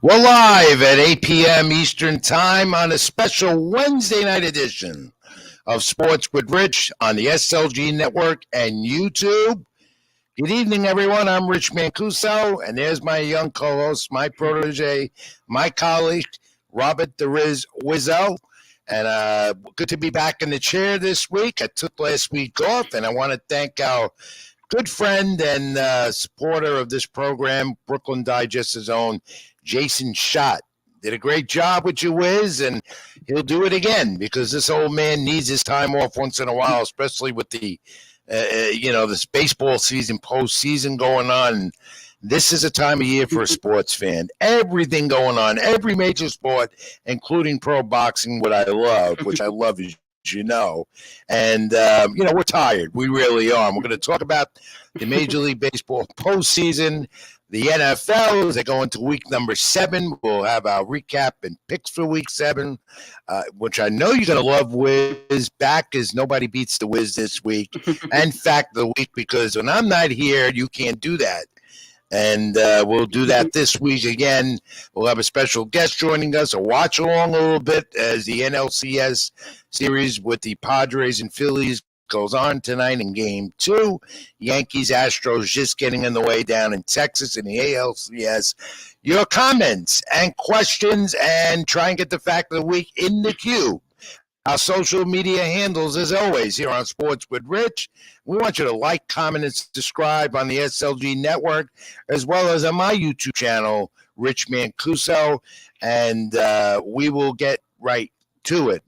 We're live at 8 p.m. Eastern Time on a special Wednesday night edition of Sports with Rich on the SLG Network and YouTube. Good evening, everyone. I'm Rich Mancuso, and there's my young co-host, my protege, my colleague, Robert the Riz Wizzo. And good to be back in the chair this week. I took last week off, and I want to thank our good friend and supporter of this program, Brooklyn Digest's own Jason Schott. Did a great job with you, Wiz, and he'll do it again because this old man needs his time off once in a while, especially with this baseball season, postseason going on. This is a time of year for a sports fan. Everything going on, every major sport, including pro boxing, which I love, as you know. And, we're tired. We really are. And we're going to talk about the Major League Baseball postseason, the NFL, as they go into week number 7. We'll have our recap and picks for week 7, which I know you're going to love. Wiz back as nobody beats the Wiz this week. And fact of the week, because when I'm not here, you can't do that. And we'll do that this week again. We'll have a special guest joining us, a watch along a little bit as the NLCS series with the Padres and Phillies goes on tonight in Game 2. Yankees, Astros just getting in the way down in Texas in the ALCS. Your comments and questions, and try and get the fact of the week in the queue. Our social media handles, as always, here on Sports with Rich. We want you to like, comment, and subscribe on the SLG Network, as well as on my YouTube channel, Rich Mancuso, and we will get right to it.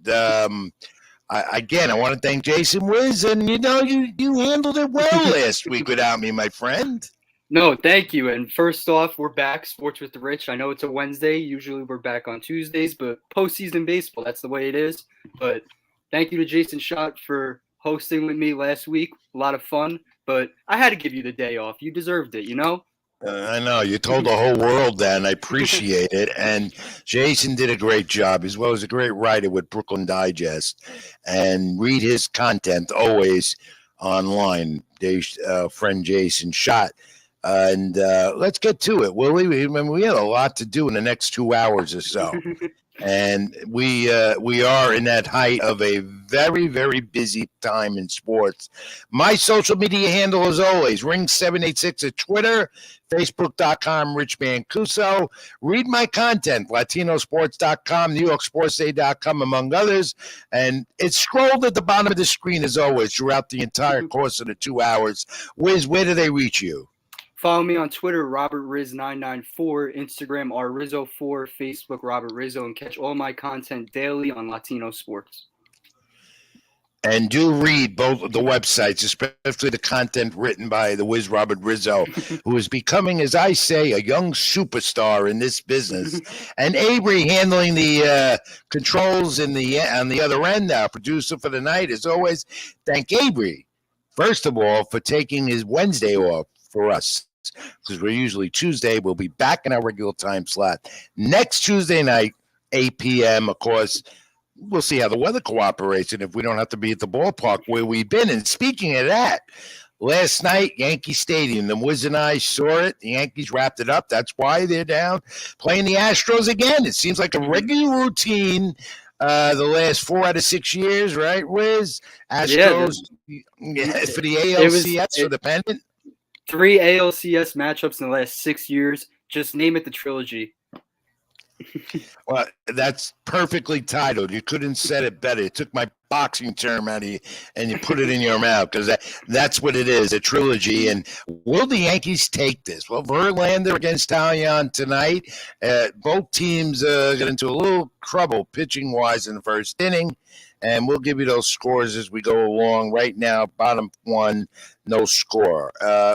I want to thank Jason Wiz, and you handled it well last week without me, my friend. No, thank you. And first off, we're back, Sports with the Rich. I know it's a Wednesday. Usually we're back on Tuesdays, but postseason baseball, that's the way it is. But thank you to Jason Schott for hosting with me last week. A lot of fun. But I had to give you the day off. You deserved it, I know. You told the whole world that, and I appreciate it. And Jason did a great job, as well as a great writer with Brooklyn Digest. And read his content always online, friend Jason Schott. And let's get to it, will we? We had a lot to do in the next 2 hours or so. And we are in that height of a very, very busy time in sports. My social media handle, as always, Ring786 at Twitter, Facebook.com, Rich Mancuso. Read my content, LatinoSports.com, NewYorkSportsDay.com, among others. And it's scrolled at the bottom of the screen, as always, throughout the entire course of the 2 hours. Wiz, where do they reach you? Follow me on Twitter, RobertRiz994, Instagram, RRizzo4, Facebook, Robert Rizzo, and catch all my content daily on Latino Sports. And do read both of the websites, especially the content written by the Wiz Robert Rizzo, who is becoming, as I say, a young superstar in this business. And Avery handling the controls on the other end, our producer for the night. As always, thank Avery, first of all, for taking his Wednesday off for us, because we're usually Tuesday. We'll be back in our regular time slot next Tuesday night, 8 p.m. Of course, we'll see how the weather cooperates and if we don't have to be at the ballpark where we've been. And speaking of that, last night, Yankee Stadium, the Wiz and I saw it. The Yankees wrapped it up. That's why they're down playing the Astros again. It seems like a regular routine the last 4 out of 6 years, right, Wiz? Astros for the ALCS for the pennant. 3 ALCS matchups in the last 6 years. Just name it the trilogy. Well, that's perfectly titled. You couldn't said it better. You took my boxing term out of you and you put it in your mouth, because that's what it is, a trilogy. And will the Yankees take this? Well, Verlander against Taillon tonight. Both teams got into a little trouble pitching-wise in the first inning. And we'll give you those scores as we go along. Right now, bottom 1, no score.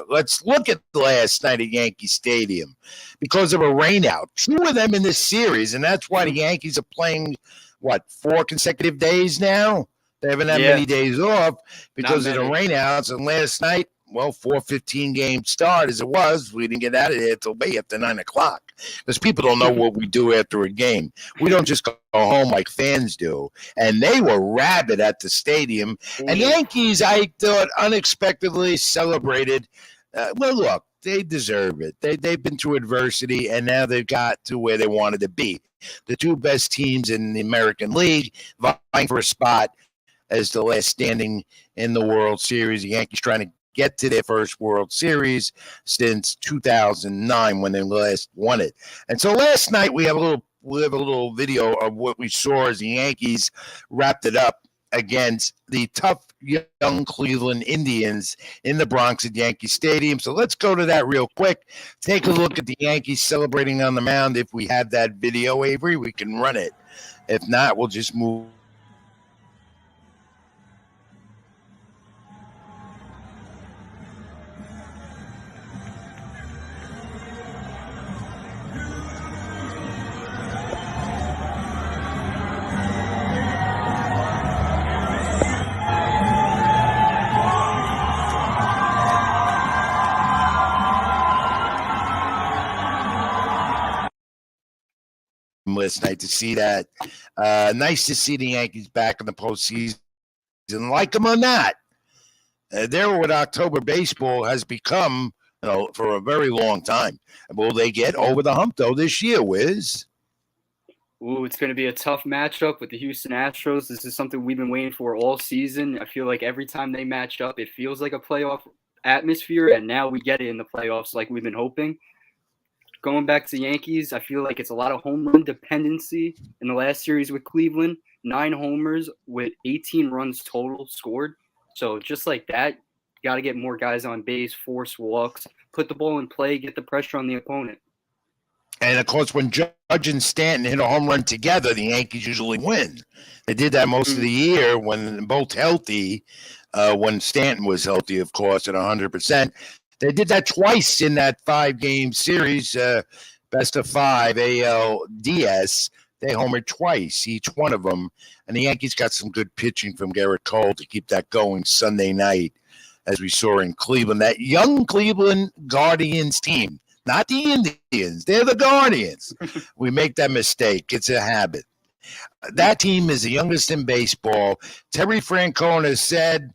Let's look at last night at Yankee Stadium. Because of a rainout, 2 of them in this series, and that's why the Yankees are playing, 4 consecutive days now? They haven't had many days off because of the rainouts. And last night, 4:15 game start as it was. We didn't get out of there until way after 9 o'clock, because people don't know what we do after a game. We don't just go home like fans do. And they were rabid at the stadium. And Yankees, I thought, unexpectedly celebrated. Look, they deserve it. They've been through adversity, and now they've got to where they wanted to be. The two best teams in the American League vying for a spot as the last standing in the World Series. The Yankees trying to get to their first World Series since 2009 when they last won it. And so last night we have a little video of what we saw as the Yankees wrapped it up against the tough young Cleveland Indians in the Bronx at Yankee Stadium. So let's go to that real quick. Take a look at the Yankees celebrating on the mound. If we have that video, Avery, we can run it. If not, we'll just move. Last night to see that. Nice to see the Yankees back in the postseason. Like them or not, they're what October baseball has become, for a very long time. Will they get over the hump though this year, Wiz? Ooh, it's going to be a tough matchup with the Houston Astros. This is something we've been waiting for all season. I feel like every time they match up, it feels like a playoff atmosphere, and now we get it in the playoffs like we've been hoping. Going back to the Yankees, I feel like it's a lot of home run dependency in the last series with Cleveland. 9 homers with 18 runs total scored. So just like that, you got to get more guys on base, force walks, put the ball in play, get the pressure on the opponent. And, of course, when Judge and Stanton hit a home run together, the Yankees usually win. They did that most of the year when both healthy, when Stanton was healthy, of course, at 100%. They did that twice in that 5-game series, best of 5 ALDS. They homered twice, each one of them. And the Yankees got some good pitching from Garrett Cole to keep that going Sunday night, as we saw in Cleveland. That young Cleveland Guardians team, not the Indians. They're the Guardians. We make that mistake. It's a habit. That team is the youngest in baseball. Terry Francona said,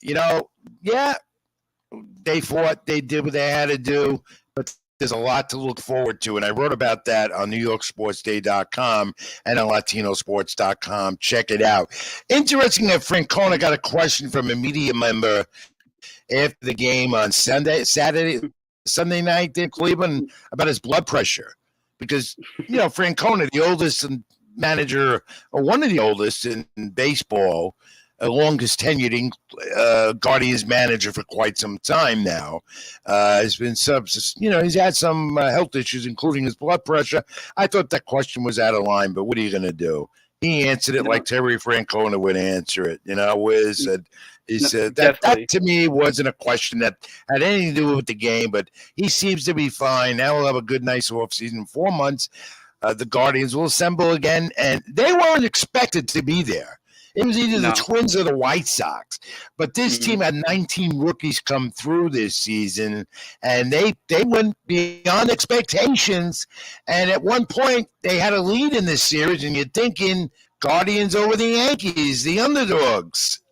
yeah, they fought, they did what they had to do, but there's a lot to look forward to. And I wrote about that on NewYorkSportsDay.com and on LatinoSports.com. Check it out. Interesting that Francona got a question from a media member after the game on Sunday night in Cleveland about his blood pressure. Because, Francona, the oldest manager, or one of the oldest in baseball, longest tenured Guardians manager for quite some time now. Has been he's had some health issues, including his blood pressure. I thought that question was out of line, but what are you going to do? He answered it like Terry Francona would answer it. Wiz said, that to me wasn't a question that had anything to do with the game, but he seems to be fine. Now we'll have a good, nice offseason. 4 months, the Guardians will assemble again, and they weren't expected to be there. It was either the Twins or the White Sox. But this team had 19 rookies come through this season, and they went beyond expectations. And at one point, they had a lead in this series, and you're thinking Guardians over the Yankees, the underdogs.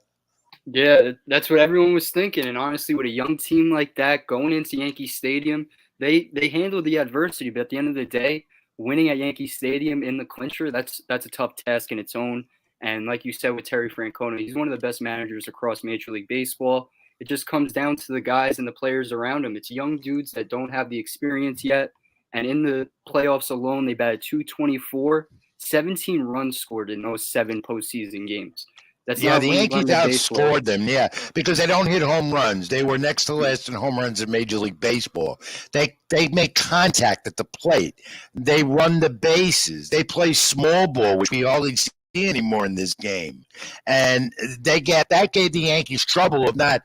Yeah, that's what everyone was thinking. And honestly, with a young team like that going into Yankee Stadium, they handled the adversity. But at the end of the day, winning at Yankee Stadium in the clincher, that's a tough task in its own. And like you said with Terry Francona, he's one of the best managers across Major League Baseball. It just comes down to the guys and the players around him. It's young dudes that don't have the experience yet. And in the playoffs alone, they batted .224, 17 runs scored in those 7 postseason games. The Yankees outscored them, because they don't hit home runs. They were next to last in home runs in Major League Baseball. They make contact at the plate. They run the bases. They play small ball, which we hardly see anymore in this game. And that gave the Yankees trouble of not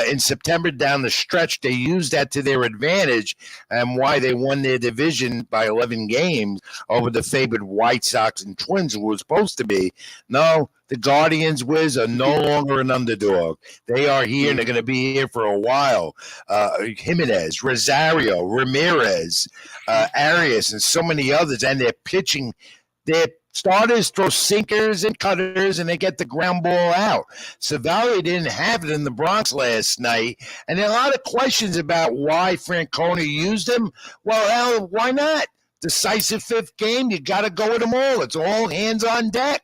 in September down the stretch. They used that to their advantage and why they won their division by 11 games over the favored White Sox and Twins, who were supposed to be. No, the Guardians, Wiz, are no longer an underdog. They are here, and they're going to be here for a while. Jimenez, Rosario, Ramirez, Arias, and so many others, and they're pitching. They're Starters throw sinkers and cutters, and they get the ground ball out. Savali didn't have it in the Bronx last night, and there are a lot of questions about why Francona used him. Well, hell, why not? Decisive fifth game, you got to go with them all. It's all hands on deck.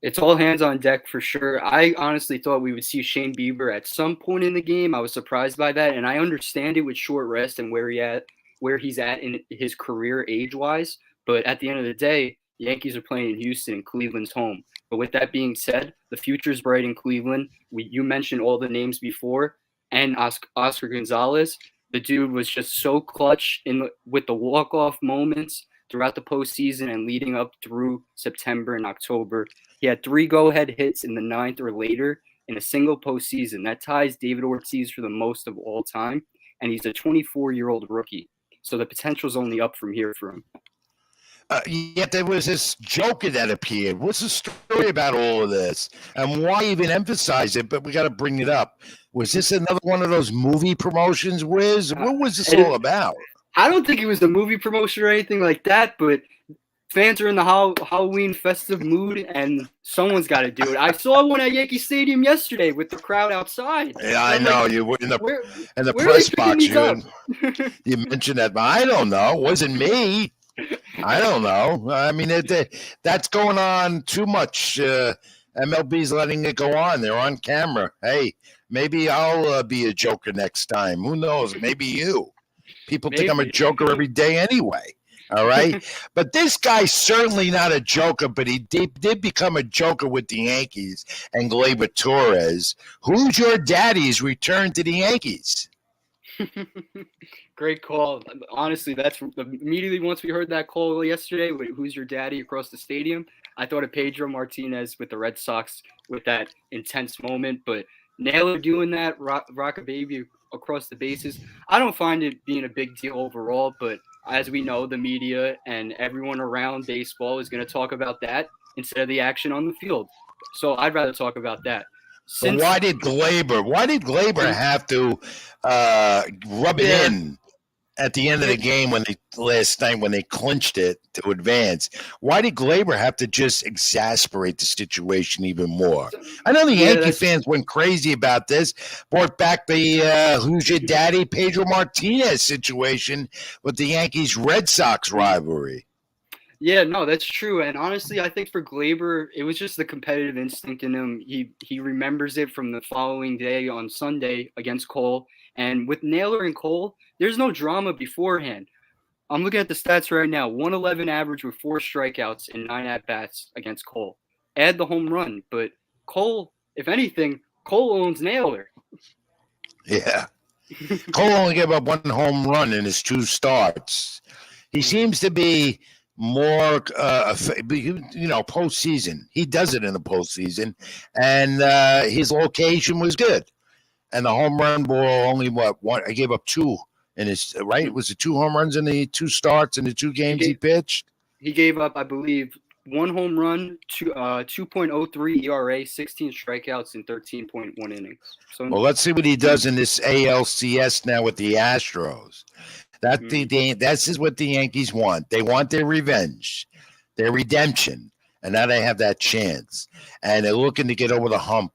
It's all hands on deck for sure. I honestly thought we would see Shane Bieber at some point in the game. I was surprised by that, and I understand it with short rest and where he's at in his career age-wise. But at the end of the day, the Yankees are playing in Houston and Cleveland's home. But with that being said, the future's bright in Cleveland. You mentioned all the names before, and Oscar Gonzalez. The dude was just so clutch with the walk-off moments throughout the postseason and leading up through September and October. He had 3 go-ahead hits in the 9th or later in a single postseason. That ties David Ortiz for the most of all time, and he's a 24-year-old rookie. So the potential's only up from here for him. Yet there was this joker that appeared. What's the story about all of this? And why even emphasize it? But we got to bring it up. Was this another one of those movie promotions, Wiz? What was this all about? I don't think it was a movie promotion or anything like that, but fans are in the Halloween festive mood, and someone's got to do it. I saw one at Yankee Stadium yesterday with the crowd outside. Yeah, I know. You were in the press box. You mentioned that, but I don't know. It wasn't me. I don't know. I mean, that's going on too much. MLB's letting it go on. They're on camera. Hey, maybe I'll be a joker next time. Who knows? Maybe you. People think I'm a joker every day anyway. All right. But this guy's certainly not a joker, but he did become a joker with the Yankees and Gleyber Torres. Who's your daddy's return to the Yankees? Great call. Honestly, that's immediately once we heard that call yesterday, who's your daddy across the stadium, I thought of Pedro Martinez with the Red Sox with that intense moment. But Naylor doing that, rock a baby across the bases, I don't find it being a big deal overall. But as we know, the media and everyone around baseball is going to talk about that instead of the action on the field. So I'd rather talk about that. Why did Gleyber have to rub it in at the end of the game last night when they clinched it to advance? Why did Gleyber have to just exasperate the situation even more? I know the Yankee fans went crazy about this, brought back the who's your daddy Pedro Martinez situation with the Yankees-Red Sox rivalry. Yeah, no, that's true. And honestly, I think for Gleyber, it was just the competitive instinct in him. He remembers it from the following day on Sunday against Cole. And with Naylor and Cole, there's no drama beforehand. I'm looking at the stats right now. 111 average with 4 strikeouts and 9 at-bats against Cole. Add the home run. But Cole, if anything, Cole owns Naylor. Yeah. Cole only gave up 1 home run in his 2 starts. He seems to be more, postseason. He does it in the postseason, and his location was good. And the home run ball only one? I gave up 2 in his right. Was it 2 home runs in the 2 starts in the 2 games he pitched? He gave up, I believe, 1 home run, 2.03 ERA, 16 strikeouts in 13.1 innings. So, well, let's see what he does in this ALCS now with the Astros. This is what the Yankees want. They want their revenge, their redemption, and now they have that chance. And they're looking to get over the hump,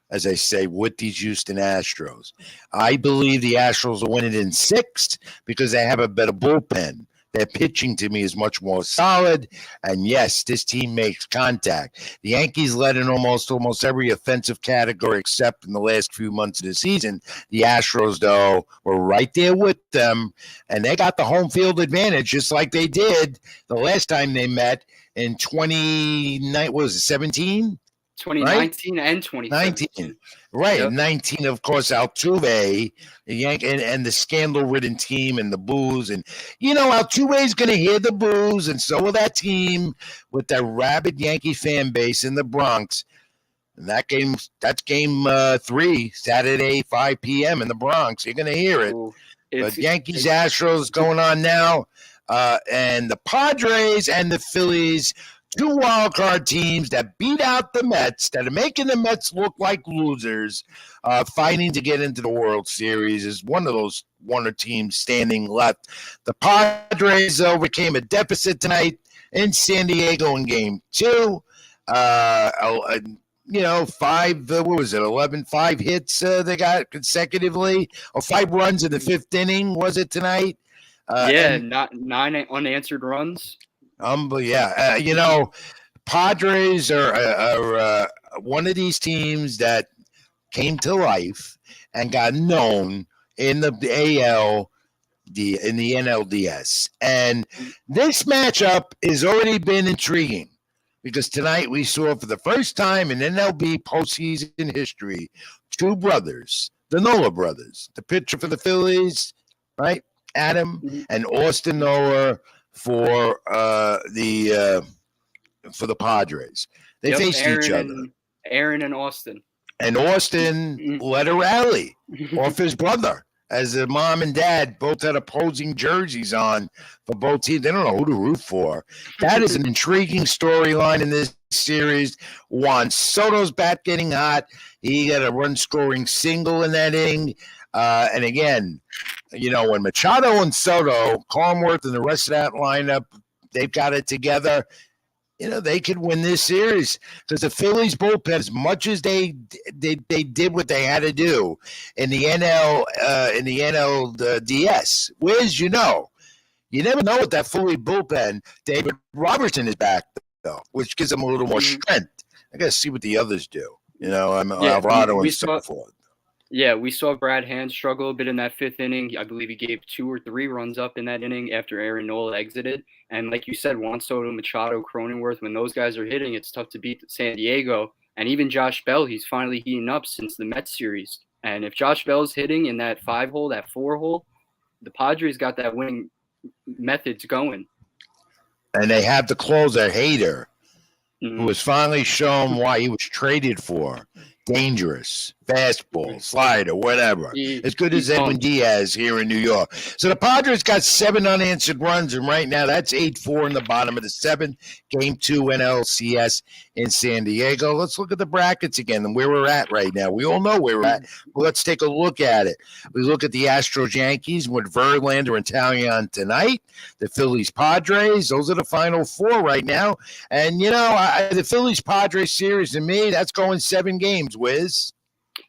as I say, with these Houston Astros. I believe the Astros will win it in 6 because they have a better bullpen. Their pitching, to me, is much more solid. And, yes, this team makes contact. The Yankees led in almost every offensive category except in the last few months of the season. The Astros, though, were right there with them, and they got the home field advantage just like they did the last time they met in 2017? 2019 right? And 2019. 19. Right. Yep. 19, of course, Altuve, the Yankee, and the scandal-ridden team and the boos. And, Altuve is going to hear the boos, and so will that team with that rabid Yankee fan base in the Bronx. And that's game 3, Saturday, 5 p.m. in the Bronx. You're going to hear it. Ooh, but Yankees-Astros going on now. And the Padres and the Phillies, 2 wildcard teams that beat out the Mets, that are making the Mets look like losers, fighting to get into the World Series. Is one of those wonder teams standing left. The Padres overcame a deficit tonight. in San Diego in game 2. Five, what was it, 5 hits they got consecutively, or 5 runs in the 5th inning, was it tonight? Not 9 unanswered runs. Padres are one of these teams that came to life and got known in the AL, in the NLDS. And this matchup has already been intriguing because tonight we saw for the first time in MLB postseason history 2 brothers, the Nola brothers, the pitcher for the Phillies, right? Adam and Austin Nola for the Padres. They faced each other. Aaron and Austin. And Austin led a rally off his brother, as the mom and dad both had opposing jerseys on for both teams. They don't know who to root for. That is an intriguing storyline in this series. Juan Soto's bat getting hot. He got a run-scoring single in that inning. And again, when Machado and Soto, Cronenworth, and the rest of that lineup, they've got it together. They could win this series because the Phillies bullpen, as much as they did what they had to do in the NLDS, Wiz, you never know with that Philly bullpen. David Robertson is back though, which gives them a little more strength. I got to see what the others do. Alvarado and so forth. Yeah, we saw Brad Hand struggle a bit in that 5th inning. I believe he gave 2 or 3 runs up in that inning after Aaron Nola exited. And like you said, Juan Soto, Machado, Cronenworth, when those guys are hitting, it's tough to beat San Diego. And even Josh Bell, he's finally heating up since the Mets series. And if Josh Bell's hitting in that 5-hole, that 4-hole, the Padres got that winning methods going. And they have the closer, Hader, who was finally shown why he was traded for. Dangerous, fastball, slider, whatever. As good as Edwin Diaz here in New York. So the Padres got 7 unanswered runs, and right now that's 8-4 in the bottom of the 7th. Game 2 NLCS in San Diego. Let's look at the brackets again and where we're at right now. We all know where we're at. Well, let's take a look at it. We look at the Astros-Yankees with Verlander and Talion tonight. The Phillies-Padres, those are the final 4 right now. And, the Phillies-Padres series, to me, that's going 7 games, Wiz.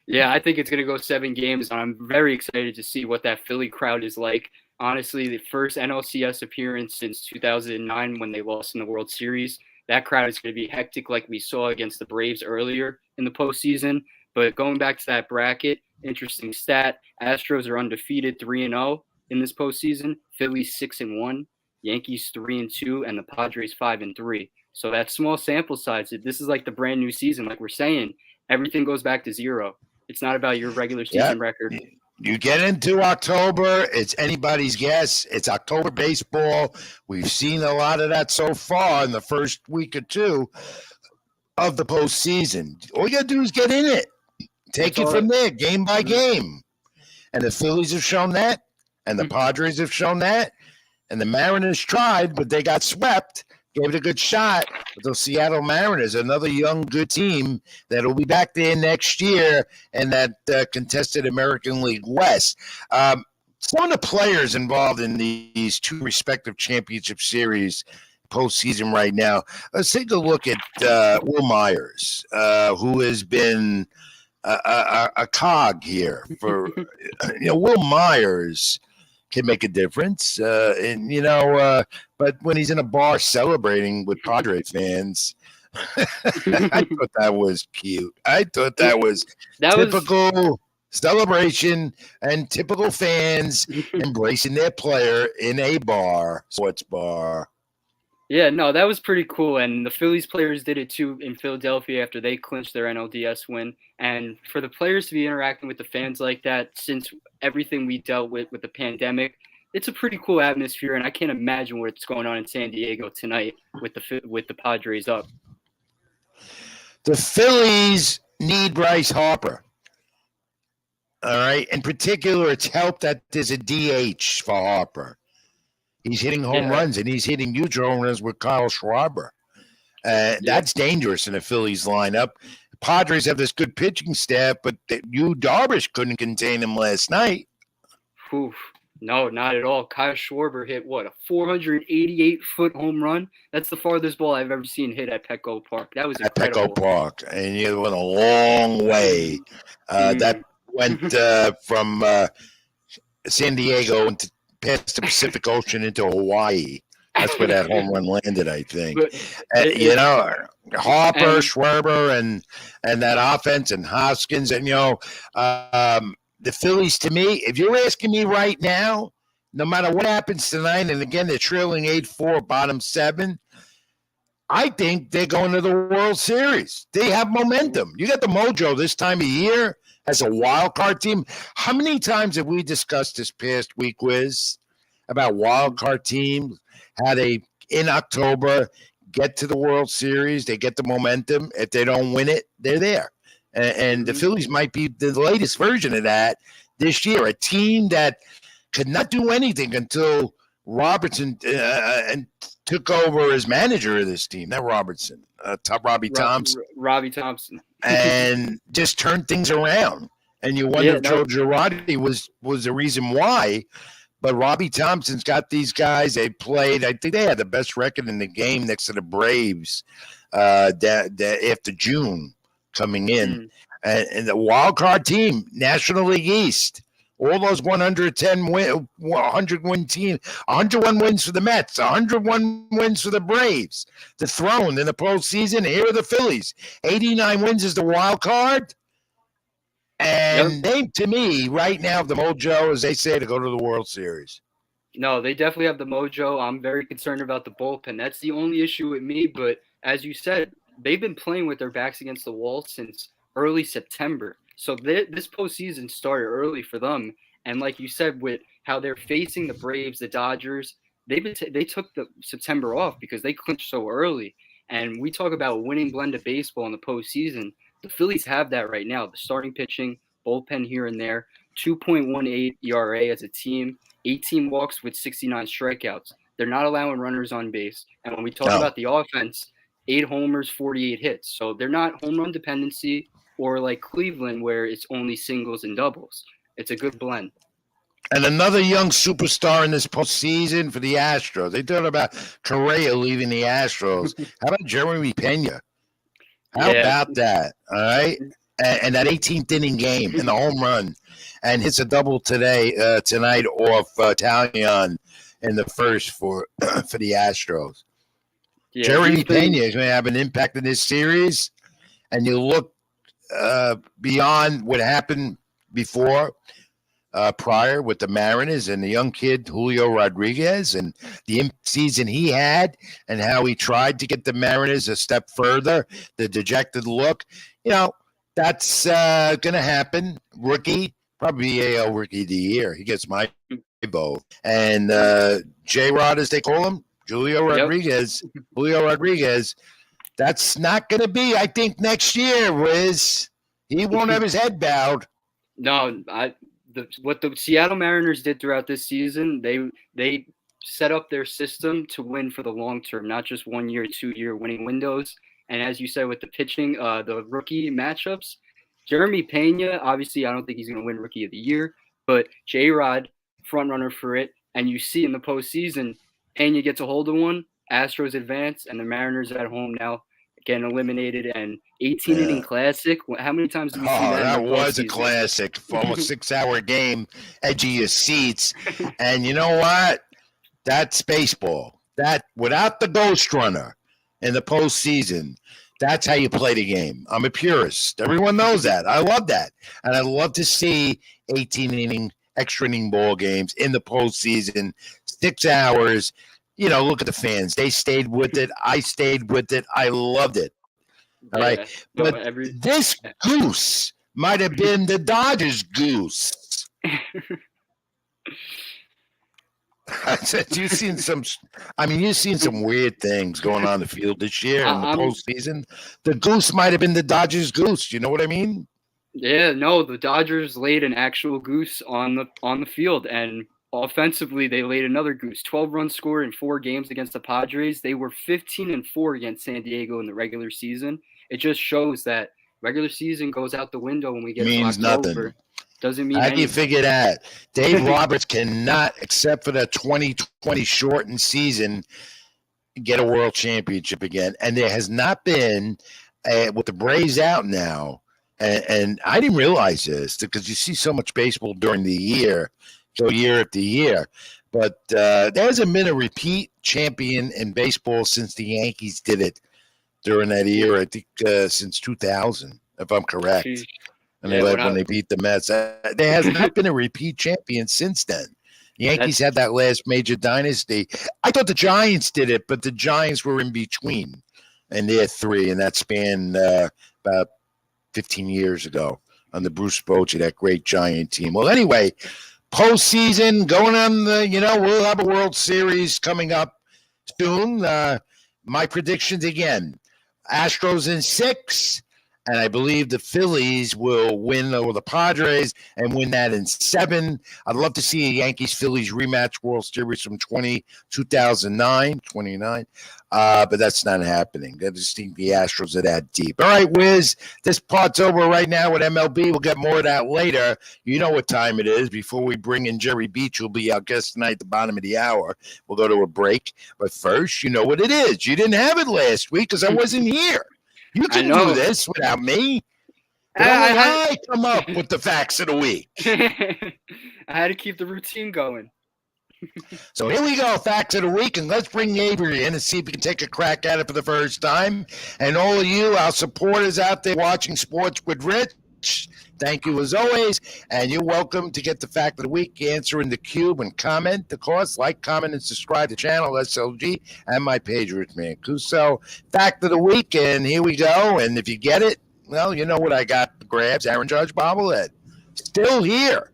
Yeah, I think it's going to go 7 games. I'm very excited to see what that Philly crowd is like. Honestly, the first NLCS appearance since 2009 when they lost in the World Series. That crowd is going to be hectic like we saw against the Braves earlier in the postseason. But going back to that bracket, interesting stat, Astros are undefeated 3-0 in this postseason. Phillies 6-1, Yankees 3-2, and the Padres 5-3. So that small sample size, this is like the brand new season. Like we're saying, everything goes back to 0. It's not about your regular season record. You get into October, it's anybody's guess. It's October baseball. We've seen a lot of that so far in the first week or 2 of the postseason. All you got to do is get in it. Take it from there, game by game. And the Phillies have shown that, and the Padres have shown that, and the Mariners tried, but they got swept. Gave it a good shot. But the Seattle Mariners, another young, good team that will be back there next year in that contested American League West. Some of the players involved in these 2 respective championship series postseason right now. Let's take a look at Will Myers, who has been a cog here for Will Myers can make a difference. But when he's in a bar celebrating with Padre fans, I thought that was cute. I thought that was typical celebration and typical fans embracing their player in a bar, sports bar. Yeah, no, that was pretty cool. And the Phillies players did it too in Philadelphia after they clinched their NLDS win. And for the players to be interacting with the fans like that, since everything we dealt with the pandemic, it's a pretty cool atmosphere. And I can't imagine what's going on in San Diego tonight with the Padres up. The Phillies need Bryce Harper. All right. In particular, it's helped that there's a DH for Harper. He's hitting home runs, and he's hitting huge home runs with Kyle Schwarber. That's dangerous in the Phillies lineup. The Padres have this good pitching staff, but Yu Darvish couldn't contain him last night. Oof. No, not at all. Kyle Schwarber hit what, a 488-foot home run? That's the farthest ball I've ever seen hit at Petco Park. That was at Petco incredible. Park, and you went a long way. That went from San Diego into past the Pacific Ocean into Hawaii. That's where that home run landed, I think. But You know, Harper, and Schwarber, and that offense, and Hoskins, and the Phillies. To me, if you're asking me right now, no matter what happens tonight, and again they're trailing 8-4, bottom 7. I think they're going to the World Series. They have momentum. You got the mojo this time of year as a wild card team. How many times have we discussed this past week, Wiz, about wild card teams? How they, in October, get to the World Series. They get the momentum. If they don't win it, they're there. And the Phillies might be the latest version of that this year. A team that could not do anything until Robertson and took over as manager of this team. Not Robertson, Robbie Thompson. Robbie Thompson. And just turned things around. And you wonder if Joe Girardi was the reason why. But Robbie Thompson's got these guys. They played. I think they had the best record in the game next to the Braves after June coming in. And the wild card team, National League East. All those 100 win team, 101 wins for the Mets, 101 wins for the Braves. The throne in the postseason. Here are the Phillies. 89 wins is the wild card. And they, to me, right now, have the mojo, as they say, to go to the World Series. No, they definitely have the mojo. I'm very concerned about the bullpen. That's the only issue with me. But as you said, they've been playing with their backs against the wall since early September. So this postseason started early for them. And like you said, with how they're facing the Braves, the Dodgers, they took the September off because they clinched so early. And we talk about winning blend of baseball in the postseason. The Phillies have that right now. The starting pitching, bullpen here and there, 2.18 ERA as a team, 18 walks with 69 strikeouts. They're not allowing runners on base. And when we talk about the offense, 8 homers, 48 hits. So they're not home run dependency or like Cleveland where it's only singles and doubles. It's a good blend. And another young superstar in this postseason for the Astros. They talked about Correa leaving the Astros. How about Jeremy Pena? How about that? All right. And that 18th inning game and the home run, and hits a double tonight off Talion in the first for the Astros. Yeah, Jeremy Pena is going to have an impact in this series, and you look beyond what happened before, prior with the Mariners and the young kid Julio Rodriguez and the season he had and how he tried to get the Mariners a step further, the dejected look. That's going to happen. Rookie, probably AL Rookie of the Year. He gets my vote. And J-Rod, as they call him, Julio Rodriguez, that's not going to be, I think, next year, Wiz. He won't have his head bowed. No, what the Seattle Mariners did throughout this season, they set up their system to win for the long term, not just 1 year, 2 year winning windows. And as you said, with the pitching, the rookie matchups, Jeremy Pena, obviously, I don't think he's going to win Rookie of the Year, but J-Rod, front runner for it. And you see in the postseason, Pena gets a hold of one, Astros advance, and the Mariners at home now getting eliminated. And 18-inning classic. How many times did we see that? That was a classic. Almost 6-hour game, edge of your seats. And you know what? That's baseball. That without the ghost runner in the postseason, that's how you play the game. I'm a purist. Everyone knows that. I love that. And I love to see 18-inning, extra-inning ball games in the postseason, 6 hours. Look at the fans. They stayed with it. I stayed with it. I loved it. All right. But this goose might have been the Dodgers goose. You've seen some weird things going on in the field this year in the postseason. The goose might have been the Dodgers goose. You know what I mean? Yeah, no, the Dodgers laid an actual goose on the field, and offensively they laid another goose. 12 runs scored in 4 games against the Padres. They were 15-4 against San Diego in the regular season. It just shows that regular season goes out the window when we get to October. Nothing. doesn't mean How do you anything. figure that? Dave Roberts cannot, except for the 2020 shortened season, get a world championship again. And there has not been, with the Braves out now, and I didn't realize this because you see so much baseball during the year, so year after year. But there hasn't been a repeat champion in baseball since the Yankees did it during that year, I think since 2000, if I'm correct. Jeez. And Yeah, when they beat the Mets. There has not been a repeat champion since then. The Yankees had that last major dynasty. I thought the Giants did it, but the Giants were in between. And they're three, and that spanned about 15 years ago on the Bruce Bochy, that great Giant team. Well, anyway, postseason going on. We'll have a World Series coming up soon. My predictions again: Astros in 6. And I believe the Phillies will win over the Padres and win that in 7. I'd love to see a Yankees-Phillies rematch World Series from 2009, but that's not happening. I just think the Astros are that deep. All right, Wiz, this part's over right now with MLB. We'll get more of that later. You know what time it is. Before we bring in Jerry Beach, who'll be our guest tonight at the bottom of the hour, we'll go to a break. But first, you know what it is. You didn't have it last week because I wasn't here. You can do this without me. I come up with the facts of the week. I had to keep the routine going. So here we go, facts of the week, and let's bring Avery in and see if we can take a crack at it for the first time. And all of you, our supporters out there watching Sports with Rich, thank you as always. And you're welcome to get the fact of the week, answer in the cube, and comment. Of course, like, comment, and subscribe to the channel, SLG, and my page, Rich Mancuso. Fact of the week, and here we go. And if you get it, well, you know what I got the grabs. Aaron Judge bobblehead. Still here.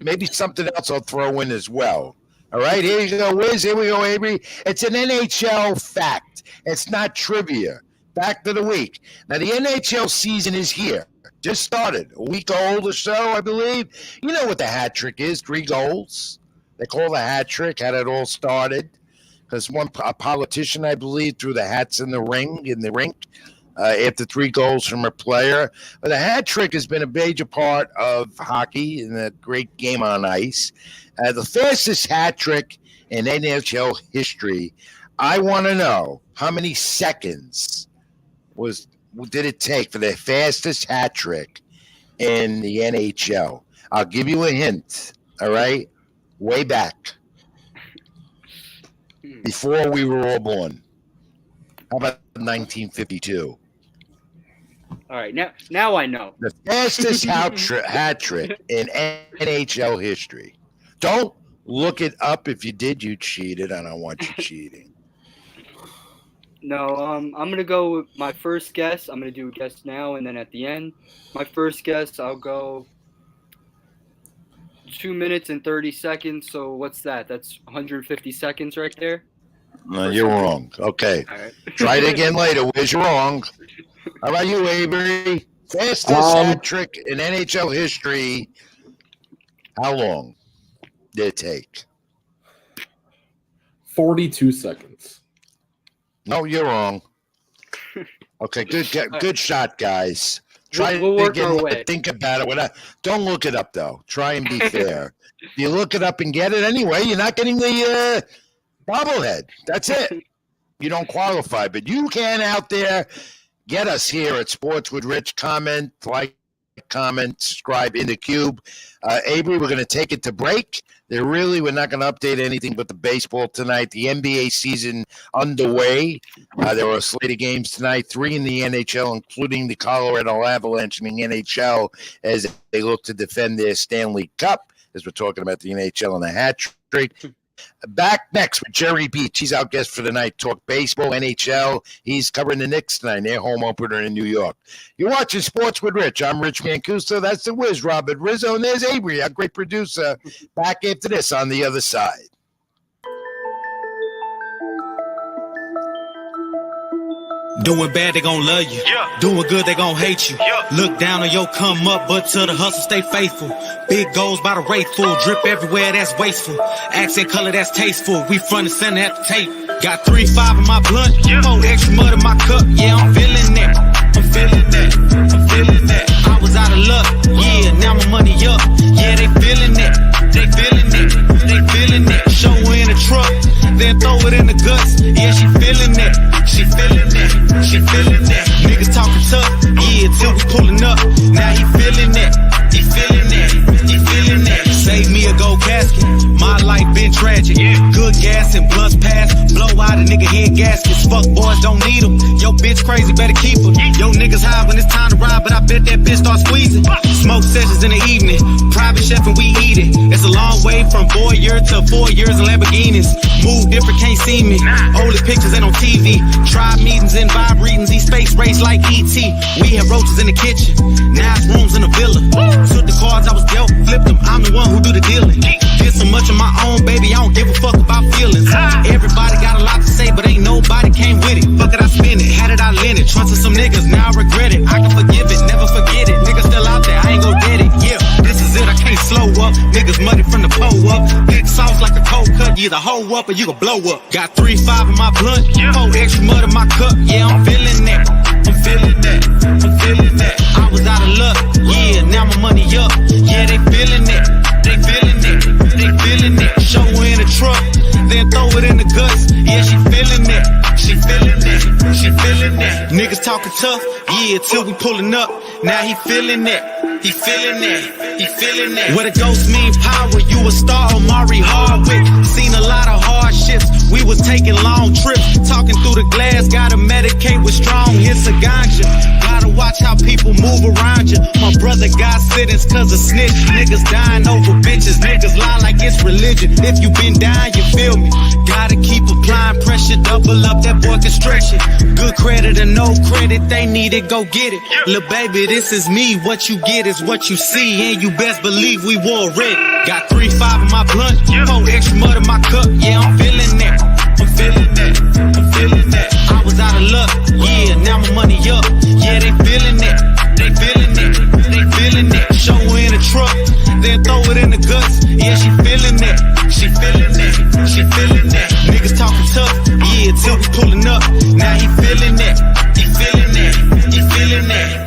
Maybe something else I'll throw in as well. All right, here you go, Wiz. Here we go, Avery. It's an NHL fact. It's not trivia. Fact of the week. Now, the NHL season is here. Just started. A week old or so, I believe. You know what the hat trick is, 3 goals. They call the hat trick, how it all started. Because a politician, I believe, threw the hats in the rink after 3 goals from a player. But the hat trick has been a major part of hockey and a great game on ice. The fastest hat trick in NHL history. I want to know how many seconds did it take for the fastest hat trick in the NHL? I'll give you a hint. All right, way back before we were all born. How about 1952? All right, now I know. The fastest hat trick in NHL history. Don't look it up. If you did, you cheated. I don't want you cheating. No, I'm going to go with my first guess. I'm going to do a guess now, and then at the end, my first guess, I'll go 2 minutes and 30 seconds. So what's that? That's 150 seconds right there? No, you're wrong. Okay. All right. Try it again later. Where's you wrong? How about you, Avery? Fastest hat trick in NHL history. How long did it take? 42 seconds. No, you're wrong. Okay, good shot, guys. Try we'll work again, our way. Think about it. Don't look it up, though. Try and be fair. If you look it up and get it anyway, you're not getting the bobblehead. That's it. You don't qualify, but you can out there get us here at Sports with Rich. Comment, subscribe in the cube. Avery, we're going to take it to break. We're not going to update anything but the baseball tonight. The NBA season underway. There were a slate of games tonight, 3 in the NHL, including the Colorado Avalanche in the NHL as they look to defend their Stanley Cup, as we're talking about the NHL and the hat trick. Back next with Jerry Beach. He's our guest for the night. Talk baseball, NHL. He's covering the Knicks tonight. Their home opener in New York. You're watching Sports with Rich. I'm Rich Mancuso. That's the Wiz, Robert Rizzo. And there's Avery, our great producer. Back after this on the other side. Doing bad, they gon' love you. Yeah. Doing good, they gon' hate you. Yeah. Look down on your come up, but to the hustle, stay faithful. Big goals by the rateful. Drip everywhere, that's wasteful. Accent color, that's tasteful. We front and center at the tape. Got 3-5 in my blunt. Yeah. 4 extra mud in my cup. Yeah, I'm feeling that. I'm feeling that. I'm feeling that. I was out of luck. Yeah, now my money up. then throw it in the guts. Yeah, she feeling that. She feeling that. She feeling that. Niggas talking tough. Yeah, till we pulling up. Now he feeling that. He feeling that. He feeling that. Save me a gold casket. My life been tragic. Good gas and blunts pass. Blow out a nigga head gaskets. Fuck boys don't need them. Yo bitch crazy, better keep her. Yo niggas high when it's time to ride, but I bet that bitch start squeezing. Smoke sessions in the evening. Private chef and we eat it. It's a long way from Voyeur to 4 years in Lamborghinis. Move different, can't see me. Only pictures ain't on TV. Tribe meetings and vibe readings. These space race like E.T. We had roaches in the kitchen. Nice rooms in the villa. Took the cards I was dealt, flipped them. I'm the one who do the dealing. Did so much of my own, baby, I don't give a fuck about feelings. Everybody got a lot to say, but ain't nobody came with it. Fuck it, I spend it. Had it, I lent it. Trusted some niggas, now I regret it. I can forgive it, never forget it. Niggas still out there, I ain't gon' get it. Yeah, this is it, I can't slow up. Niggas muddy from the pole up. Big sauce like a cold cut, you either hoe up or you gon' blow up. Got 3-5 in my blunt, 4 extra mud in my cup. Yeah, I'm feeling that. I'm feeling that. I'm feeling that. I was out of luck, yeah, now my money up. Yeah, they feeling that. They feeling it. They feeling it. Show her in the truck, then throw it in the guts. Yeah, she feeling it. She feeling it. She feeling it. Niggas talking tough, yeah, till we pulling up. Now he feeling it. He feeling it. He feeling it. Where the ghost mean power, you a star, Omari Hardwick. Seen a lot of hardships, we was taking long trips. Talking through the glass, gotta medicate with strong hits of ganja. Gotta watch how people move around you. My brother got sittings cause of snitch. Niggas dying over bitches. Niggas lie like it's religion. If you been dying, you feel me. Gotta keep applying pressure. Double up, that boy can stretch it. Good credit or no credit, they need it, go get it. Lil' baby, this is me. What you get is what you see. And you best believe we wore red. Got 3-5 in my blunt. 4 extra mud in my cup. Yeah, I'm feeling that. I'm feeling that. I'm feeling that. I was out of luck. Yeah, now my money up. Yeah, they feeling it. They feeling it. They feeling it. Show her in the truck, then throw it in the guts. Yeah, she feeling it. She feeling it. She feeling it. Niggas talking tough. Yeah, till we pulling up. Now he feeling it. He feeling it. He feeling it.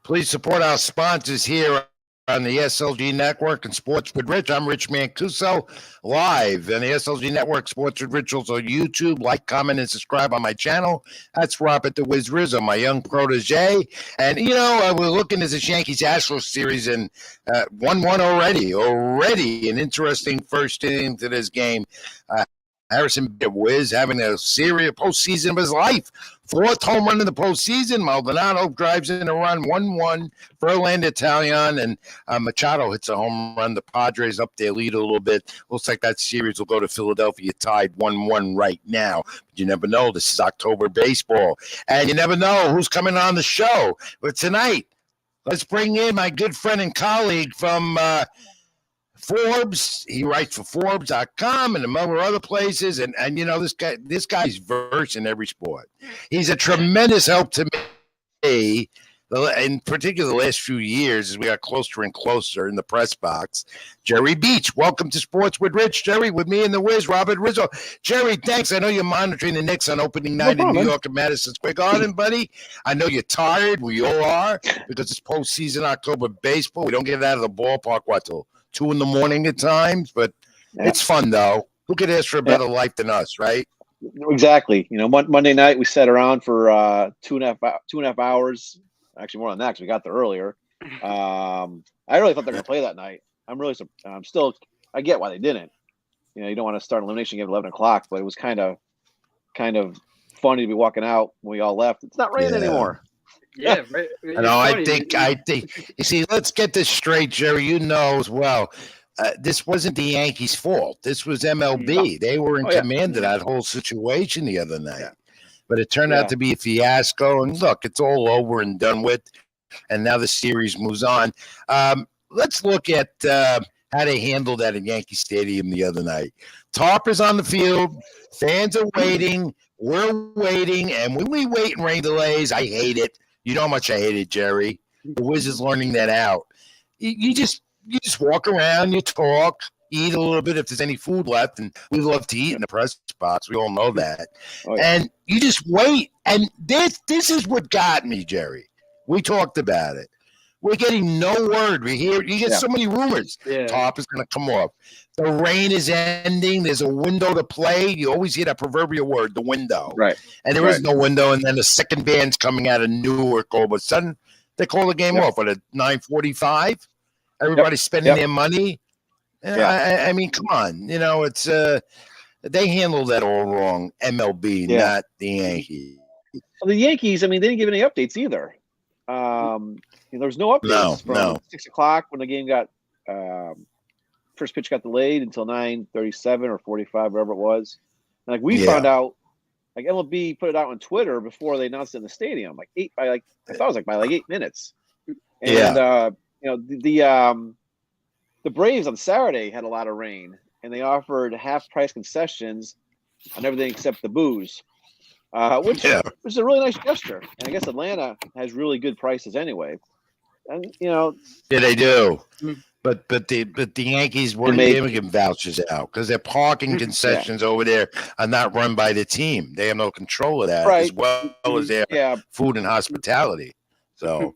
Please support our sponsors here on the SLG Network and Sports with Rich. I'm Rich Mancuso, live on the SLG Network, Sports with Rich, also YouTube. Like, comment, and subscribe on my channel. That's Robert the Wiz Rizzo, my young protege. And, you know, we're looking at this Yankees-Astros series, and 1-1 already. Already an interesting first inning to this game. Harrison Wiz having a serious postseason of his life. 4th home run in the postseason. Maldonado drives in a run, 1-1. Verlander, Italian, and Machado hits a home run. The Padres up their lead a little bit. Looks like that series will go to Philadelphia tied 1-1 right now. But you never know. This is October baseball. And you never know who's coming on the show. But tonight, let's bring in my good friend and colleague from Forbes. He writes for Forbes.com and among other places. And you know, this guy's versed in every sport. He's a tremendous help to me, in particular the last few years as we got closer and closer in the press box. Jerry Beach, welcome to Sports with Rich. Jerry, with me and the Wiz, Robert Rizzo. Jerry, thanks. I know you're monitoring the Knicks on opening night in New York at Madison Square Garden, buddy. I know you're tired. We all are, because it's postseason October baseball. We don't get out of the ballpark, till 2 in the morning at times, but it's fun, though. Who could ask for a better life than us, right? Exactly. You know, Monday night we sat around for 2.5 hours. Actually, more than that because we got there earlier. I really thought they were going to play that night. I'm still. I get why they didn't. You know, you don't want to start an elimination game at 11 o'clock, but it was kind of funny to be walking out when we all left. It's not raining anymore. Yeah, right. No, I think. You see, let's get this straight, Jerry. You know as well. This wasn't the Yankees' fault. This was MLB. No. They were in command of that whole situation the other night. Yeah. But it turned out to be a fiasco. And look, it's all over and done with. And now the series moves on. Let's look at how they handled that at Yankee Stadium the other night. Tarper's on the field. Fans are waiting. We're waiting. And when we wait in rain delays, I hate it. You know how much I hate it, Jerry. The Wiz is learning that out. You just walk around, you talk, eat a little bit if there's any food left, and we love to eat in the press box. We all know that. Oh, yeah. And you just wait. And this is what got me, Jerry. We talked about it. We're getting no word. You get so many rumors. Yeah. Top is going to come off. The rain is ending. There's a window to play. You always hear that proverbial word, the window. Right. And there is no window. And then the second band's coming out of Newark. All of a sudden, they call the game off at 9:45. Everybody's spending their money. Yeah. I mean, come on. You know, it's they handled that all wrong. MLB, not the Yankees. Well, the Yankees, I mean, they didn't give any updates either. There was no updates from 6 o'clock when the game got first pitch got delayed until 9:37 or 45, whatever it was. And like we found out, like MLB put it out on Twitter before they announced it in the stadium, I thought it was by 8 minutes. And the Braves on Saturday had a lot of rain, and they offered half price concessions on everything except the booze. Which is a really nice gesture. And I guess Atlanta has really good prices anyway. And they do. But the Yankees were giving vouchers out because their parking concessions over there are not run by the team. They have no control of that, as well as their food and hospitality. So,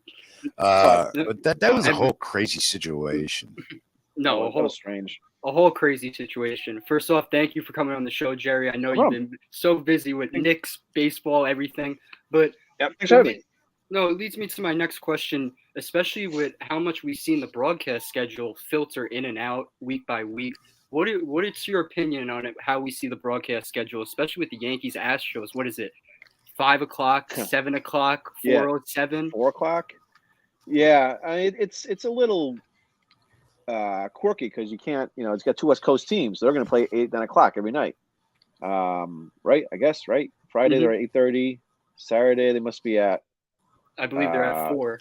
but that was a whole crazy situation. No, that was strange. A whole crazy situation. First off, thank you for coming on the show, Jerry. I know you've been so busy with Knicks, baseball, everything. But it leads me to my next question, especially with how much we've seen the broadcast schedule filter in and out week by week. What is your opinion on it, how we see the broadcast schedule, especially with the Yankees Astros? What is it? 5 o'clock, 7 o'clock, 4:07? 4 o'clock? Yeah, it's a little quirky because you can't, it's got two West Coast teams. They're going to play 8, 9 o'clock every night. Right? I guess, right? Friday they're at 8:30. Saturday they must be at, I believe they're at 4.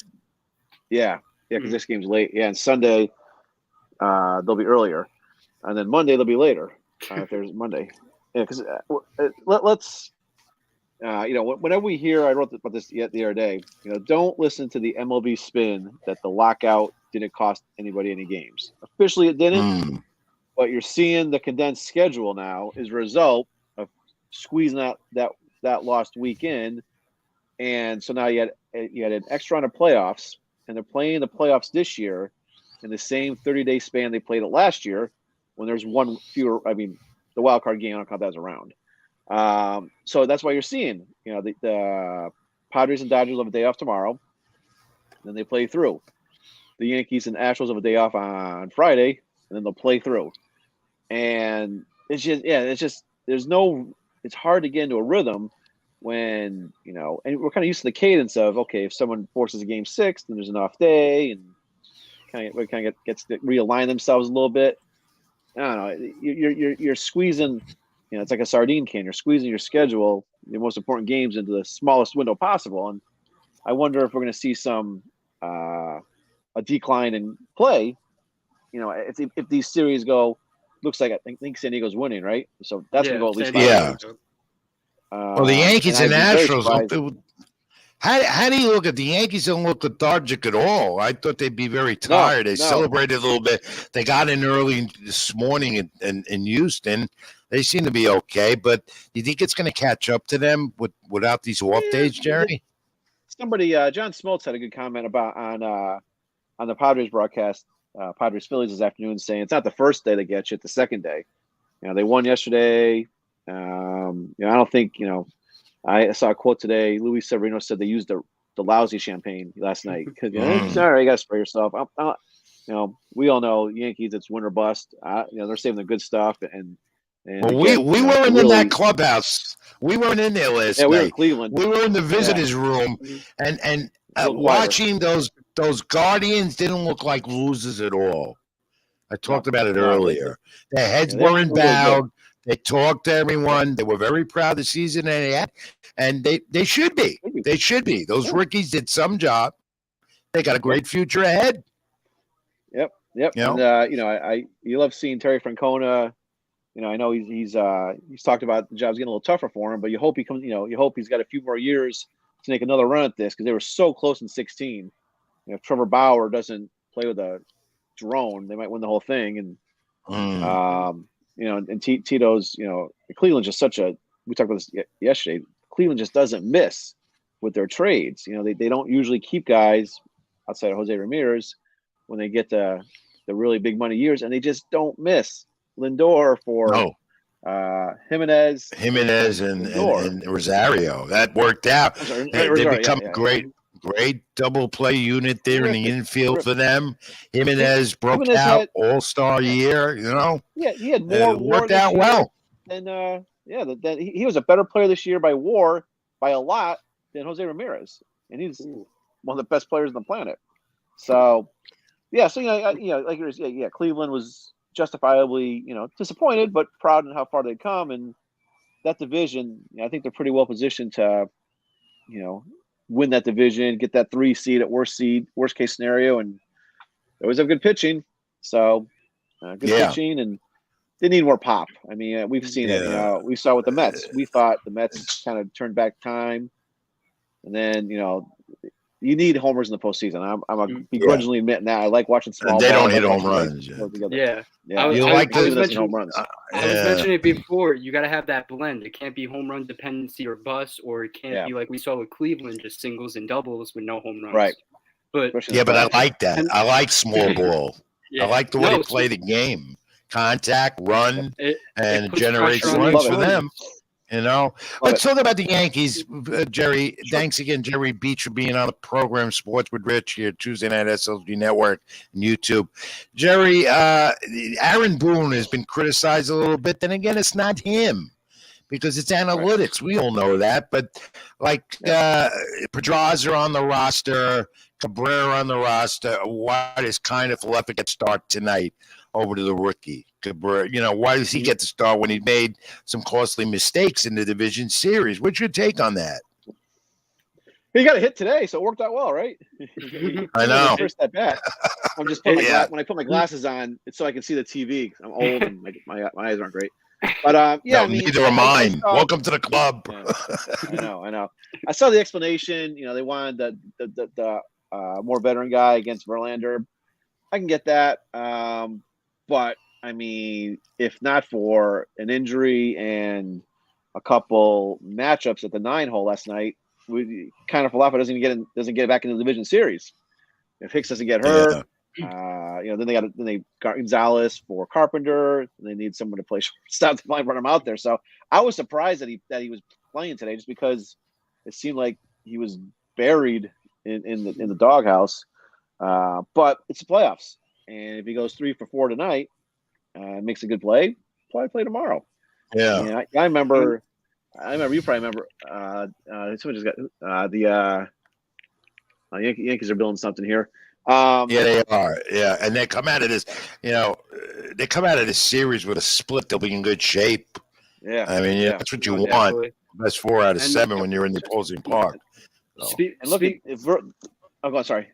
Yeah, because this game's late. Yeah, and Sunday they'll be earlier, and then Monday they'll be later. If there's Monday, because let's whenever we hear, I wrote about this the other day. Don't listen to the MLB spin that the lockout didn't cost anybody any games. Officially, it didn't. But you're seeing the condensed schedule now is a result of squeezing that lost weekend, and so now you had an extra round of playoffs, and they're playing the playoffs this year in the same 30-day span they played it last year, when there's one fewer. I mean, the wild card game, I don't count that as a round. So that's why you're seeing, the Padres and Dodgers have a day off tomorrow, then they play through. The Yankees and Astros have a day off on Friday, and then they'll play through. And it's just it's hard to get into a rhythm when, and we're kind of used to the cadence of, okay, if someone forces a game 6, then there's an off day, and kind of gets to realign themselves a little bit. I don't know. You're squeezing, it's like a sardine can. You're squeezing your schedule, your most important games, into the smallest window possible. And I wonder if we're going to see some a decline in play. If these series go, looks like I think San Diego's winning, right? So that's going to go at least 5 games. Well, the Yankees and Astros. How do you look at the Yankees? Don't look lethargic at all. I thought they'd be very tired. They celebrated a little bit. They got in early this morning in Houston. They seem to be okay, but do you think it's going to catch up to them without these off days, Jerry? Somebody, John Smoltz, had a good comment about on the Padres broadcast, Padres Phillies this afternoon, saying it's not the first day they get you, it's the second day. They won yesterday. I don't think, I saw a quote today. Luis Severino said they used the lousy champagne last night because sorry, you got to spray yourself. We all know Yankees. It's win or bust. They're saving the good stuff. And we weren't in that clubhouse. We weren't in there last night. We were in Cleveland. We were in the visitors' room, and watching those Guardians didn't look like losers at all. I talked about it earlier. Their heads weren't bowed. They talked to everyone. They were very proud of the season they had, and they should be. They should be. Those rookies did some job. They got a great future ahead. Yep. And you love seeing Terry Francona. I know he's talked about the job's getting a little tougher for him, but you hope he comes. You hope he's got a few more years to make another run at this, because they were so close in 16. If Trevor Bauer doesn't play with a drone, they might win the whole thing. And and Tito's, Cleveland's just we talked about this yesterday. Cleveland just doesn't miss with their trades. They don't usually keep guys outside of Jose Ramirez when they get the really big money years, and they just don't miss. Lindor for Jimenez and Rosario. That worked out. They become a great double play unit there in the infield for them. Jimenez broke out all-star year, Yeah, he had more worked out well. And he was a better player this year by WAR by a lot than Jose Ramirez, and he's one of the best players on the planet. So, like Cleveland was justifiably, disappointed, but proud in how far they'd come. And that division, I think they're pretty well positioned to, win that division, get that 3 seed at worst case scenario, and they always have good pitching. So, pitching, and they need more pop. I mean, we've seen it. We saw with the Mets. We thought the Mets kind of turned back time, and then you need homers in the postseason. I'm begrudgingly admitting that. I like watching small. They don't hit home runs. Yeah. I was home runs. I was mentioning it before. You got to have that blend. It can't be home run dependency or bust, or it can't be like we saw with Cleveland, just singles and doubles with no home runs. Right. But I like that. I like small ball. I like the way they play the game. Contact, run, and generates runs for them. Let's talk about the Yankees. Jerry, thanks again, Jerry Beach, for being on the program, Sports with Rich, here Tuesday night, SLG Network and YouTube. Jerry, Aaron Boone has been criticized a little bit. Then again, it's not him because it's analytics. We all know that. But Pedraza on the roster, Cabrera on the roster. Why does Kiner Falefa get start tonight over to the rookie? Why does he get the start when he made some costly mistakes in the division series? What's your take on that? He got a hit today, so it worked out well, right? I know. First at bat. I'm just putting when I put my glasses on, it's so I can see the TV. I'm old and my eyes aren't great. But neither are mine. Welcome to the club. I know. I saw the explanation. They wanted the more veteran guy against Verlander. I can get that. But I mean, if not for an injury and a couple matchups at the 9-hole last night, Kiner Falefa doesn't get back into the division series. If Hicks doesn't get hurt, then they got Gonzalez for Carpenter. And they need someone to play shortstop to run him out there. So I was surprised that he was playing today, just because it seemed like he was buried in the doghouse. But it's the playoffs, and if he goes 3 for 4 tonight, makes a good play, probably play tomorrow. Yeah. I remember. You probably remember. Someone just got the Yankees are building something here. They are. Yeah, and they come out of this. They come out of this series with a split. They'll be in good shape. Yeah. I mean, that's what you want. Best 4 out of 7 when you're in the opposing park. Sorry.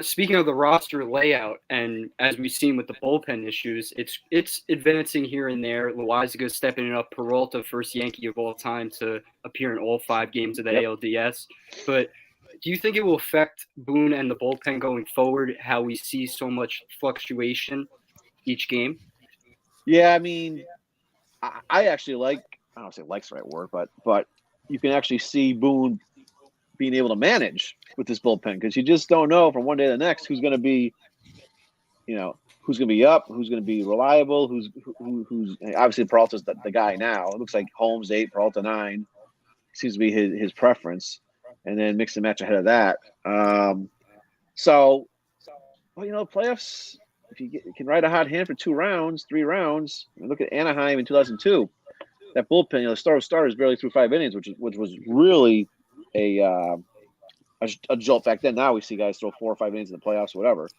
Speaking of the roster layout, and as we've seen with the bullpen issues, it's advancing here and there. Loaisiga stepping it up. Peralta, first Yankee of all time to appear in all 5 games of the ALDS. But do you think it will affect Boone and the bullpen going forward, how we see so much fluctuation each game? Yeah, I mean, I actually I don't say like's the right word, but you can actually see Boone being able to manage with this bullpen, because you just don't know from one day to the next who's going to be, who's going to be up, who's going to be reliable, who's obviously Peralta's the guy now. It looks like Holmes 8, Peralta 9 seems to be his preference, and then mix and match ahead of that. Playoffs, if you can ride a hot hand for 2 rounds, 3 rounds, look at Anaheim in 2002. That bullpen, the starters barely threw 5 innings, which was really a jolt back then. Now we see guys throw 4 or 5 innings in the playoffs or whatever.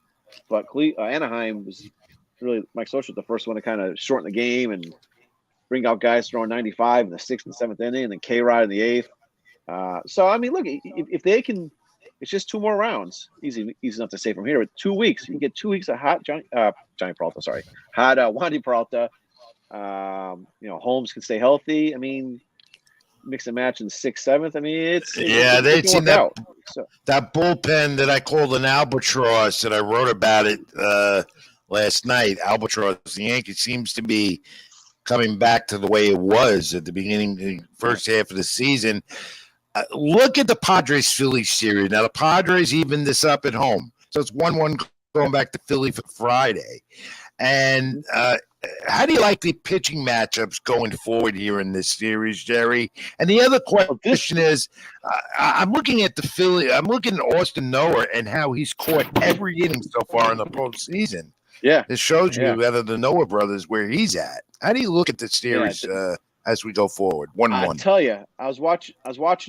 But Anaheim was really Mike Scioscia the first one to kind of shorten the game and bring out guys throwing 95 in the 6th and 7th inning, and then K-Rod in the 8th. So I mean, look, if they can, it's just 2 more rounds. Easy enough to say from here. But 2 weeks, you can get 2 weeks of hot Johnny Peralta. Sorry, hot Wandy Peralta. Holmes can stay healthy. I mean, mix and match in the 6th, 7th. I mean, they've seen that. So that bullpen that I called an albatross, that I wrote about it last night. Albatross. The Yankees seems to be coming back to the way it was at the beginning, the first half of the season. Look at the Padres-Phillies series. Now, the Padres evened this up at home. So it's 1-1 going back to Philly for Friday. And how do you like the pitching matchups going forward here in this series, Jerry? And the other question is, I'm looking at the Philly. I'm looking at Austin Noah and how he's caught every inning so far in the postseason. Yeah, it shows you out of the Noah brothers where he's at. How do you look at the series as we go forward? 1-1. I tell you, I was watching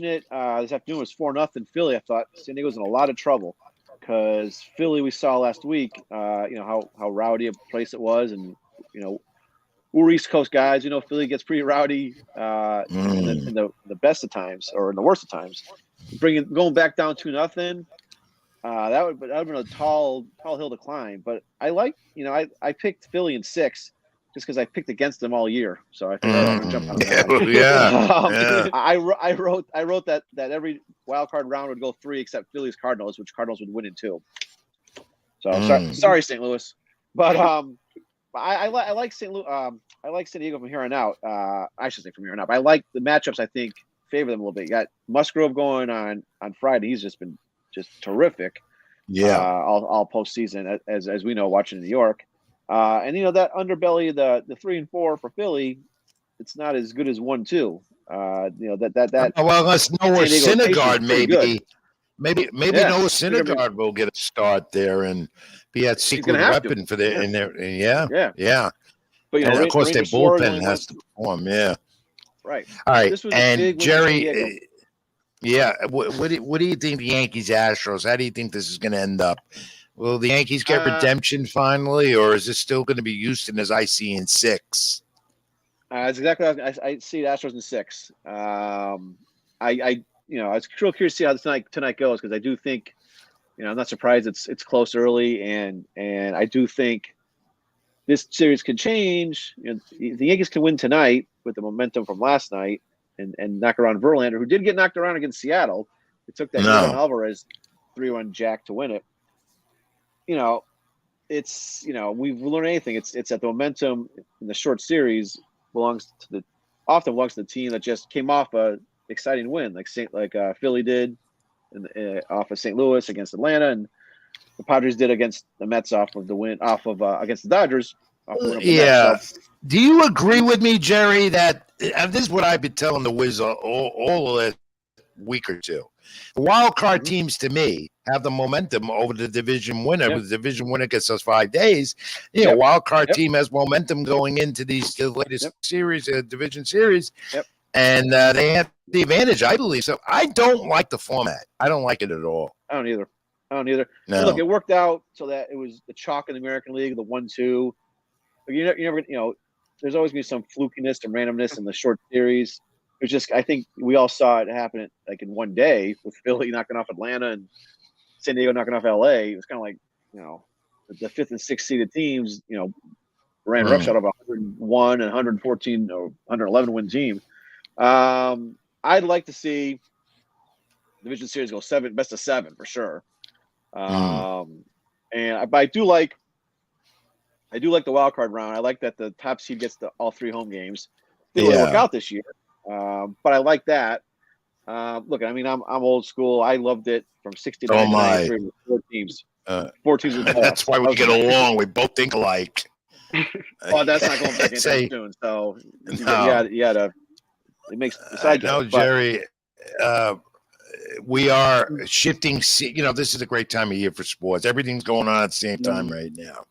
it this afternoon. It was 4-0 Philly. I thought San Diego was in a lot of trouble because Philly, we saw last week, how rowdy a place it was, and we're East Coast guys. Philly gets pretty rowdy in the best of times or in the worst of times. Going back down 2-0. That would have been a tall hill to climb. But I like, I picked Philly in 6 just because I picked against them all year. So I think I'm gonna jump on that. I wrote that every wild card round would go 3 except Philly's Cardinals, which Cardinals would win in 2. So sorry, St. Louis, but I like St. Louis. I like San Diego from here on out. I should say from here on out. But I like the matchups. I think favor them a little bit. You got Musgrove going on Friday. He's just been terrific. Yeah. All postseason, as we know, watching in New York. And that underbelly, the 3 and 4 for Philly, it's not as good as 1-2. That. Well, unless Noah Syndergaard maybe Noah Syndergaard will get a start there and be that secret weapon for the in there. Yeah. But of course, their bullpen has to perform. Yeah. Right. All right. And Jerry. Yeah, what do you think the Yankees Astros? How do you think this is going to end up? Will the Yankees get redemption finally, or is this still going to be Houston as I see in 6? That's exactly what I see the Astros in 6. I was real curious to see how tonight goes because I do think, I'm not surprised it's close early, and I do think this series could change. The Yankees can win tonight with the momentum from last night. And knock around Verlander, who did get knocked around against Seattle. It took that Alvarez 3-1 jack to win it. It's we've learned anything. It's that the momentum in the short series often belongs to the team that just came off a exciting win, like Philly did, off of St. Louis against Atlanta, and the Padres did against the Mets off of the win against the Dodgers. Do you agree with me, Jerry, that this is what I've been telling the Wiz all the week or two? The wild card teams, to me, have the momentum over the division winner. With the division winner gets us 5 days. Wild card team has momentum going into the latest series, division series, and they have the advantage, I believe. So I don't like the format. I don't like it at all. I don't either. No. Look, it worked out so that it was the chalk in the American League, the 1-2. But you never, there's always going to be some flukiness and randomness in the short series. It's just, I think we all saw it happen in one day with Philly knocking off Atlanta and San Diego knocking off LA. It was kind of like, the 5th and 6th seeded teams, ran roughshod of 101 and 114 or 111 win team. I'd like to see division series go best of 7 for sure. But I do like the wild card round. I like that the top seed gets all 3 home games. Didn't really work out this year, but I like that. Look, I mean, I'm old school. I loved it from 69 to 93 with 4 teams. 4 teams. That's why we get along. We both think alike. Well, that's not going back anytime soon. So it makes. Jerry. We are shifting. This is a great time of year for sports. Everything's going on at the same time right now.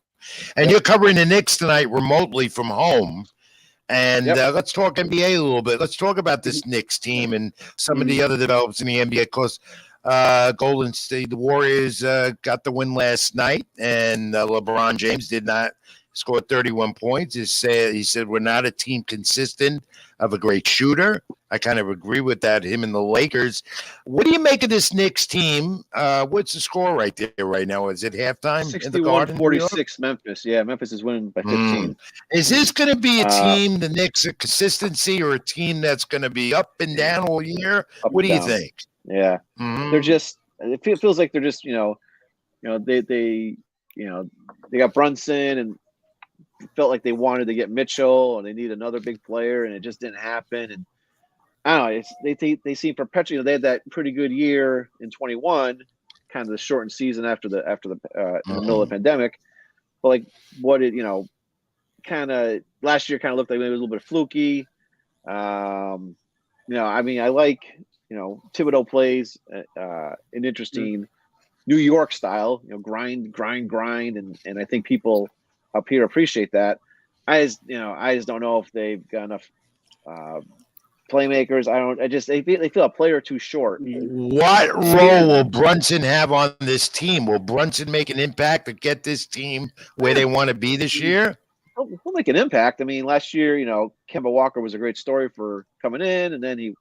And you're covering the Knicks tonight remotely from home. And let's talk NBA a little bit. Let's talk about this Knicks team and some of the other developments in the NBA. Because Golden State, the Warriors got the win last night, and LeBron James did not score 31 points. He said we're not a team consistent of a great shooter. I kind of agree with that, him and the Lakers. What do you make of this Knicks team? What's the score right there right now? Is it halftime? 61-46 Memphis. Yeah, Memphis is winning by 15. Is this going to be a team, the Knicks, a consistency, or a team that's going to be up and down all year? What do you think? Yeah. They're just – it feels like they're just, they got Brunson and felt like they wanted to get Mitchell and they need another big player, and it just didn't happen. And I don't know. They seem perpetually. They had that pretty good year in 21, kind of the shortened season after the in the middle of the pandemic. But like what it kind of last year kind of looked like maybe it was a little bit fluky. I mean, I like Thibodeau plays an interesting New York style, grind, and I think people up here appreciate that. I just don't know if they've got enough playmakers. They feel a player too short. What role will Brunson have on this team? Will Brunson make an impact to get this team where they want to be this year? He'll make an impact. I mean, last year, Kemba Walker was a great story for coming in, and then he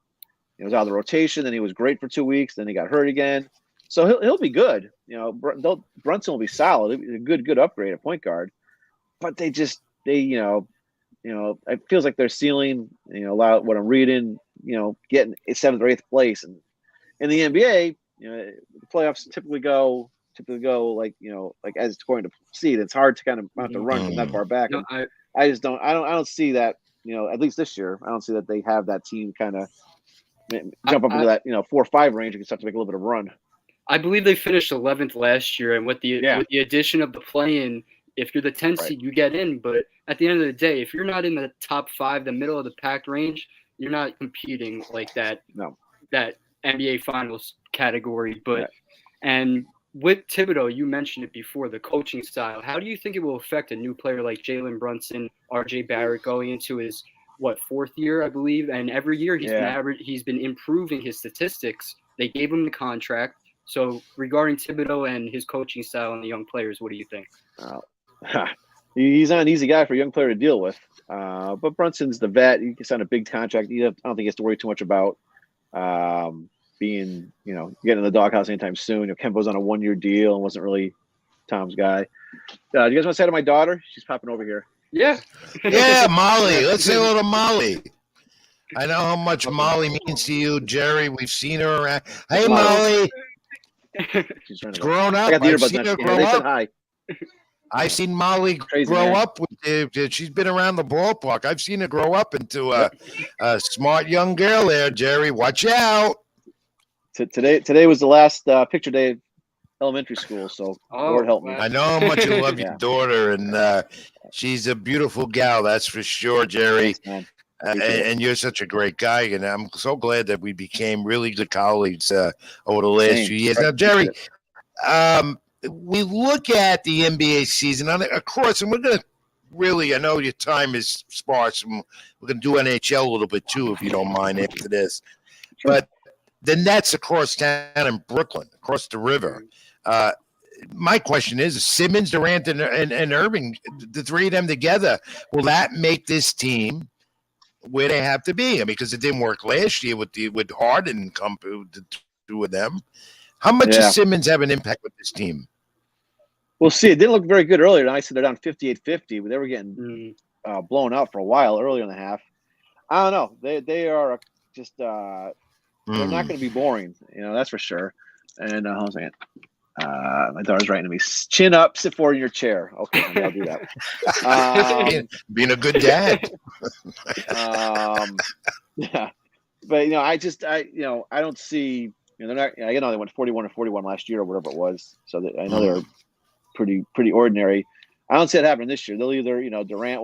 was out of the rotation. Then he was great for 2 weeks. Then he got hurt again. So he'll be good. Brunson will be solid. He'll be a good upgrade at point guard. But it feels like their ceiling. A lot of what I'm reading, getting a 7th or 8th place, and in the NBA, the playoffs typically go like as it's going to seed. It's hard to kind of not to run from that far back. No, I don't see that. At least this year, I don't see that they have that team kind of jump up into that 4 or 5 range and start to make a little bit of a run. I believe they finished 11th last year, and with the addition of the play-in, if you're the 10th seed, you get in. But at the end of the day, if you're not in the top 5, the middle of the pack range, you're not competing like that. No, that NBA Finals category. But and with Thibodeau, you mentioned it before, the coaching style. How do you think it will affect a new player like Jalen Brunson, R.J. Barrett going into his 4th year, I believe, and every year he's been improving his statistics. They gave him the contract. So regarding Thibodeau and his coaching style and the young players, what do you think? He's not an easy guy for a young player to deal with. But Brunson's the vet. He can sign a big contract. I don't think he has to worry too much about being, getting in the doghouse anytime soon. Kemba's on a 1-year deal and wasn't really Tom's guy. Do you guys want to say hi to my daughter? She's popping over here. Yeah. Yeah, Molly. Let's say hello to Molly. I know how much Molly means to you, Jerry. We've seen her around. Hey, Molly. She's trying to Grown up. I got the I've earbuds seen on. her They grow said up. hi. I've seen Molly Crazy grow man. up. She's been around the ballpark. I've seen her grow up into a smart young girl there, Jerry. Watch out. Today was the last picture day of elementary school, so Lord help me. I know how much you love Yeah. your daughter, and she's a beautiful gal, that's for sure, Jerry. Thanks, man. And you're such a great guy, and I'm so glad that we became really good colleagues over the last Same. few years. Right. Now, Jerry, we look at the NBA season across, and we're going to really, I know your time is sparse, and we're going to do NHL a little bit too, if you don't mind, after this. But the Nets across town in Brooklyn, across the river. My question is, Simmons, Durant, and Irving, the 3 of them together, will that make this team where they have to be? I mean, because it didn't work last year with Harden come the 2 of them. How much does Simmons have an impact with this team? We'll see. It didn't look very good earlier. I said they're down 58-50, but they were getting blown out for a while earlier in the half. I don't know. They are just they're not going to be boring. That's for sure. And hold on a second. My daughter's writing to me. Chin up, sit forward in your chair. Okay, I'll do that. Being a good dad. Yeah, but I don't see. They're not. They went 41-41 last year or whatever it was. So I know they're pretty ordinary. I don't see it happening this year. They'll either Durant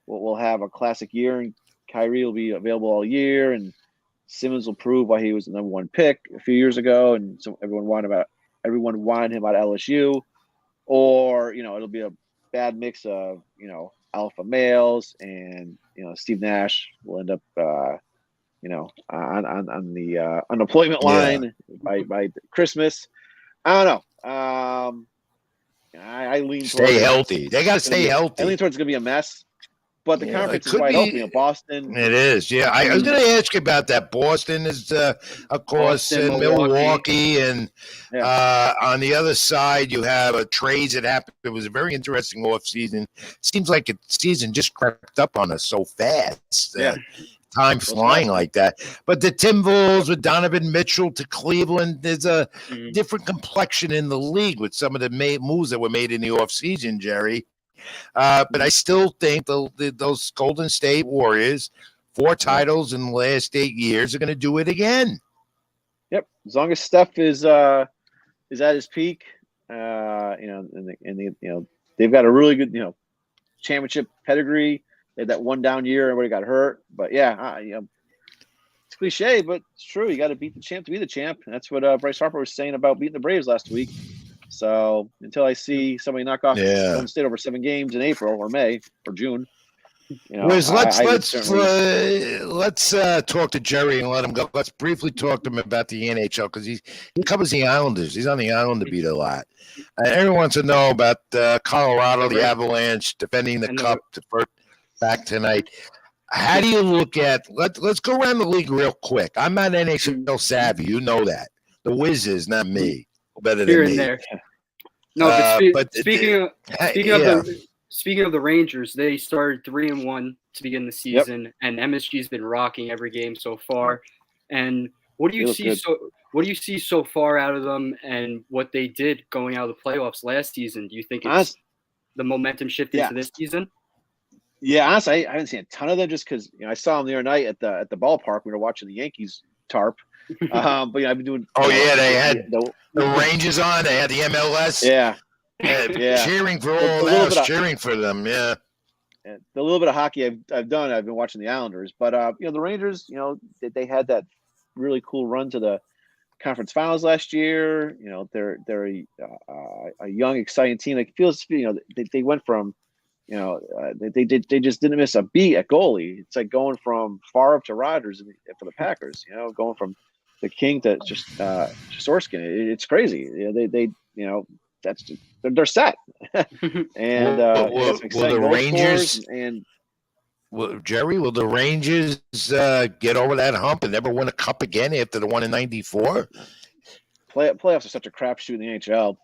will have a classic year and Kyrie will be available all year, and Simmons will prove why he was the number 1 pick a few years ago, and so everyone wanted him out of LSU, or it'll be a bad mix of alpha males, and Steve Nash will end up on the unemployment line by Christmas. I don't know. I lean stay healthy. They got to stay healthy. I lean towards it's gonna be a mess. But the conference is could wide be- open. Boston. It is, yeah. I was going to ask you about that. Boston is, of course, Boston, and Milwaukee, and on the other side, you have trades that happened. It was a very interesting offseason. Seems like the season just crept up on us so fast. Time flying like that. But the Timberwolves with Donovan Mitchell to Cleveland, there's a different complexion in the league with some of the moves that were made in the offseason, Jerry. But I still think those Golden State Warriors, 4 titles in the last 8 years, are going to do it again. Yep. As long as Steph is is at his peak. They've got a really good, championship pedigree. They had that one down year, everybody got hurt. But yeah, it's cliche, but it's true. You got to beat the champ to be the champ. And that's what Bryce Harper was saying about beating the Braves last week. So until I see somebody knock off Golden State over 7 games in April or May or June, let's talk to Jerry and let him go. Let's briefly talk to him about the NHL because he covers the Islanders. He's on the Islander beat a lot. Everyone wants to know about Colorado, the Avalanche defending the cup back tonight. How do you look at? Let's go around the league real quick. I'm not NHL savvy, you know that. The Wiz is not me. Better than me. There. No, but speaking of the Rangers, they started 3-1 to begin the season, and MSG's been rocking every game so far. And what do you see so far out of them, and what they did going out of the playoffs last season? Do you think it's the momentum shifting to this season? Yeah, honestly, I haven't seen a ton of them just because I saw them the other night at the ballpark. We were watching the Yankees tarp. But I've been doing. They had the Rangers on. They had the MLS. Yeah. Cheering for all that. Cheering for them. Yeah. And the little bit of hockey I've done, I've been watching the Islanders. But the Rangers, they had that really cool run to the conference finals last year. They're a young, exciting team. It feels they went from. They just didn't miss a beat at goalie. It's like going from Favre to Rodgers for the Packers. Going from the King to just Sorskin. It's crazy. They're set. And will the Rangers Jerry? Will the Rangers get over that hump and never win a cup again after the one in '94? Playoffs are such a crapshoot in the NHL.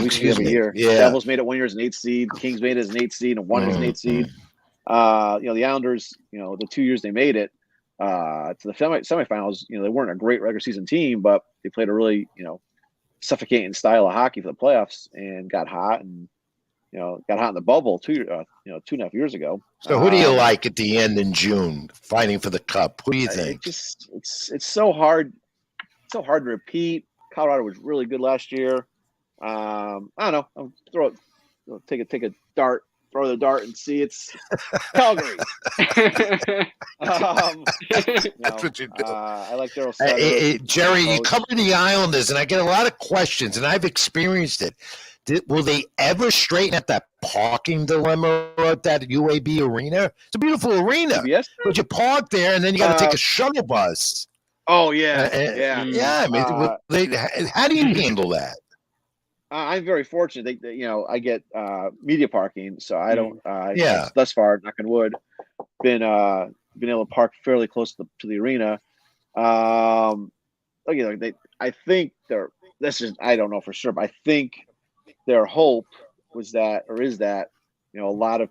We see every year. Yeah. Devils made it 1 year as an 8th seed. Kings made it as an 8th seed and won as an 8th seed. The Islanders, the 2 years they made it to the semifinals, they weren't a great regular season team, but they played a really, suffocating style of hockey for the playoffs and got hot and, got hot in the bubble 2.5 years ago. So who do you like at the end in June fighting for the cup? Who do you think? It's so hard. So hard to repeat. Colorado was really good last year. I don't know. Take a dart, throw the dart, and see it's Calgary. That's what you do. I like Daryl Sutter. Jerry, you cover the Islanders, and I get a lot of questions, and I've experienced it. Will they ever straighten out that parking dilemma at that UAB arena? It's a beautiful arena, but you park there, and then you got to take a shuttle bus. Oh yeah, yeah. I mean, how do you handle that? I'm very fortunate. I get media parking, so I don't. Thus far, knock on wood, been able to park fairly close to the arena. I think that's just I don't know for sure, but I think their hope is that a lot of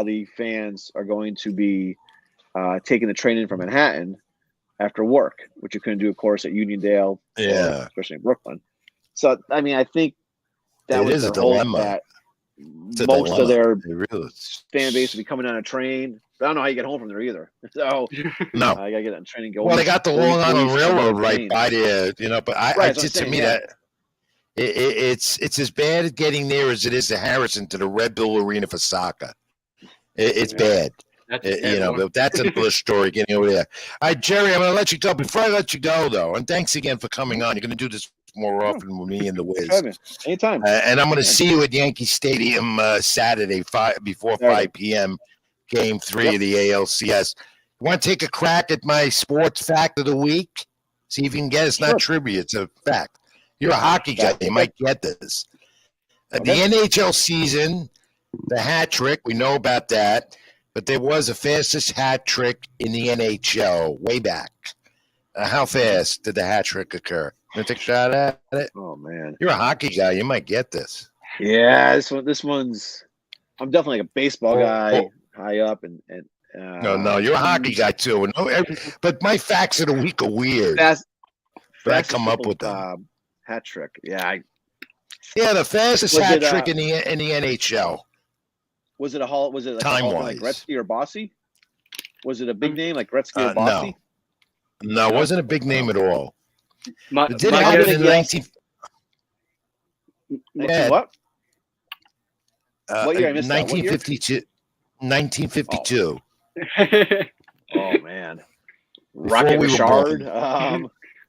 the fans are going to be taking the train in from Manhattan after work, which you couldn't do, of course, at Uniondale, especially in Brooklyn. So, I mean, I think that was a dilemma. Most of their fan base will be coming on a train. But I don't know how you get home from there either. So, no, I gotta get on a train and go. Well, they got the Long Island Railroad right by there, But that it's as bad at getting there as it is to Harrison to the Red Bull Arena for soccer. It's bad. But that's another story getting over there. All right, Jerry, I'm going to let you go. Before I let you go, though, and thanks again for coming on. You're going to do this more often with me and the Wiz. Anytime. And I'm going to see you at Yankee Stadium Saturday before 5 p.m., Game 3 of the ALCS. You want to take a crack at my sports fact of the week? See if you can get it. It's not trivia. It's a fact. You're a hockey guy. You might get this. The NHL season, the hat trick, we know about that. But there was a fastest hat trick in the NHL way back. How fast did the hat trick occur? You want to take a shot at it? Oh, man. You're a hockey guy. You might get this. Yeah, this one's – I'm definitely like a baseball guy, high up. No, you're a hockey guy too. But my facts of the week are weird. But I come up with them. Hat trick. Yeah. The fastest hat trick in the NHL. Was it like time-wise, like Gretzky or Bossy? Was it a big name like Gretzky or Bossy? No, it wasn't a big name at all. My, It did my happen guess, in 19. Yeah. What? What year? I missed that. What year? 1952. 1952. Oh man, Rocket we were Richard.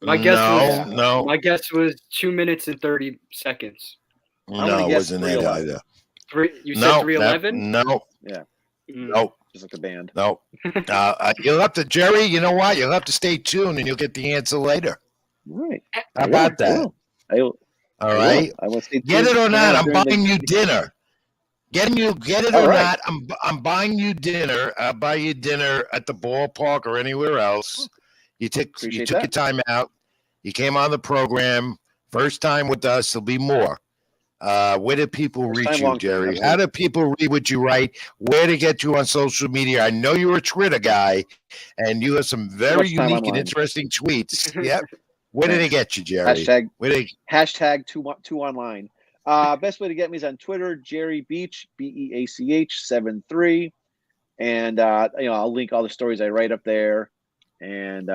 my guess No, was no, my guess was 2 minutes and 30 seconds. gonna no, it guess wasn't that 311. either. You said No, 311? no, Yeah, no, just like the band. no. You'll have to, Jerry. You know what? You'll have to stay tuned, and you'll get the answer later. All right. How about that? All All right. I will stay Get it or tuned not, I'm during buying you dinner. Get it All or right. not, I'm buying you dinner. I'll buy you dinner at the ballpark or anywhere else. You took Appreciate your that. time out. You came on the program. First time with us. There'll be more. Where do people First reach time, you, long time, Jerry? absolutely. How do people read what you write? Where to get you on social media? I know you're a Twitter guy, and you have some very Much time unique and online. interesting tweets. Yep. Where do they get you, Jerry? Hashtag two online. Best way to get me is on Twitter, Jerry Beach, BEACH 73, and I'll link all the stories I write up there, and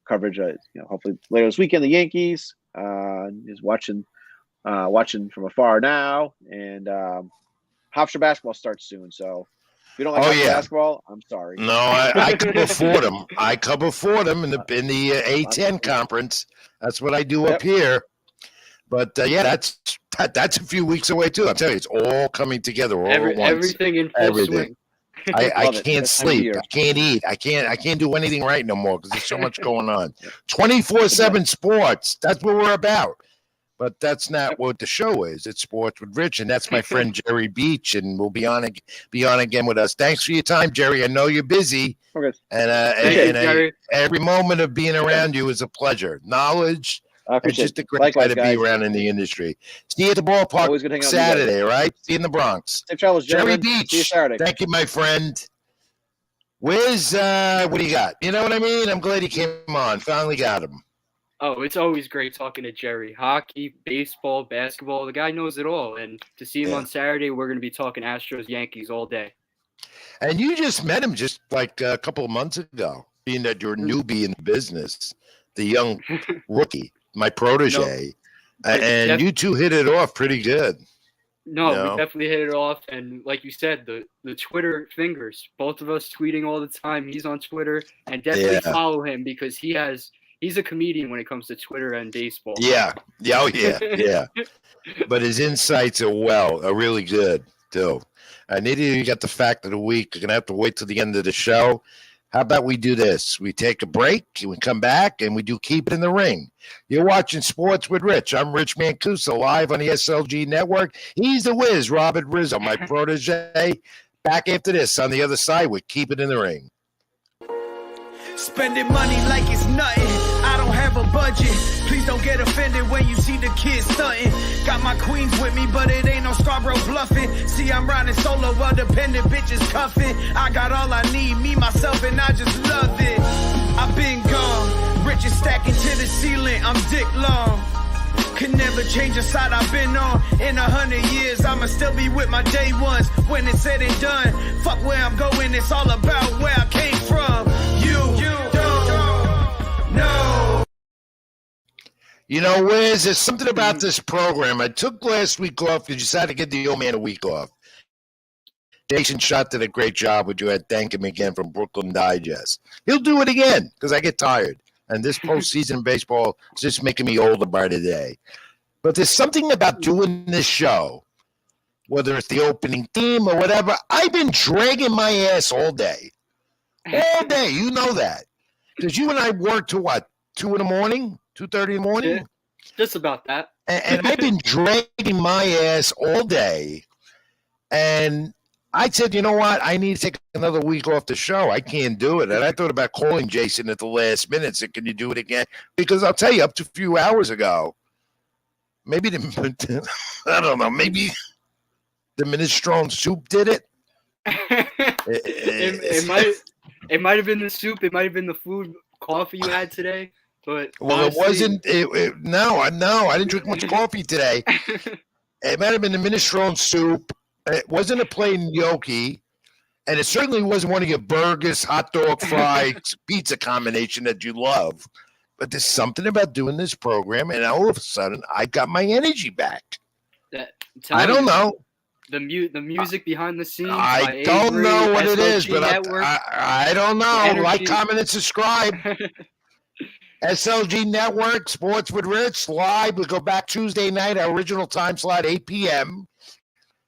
coverage. Hopefully later this weekend the Yankees is watching from afar now, and Hofstra basketball starts soon. So if you don't like Hofstra basketball, I'm sorry. No, I cover Fordham. I cover Fordham in the A10 conference. That's what I do up here. But that's a few weeks away too. I'm telling you, it's all coming together all at once. Everything in full swing. I can't sleep. I can't eat. I can't do anything right no more because there's so much going on. 24/7 sports. That's what we're about. But that's not what the show is. It's Sports with Rich, and that's my friend Jerry Beach, and we'll be on again with us. Thanks for your time, Jerry. I know you're busy, Okay. and every moment of being around you is a pleasure. Knowledge. It's just a great guy to be around in the industry. See you at the ballpark Saturday, right? See you in the Bronx. Safe travels, Jerry Beach. See you Saturday. Thank you, my friend. Where's what do you got? You know what I mean? I'm glad he came on. Finally got him. Oh, it's always great talking to Jerry. Hockey, baseball, basketball. The guy knows it all. And to see him on Saturday, we're going to be talking Astros, Yankees all day. And you just met him just like a couple of months ago, being that you're a newbie in the business, the young rookie. My protege, and you two hit it off pretty good. No, we definitely hit it off, and like you said, the Twitter fingers, both of us tweeting all the time. He's on Twitter, and definitely follow him because he's a comedian when it comes to Twitter and baseball. Yeah. But his insights are really good too. And you got the fact of the week. You're gonna have to wait till the end of the show. How about we do this? We take a break, and we come back, and we do Keep It in the Ring. You're watching Sports with Rich. I'm Rich Mancuso, live on the SLG Network. He's the whiz, Robert Rizzo, my protege. Back after this on the other side with Keep It in the Ring. Spending money like it's nothing. I don't have a budget. Please don't get offended when you see the kids stunting. Got my queens with me, but it ain't no Scarborough bluffing. See, I'm riding solo while dependent bitches cuffing. I got all I need, me, myself, and I just love it. I've been gone, rich and stacking to the ceiling. I'm dick long. Could never change the side I've been on. In 100 years, I'ma still be with my day ones. When it's said and done, fuck where I'm going, it's all about where I came from. You don't know. You know, Wiz, there's something about this program. I took last week off because you decided to give the old man a week off. Jason Schott did a great job with you. I thank him again from Brooklyn Digest. He'll do it again because I get tired. And this postseason baseball is just making me older by the day. But there's something about doing this show, whether it's the opening theme or whatever. I've been dragging my ass all day. All day. You know that. Because you and I work to what? 2 in the morning? 2:30 in the morning? Yeah, just about that. And I've been dragging my ass all day. And I said, you know what? I need to take another week off the show. I can't do it. And I thought about calling Jason at the last minute. Said, can you do it again? Because I'll tell you, up to a few hours ago, maybe I don't know, maybe the minestrone soup did it. It might have been the soup. It might have been the food, coffee you had today. But honestly, it wasn't. No, I didn't drink much coffee today. It might have been the minestrone soup. It wasn't a plain gnocchi, and it certainly wasn't one of your burgers, hot dog, fries, pizza combination that you love. but there's something about doing this program, and all of a sudden, I got my energy back. I don't know. The music behind the scenes. I don't Avery, know what it is, but Network, I don't know. energy. Like, comment, and subscribe. SLG Network, Sports with Rich, live. We go back Tuesday night, our original time slot, 8 p.m.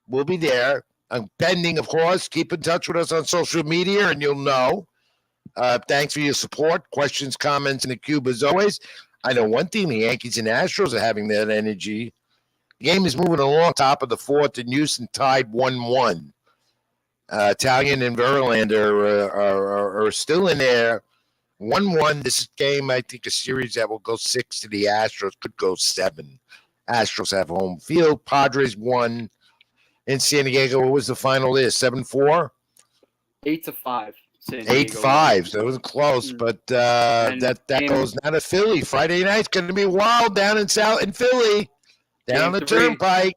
We'll be there. Pending, of course. Keep in touch with us on social media, and you'll know. Thanks for your support. Questions, comments in the cube as always. I know one thing, the Yankees and Astros are having that energy. The game is moving along top of the fourth, and Houston tied 1-1. Italian and Verlander are still in there. 1-1. This game, I think, a series that will go 6 to the Astros, could go 7. Astros have home field. Padres won in San Diego. What was the final there? 7-4? 8-5. 8-5. So it was close, but that goes now to Philly. Friday night's going to be wild down in Philly, down the Turnpike.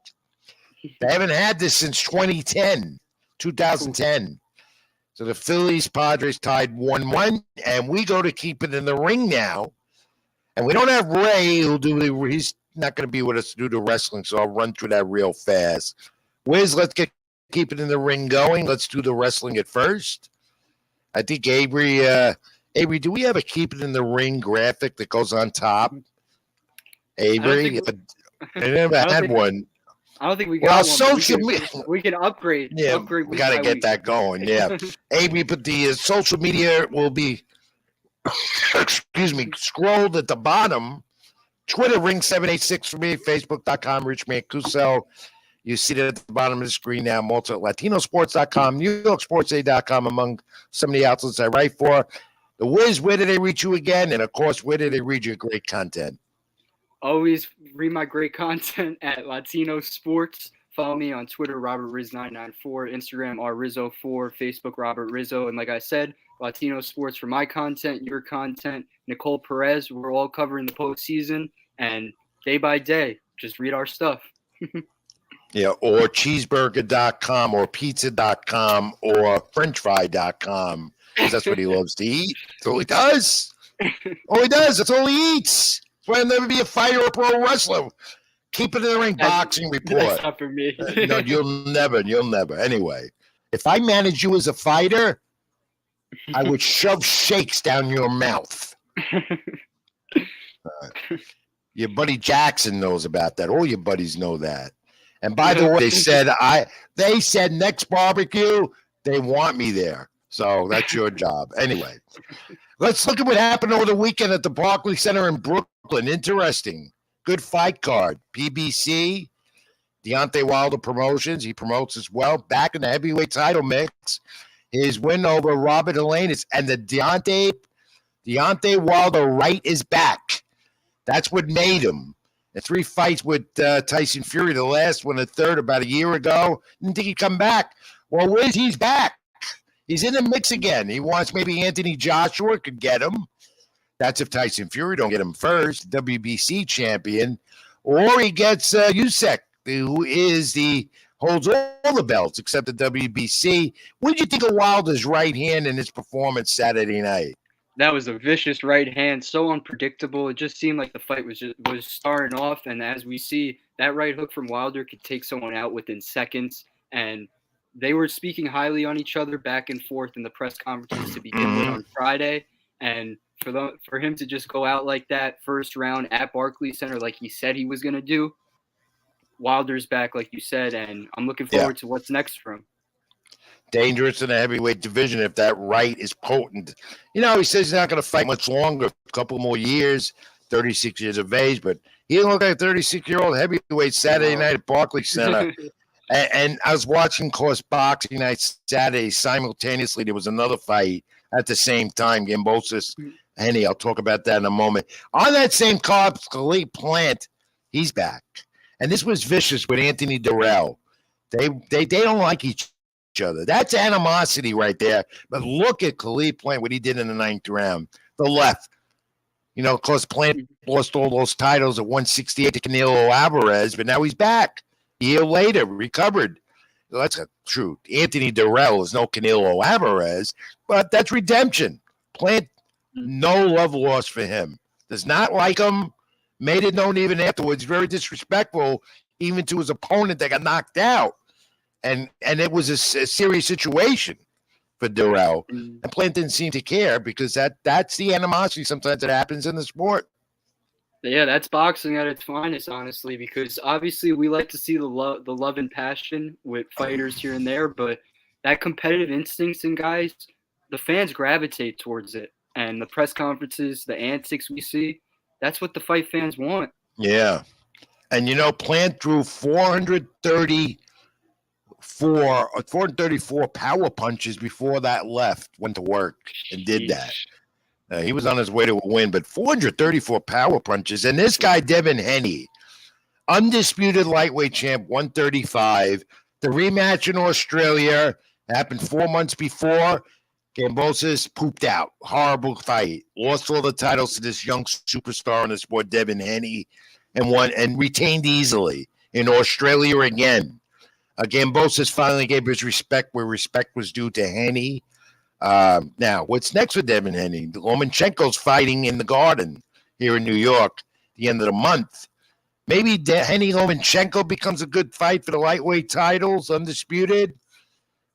They haven't had this since 2010. So the Phillies Padres tied 1-1, and we go to keep it in the ring now. And we don't have Ray he's not going to be with us to do the wrestling, so I'll run through that real fast. Wiz, let's keep it in the ring going. Let's do the wrestling at first. I think Avery, do we have a keep it in the ring graphic that goes on top? Avery? I never had one. I don't think we got one. Social media. We can upgrade. Yeah, we got to get that going. Yeah. Avery, but the social media will be, scrolled at the bottom. Twitter, Ring786 for me. Facebook.com, Rich Mancuso. You see it at the bottom of the screen now. Malta at LatinoSports.com, NewYorkSportsA.com, among some of the outlets I write for. The Wiz, where do they reach you again? And, of course, where do they read your great content? Always read my great content at Latino Sports. Follow me on Twitter, RobertRiz994, Instagram, rrizzo4, Facebook, Robert Rizzo. And like I said, Latino Sports for my content, your content. Nicole Perez, we're all covering the postseason. And day by day, just read our stuff. Yeah, or cheeseburger.com or pizza.com or frenchfry.com. Because that's what he loves to eat. That's all he does. That's all he eats. That's why he'll never be a fighter or pro wrestler. Keep it in the ring, boxing report. That's not for me. No, you'll never. Anyway, if I managed you as a fighter, I would shove shakes down your mouth. Your buddy Jackson knows about that. All your buddies know that. And by the way, they said next barbecue, they want me there. So that's your job. Anyway, let's look at what happened over the weekend at the Barclays Center in Brooklyn. Interesting. Good fight card. PBC, Deontay Wilder Promotions. He promotes as well. Back in the heavyweight title mix. His win over Robert Helenius. And the Deontay Wilder right is back. That's what made him. The 3 fights with Tyson Fury, the last one, the third, about a year ago. Didn't think he'd come back. Well, he's back. He's in the mix again. He wants maybe Anthony Joshua could get him. That's if Tyson Fury don't get him first, WBC champion. Or he gets Usyk, who holds all the belts except the WBC. What did you think of Wilder's right hand in his performance Saturday night? That was a vicious right hand, so unpredictable. It just seemed like the fight was starting off, and as we see, that right hook from Wilder could take someone out within seconds. And they were speaking highly on each other back and forth in the press conferences to begin with on Friday. And for him to just go out like that first round at Barclays Center, like he said he was going to do, Wilder's back, like you said, and I'm looking forward to what's next for him. Dangerous in the heavyweight division if that right is potent. He says he's not going to fight much longer, a couple more years, 36 years of age, but he didn't look like a 36-year-old heavyweight Saturday night at Barclays Center. and I was watching, of course, boxing night Saturday. Simultaneously, there was another fight at the same time, Gambosis. Henny, I'll talk about that in a moment. On that same card, Khalid Plant, he's back. And this was vicious with Anthony Durrell. They don't like each other. That's animosity right there. But look at Khalid Plant, what he did in the 9th round. The left. Of course, Plant lost all those titles at 168 to Canelo Alvarez, but now he's back. A year later, recovered. Well, that's true. Anthony Durrell is no Canelo Alvarez, but that's redemption. Plant, no love lost for him. does not like him, made it known even afterwards, very disrespectful even to his opponent that got knocked out. And it was a serious situation for Durrell. And Plant didn't seem to care because that's the animosity sometimes that happens in the sport. Yeah, that's boxing at its finest, honestly, because obviously we like to see the love and passion with fighters here and there, but that competitive instincts in guys, the fans gravitate towards it. And the press conferences, the antics we see, that's what the fight fans want. Yeah. And, Plant drew 434 power punches before that went to work and did that. He was on his way to a win, but 434 power punches. And this guy, Devin Haney, undisputed lightweight champ, 135. The rematch in Australia happened 4 months before. Kambosos pooped out. Horrible fight. Lost all the titles to this young superstar in the sport, Devin Haney, and won and retained easily in Australia again. Kambosos finally gave his respect where respect was due to Haney. Now, what's next with Devin Haney? Lomachenko's fighting in the Garden here in New York at the end of the month. Maybe Haney Lomachenko becomes a good fight for the lightweight titles, undisputed.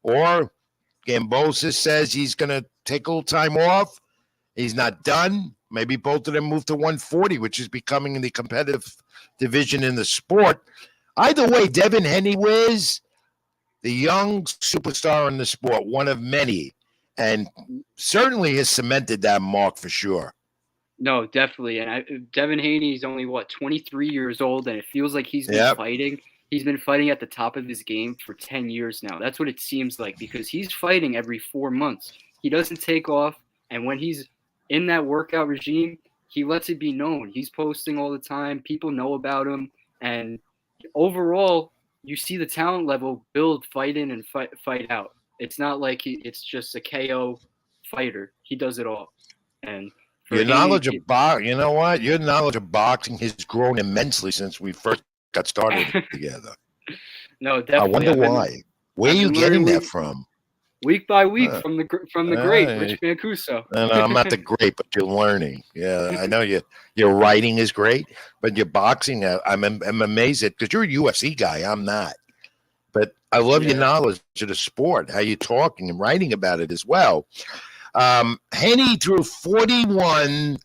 Or Kambosos says he's going to take a little time off. He's not done. Maybe both of them move to 140, which is becoming the competitive division in the sport. Either way, Devin Haney was the young superstar in the sport, one of many. And certainly has cemented that mark for sure. No, definitely. And Devin Haney is only, 23 years old, and it feels like he's been fighting. He's been fighting at the top of his game for 10 years now. That's what it seems like because he's fighting every 4 months. He doesn't take off, and when he's in that workout regime, he lets it be known. He's posting all the time. People know about him. And overall, you see the talent level build, fight in, and fight out. It's not like it's just a KO fighter. He does it all. And your knowledge of boxing, you know what? Your knowledge of boxing has grown immensely since we first got started together. No, definitely. I wonder why. Where are you getting that from? Week by week from the great Rich Mancuso. No, I'm not the great, but you're learning. Yeah, I know your writing is great, but your boxing, I'm amazed at because you're a UFC guy. I'm not. But I love your knowledge of the sport, how you're talking and writing about it as well. Haney threw 41%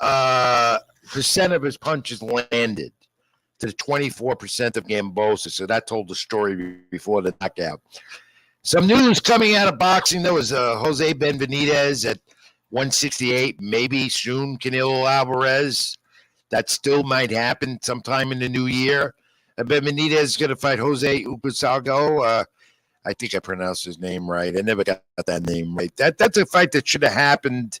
of his punches landed to the 24% of Kambosos. So that told the story before the knockout. Some news coming out of boxing. There was Jose Benavidez at 168, maybe soon Canelo Alvarez. That still might happen sometime in the new year. Benavidez is going to fight Jose Ugusago. I think I pronounced his name right. I never got that name right. That's a fight that should have happened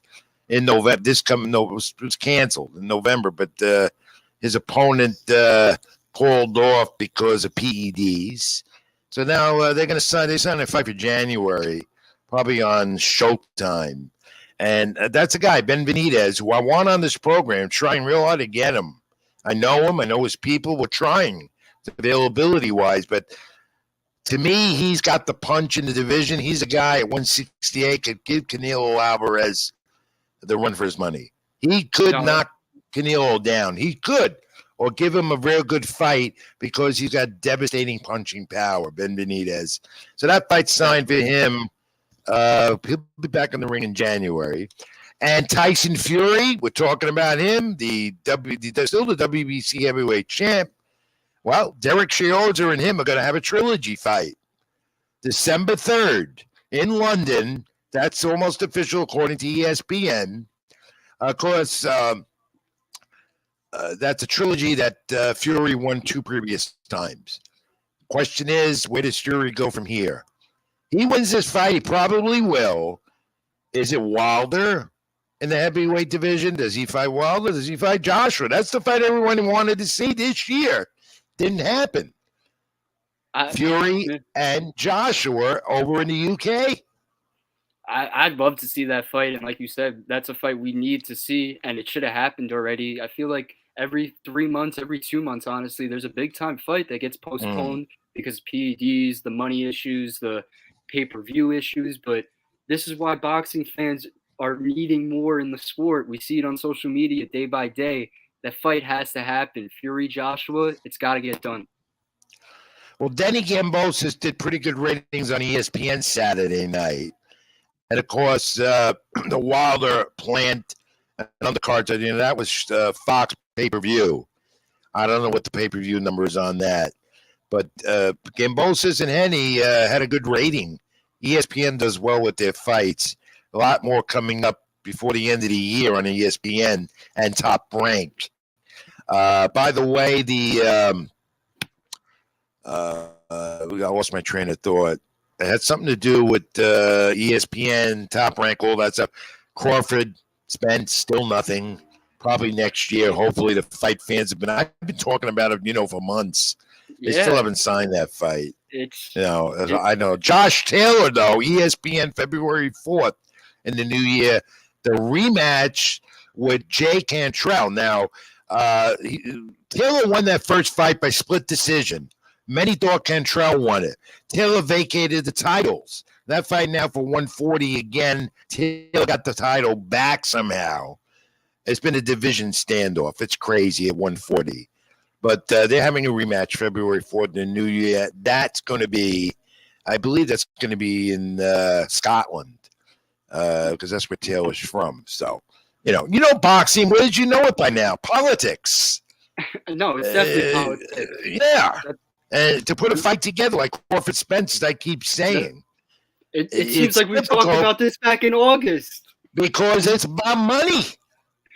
in November. It was canceled in November, but his opponent pulled off because of PEDs. So now they're going to sign. They signed a fight for January, probably on Showtime. And that's a guy, Benavidez, who I want on this program, trying real hard to get him. I know him. I know his people. We're trying availability-wise, but to me, he's got the punch in the division. He's a guy at 168 could give Canelo Alvarez the run for his money. He could knock Canelo down. He could, or give him a real good fight because he's got devastating punching power, Benavidez. So that fight's signed for him. He'll be back in the ring in January. And Tyson Fury, we're talking about him, still the WBC heavyweight champ. Well, Derek Chiozza and him are going to have a trilogy fight. December 3rd in London. That's almost official according to ESPN. Of course, that's a trilogy that Fury won 2 previous times. Question is, where does Fury go from here? He wins this fight. He probably will. Is it Wilder in the heavyweight division? Does he fight Wilder? Does he fight Joshua? That's the fight everyone wanted to see this year. Didn't happen. Fury and Joshua over in the UK. I'd love to see that fight. And like you said, that's a fight we need to see, and it should have happened already. I feel like every 3 months, every 2 months, honestly, there's a big-time fight that gets postponed because PEDs, the money issues, the pay-per-view issues. But this is why boxing fans are needing more in the sport. We see it on social media day by day. That fight has to happen. Fury Joshua, it's got to get done. Well, Denny Gambosis did pretty good ratings on ESPN Saturday night. And, of course, the Wilder Plant and undercards, that was Fox pay-per-view. I don't know what the pay-per-view number is on that. But Gambosis and Henny had a good rating. ESPN does well with their fights. A lot more coming up before the end of the year on ESPN and Top Rank. By the way, I lost my train of thought. It had something to do with ESPN, Top Rank, all that stuff. Crawford, Spence, still nothing. Probably next year. Hopefully the fight fans have been. I've been talking about it, for months. They still haven't signed that fight. I know. Josh Taylor, though, ESPN February 4th in the new year, the rematch with Jay Cantrell. Now, Taylor won that first fight by split decision. Many thought Cantrell won it. Taylor vacated the titles. That fight now for 140 again. Taylor got the title back somehow. It's been a division standoff. It's crazy at 140. But they're having a rematch February 4th in the new year. That's going to be, I believe that's going to be in Scotland because that's where Taylor's from. So, boxing. Where did you know it by now? Politics. No, it's definitely politics. Yeah. And to put a fight together like Crawford Spence, I keep saying. It seems like we talked about this back in August. Because it's about money.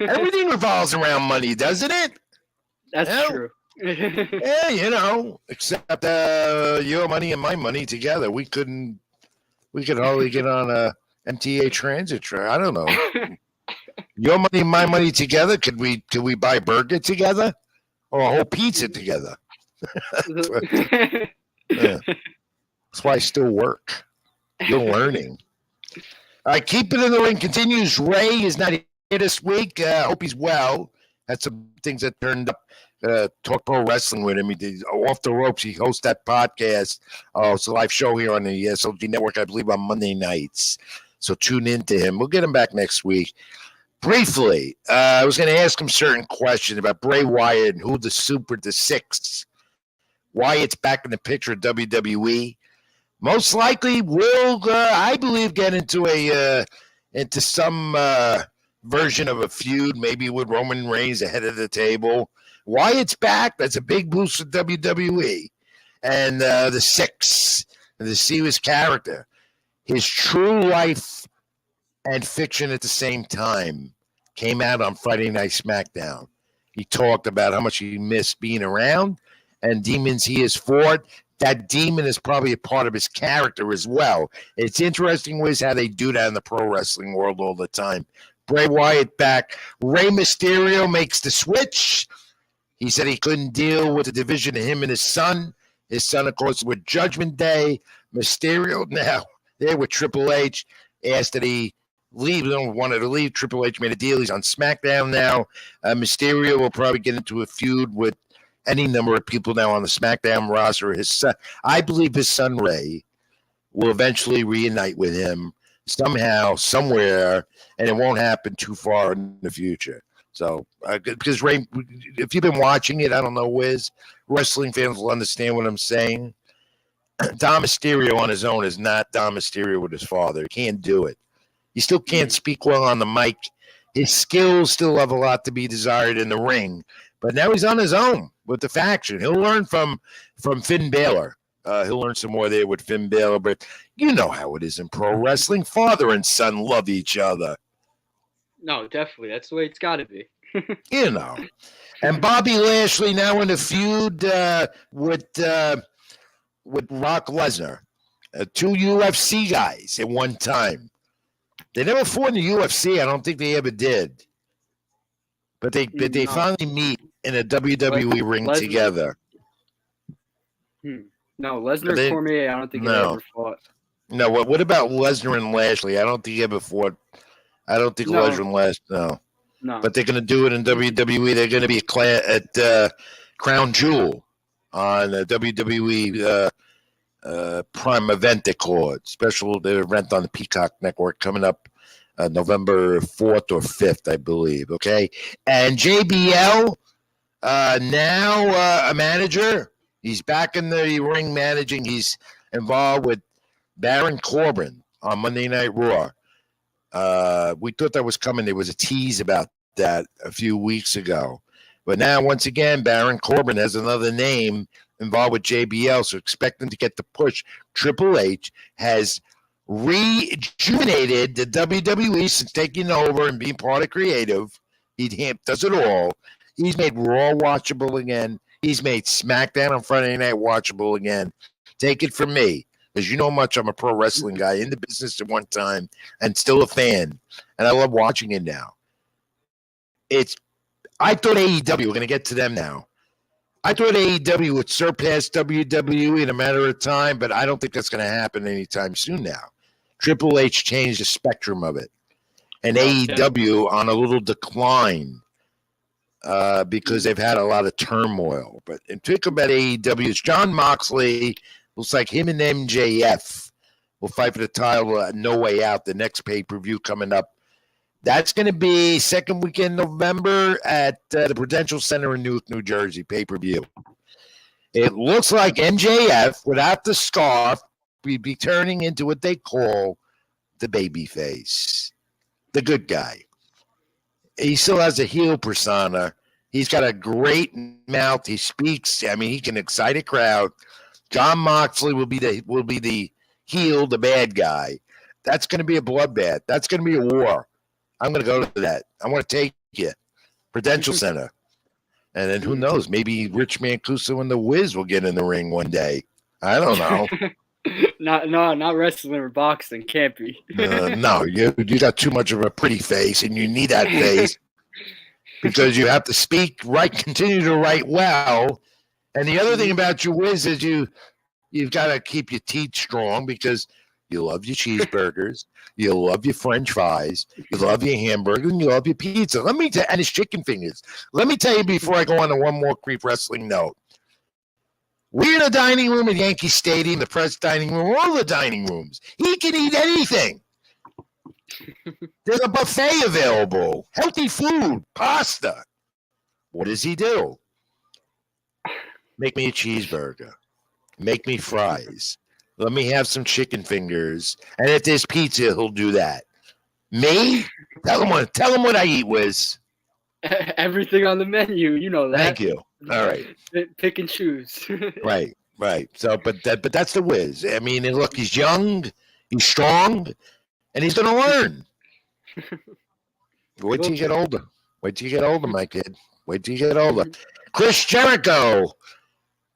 Everything revolves around money, doesn't it? That's true. Yeah, except your money and my money together. We could hardly get on a MTA transit train. I don't know. Your money and my money together. Could we buy a burger together or a whole pizza together? Yeah. That's why I still work. You're learning. All right, Keep It in the Ring continues. Ray is not here this week. Hope he's well. Had some things that turned up. Talk pro wrestling with him. He did Off the Ropes. He hosts that podcast. It's a live show here on the SLG Network, I believe, on Monday nights. So tune in to him. We'll get him back next week. Briefly, I was going to ask him certain questions about Bray Wyatt and who the Six. Wyatt's back in the picture of WWE. Most likely will, I believe, get into some version of a feud, maybe with Roman Reigns ahead of the table. Wyatt's back. That's a big boost for WWE. And the Six, and to see his character, his true life and fiction at the same time, came out on Friday Night SmackDown. He talked about how much he missed being around and demons he has fought. That demon is probably a part of his character as well. It's interesting ways how they do that in the pro wrestling world all the time. Bray Wyatt back. Rey Mysterio makes the switch. He said he couldn't deal with the division of him and his son. His son, of course, with Judgment Day. Mysterio now there with Triple H. Asked that he leave. Wanted to leave. Triple H made a deal. He's on SmackDown now. Mysterio will probably get into a feud with any number of people now on the SmackDown roster. His son, I believe his son Ray will eventually reunite with him somehow, somewhere, and it won't happen too far in the future. So, because Ray, if you've been watching it, I don't know, Wiz, wrestling fans will understand what I'm saying. Dom Mysterio on his own is not Dom Mysterio with his father. He can't do it. He still can't speak well on the mic. His skills still have a lot to be desired in the ring. But now he's on his own with the faction. He'll learn from Finn Balor. He'll learn some more there with Finn Balor. But you know how it is in pro wrestling. Father and son love each other. No, definitely. That's the way it's got to be. And Bobby Lashley now in a feud with Brock Lesnar. Two UFC guys at one time. They never fought in the UFC. I don't think they ever did. But they finally meet in a WWE ring Lesnar. together. No, Lesnar and Cormier, I don't think they ever fought. No, what about Lesnar and Lashley? I don't think he ever fought. I don't think Lesnar and Lashley, no. But they're going to do it in WWE. They're going to be at Crown Jewel on the WWE Prime event, they call it. Special event on the Peacock Network coming up November 4th or 5th, I believe. Okay. And JBL, now a manager. He's back in the ring managing. He's involved with Baron Corbin on Monday Night Raw. We thought that was coming. There was a tease about that a few weeks ago. But now, once again, Baron Corbin has another name involved with JBL, so expect him to get the push. Triple H has rejuvenated the WWE since taking over and being part of creative. He does it all. He's made Raw watchable again. He's made SmackDown on Friday Night watchable again. Take it from me, because you know how much I'm a pro wrestling guy in the business at one time and still a fan, and I love watching it now. I thought AEW, we're going to get to them now. I thought AEW would surpass WWE in a matter of time, but I don't think that's going to happen anytime soon now. Triple H changed the spectrum of it. And AEW on a little decline because they've had a lot of turmoil. But think about AEW. It's Jon Moxley. Looks like him and MJF will fight for the title No Way Out, the next pay-per-view coming up. That's going to be second weekend November at the Prudential Center in Newark, New Jersey, pay-per-view. It looks like MJF, without the scarf, will be turning into what they call the baby face, the good guy. He still has a heel persona. He's got a great mouth. He speaks. I mean, he can excite a crowd. Jon Moxley will be the heel, the bad guy. That's going to be a bloodbath. That's going to be a war. I'm going to go to that. I want to take you. Prudential Center. And then who knows? Maybe Rich Mancuso and The Wiz will get in the ring one day. I don't know. Not wrestling or boxing. Can't be. No, you got too much of a pretty face, and you need that face because you have to speak right, continue to write well. And the other thing about your Wiz is you've got to keep your teeth strong because you love your cheeseburgers, you love your French fries, you love your hamburger, and you love your pizza. And his chicken fingers. Let me tell you before I go on to one more Creep Wrestling note. We're in a dining room at Yankee Stadium, the press dining room, all the dining rooms. He can eat anything. There's a buffet available, healthy food, pasta. What does he do? Make me a cheeseburger. Make me fries. Let me have some chicken fingers. And if there's pizza, he'll do that. Me? Tell him what I eat, Wiz. Everything on the menu, you know that. Thank you. All right. Pick and choose. Right. So, but that's the Wiz. I mean, and look, he's young, he's strong, and he's going to learn. Wait till you get older. Wait till you get older, my kid. Wait till you get older. Chris Jericho,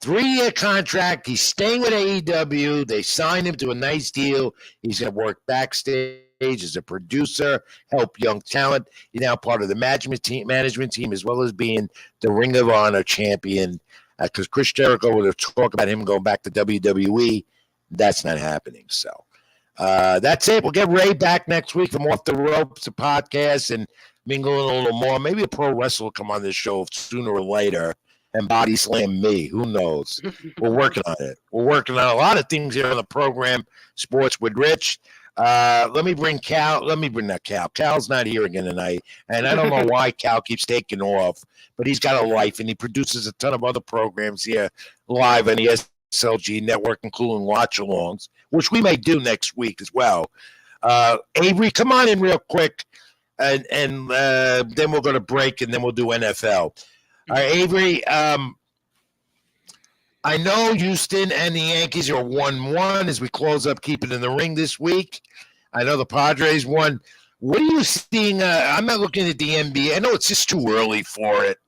3-year contract. He's staying with AEW. They signed him to a nice deal. He's going to work backstage as a producer, help young talent. He's now part of the management team, as well as being the Ring of Honor champion. Because Chris Jericho would have talked about him going back to WWE. That's not happening. So that's it. We'll get Ray back next week from Off the Ropes, a podcast, and mingle a little more. Maybe a pro wrestler will come on this show sooner or later and body slam me. Who knows? We're working on it. We're working on a lot of things here on the program, Sports with Rich. Let me bring Cal. Let me bring that Cal. Cal's not here again tonight, and I don't know why Cal keeps taking off, but he's got a life, and he produces a ton of other programs here live on the SLG network, including watch-alongs, which we may do next week as well. Avery, come on in real quick, and then we're going to break, and then we'll do NFL. All right, Avery, I know Houston and the Yankees are 1-1 as we close up Keep It in the Ring this week. I know the Padres won. What are you seeing? I'm not looking at the NBA. I know it's just too early for it,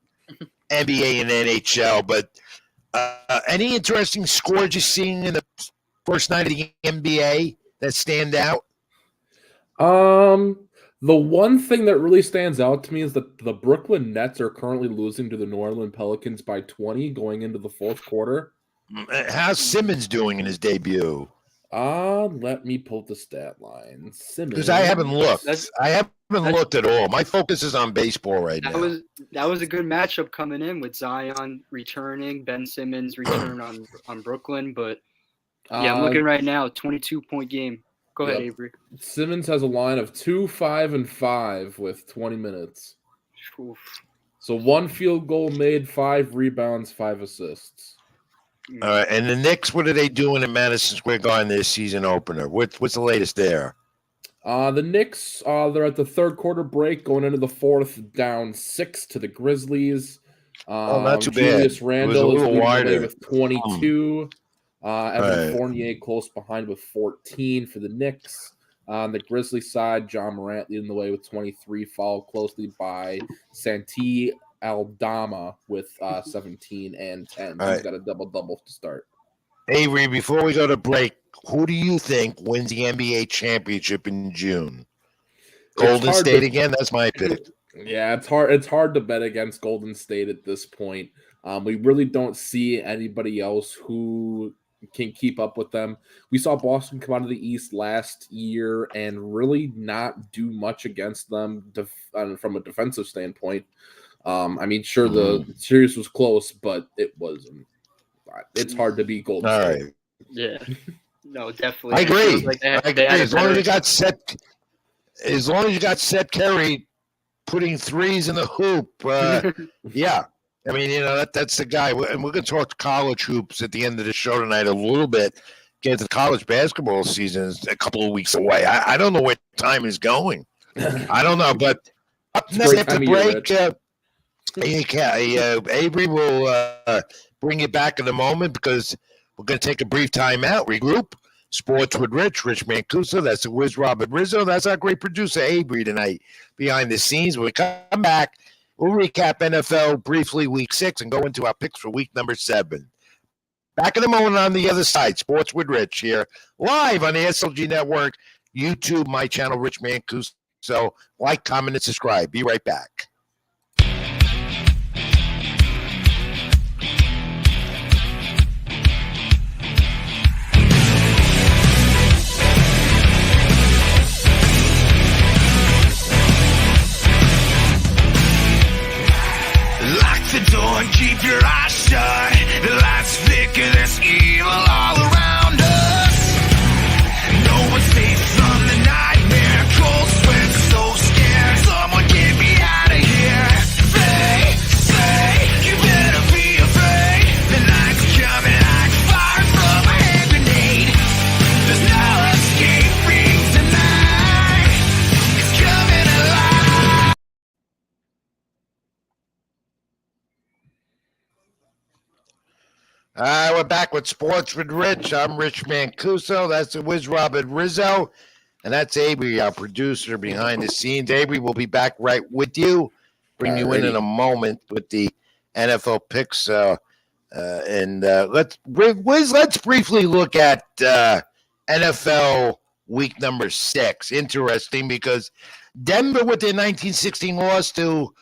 NBA and NHL, but any interesting scores you're seeing in the first night of the NBA that stand out? The one thing that really stands out to me is that the Brooklyn Nets are currently losing to the New Orleans Pelicans by 20 going into the fourth quarter. How's Simmons doing in his debut? Let me pull the stat line. Simmons. Because I haven't looked. I haven't looked at all. My focus is on baseball right now. That was a good matchup coming in with Zion returning, Ben Simmons return on Brooklyn. But yeah, I'm looking right now, 22-point game. Go ahead, Yep. Avery. Simmons has a line of 2, 5, and 5 with 20 minutes. Oof. So 1 field goal made, 5 rebounds, 5 assists. All right, and the Knicks, what are they doing at Madison Square Garden this season opener? What's the latest there? The Knicks, they're at the third quarter break, going into the fourth, down 6 to the Grizzlies. Not too bad. Julius It was a Randle is little leading the way wider. with 22. Evan Right. Fournier close behind with 14 for the Knicks. On the Grizzlies side, John Morant leading the way with 23, followed closely by Santi Aldama with 17 and 10. All He's right. got a double-double to start. Avery, before we go to break, who do you think wins the NBA championship in June? Golden hard State to- again? That's my pick. Yeah, it's hard. It's hard to bet against Golden State at this point. We really don't see anybody else who can keep up with them. We saw Boston come out of the East last year and really not do much against them from a defensive standpoint. Sure, the series was close, but it wasn't. It's hard to beat Golden All State. right. Yeah. No, definitely. I It feels agree. like I agree. they had a As long as better- you got Seth Curry putting threes in the hoop, yeah. I mean, that's the guy. And we're going to talk college hoops at the end of the show tonight a little bit. Get the college basketball season is a couple of weeks away. I don't know where time is going. I don't know, but up It's a next great after time of year, break, Avery will bring you back in a moment because we're going to take a brief time out, regroup. Sports with Rich Mancuso. That's the Wiz Robert Rizzo. That's our great producer, Avery, tonight behind the scenes. When we come back, we'll recap NFL briefly week 6 and go into our picks for week number 7. Back in a moment on the other side. Sports with Rich here, live on the SLG Network, YouTube, my channel, Rich Mancuso. So like, comment, and subscribe. Be right back. Lock the door and keep your eyes shut. The lights flicker, there's evil all around us. No one's safe from the nightmare. Cold sweat, so scared. Someone get me out of here. They say you better be afraid. The night's coming like fire from a hand grenade. There's no escaping tonight. It's coming alive. We're back with Sports with Rich. I'm Rich Mancuso. That's the Wiz Robert Rizzo. And that's Avery, our producer behind the scenes. Avery will be back right with you. Bring you in a moment with the NFL picks. Let's briefly look at NFL week number 6. Interesting because Denver with their 1916 loss to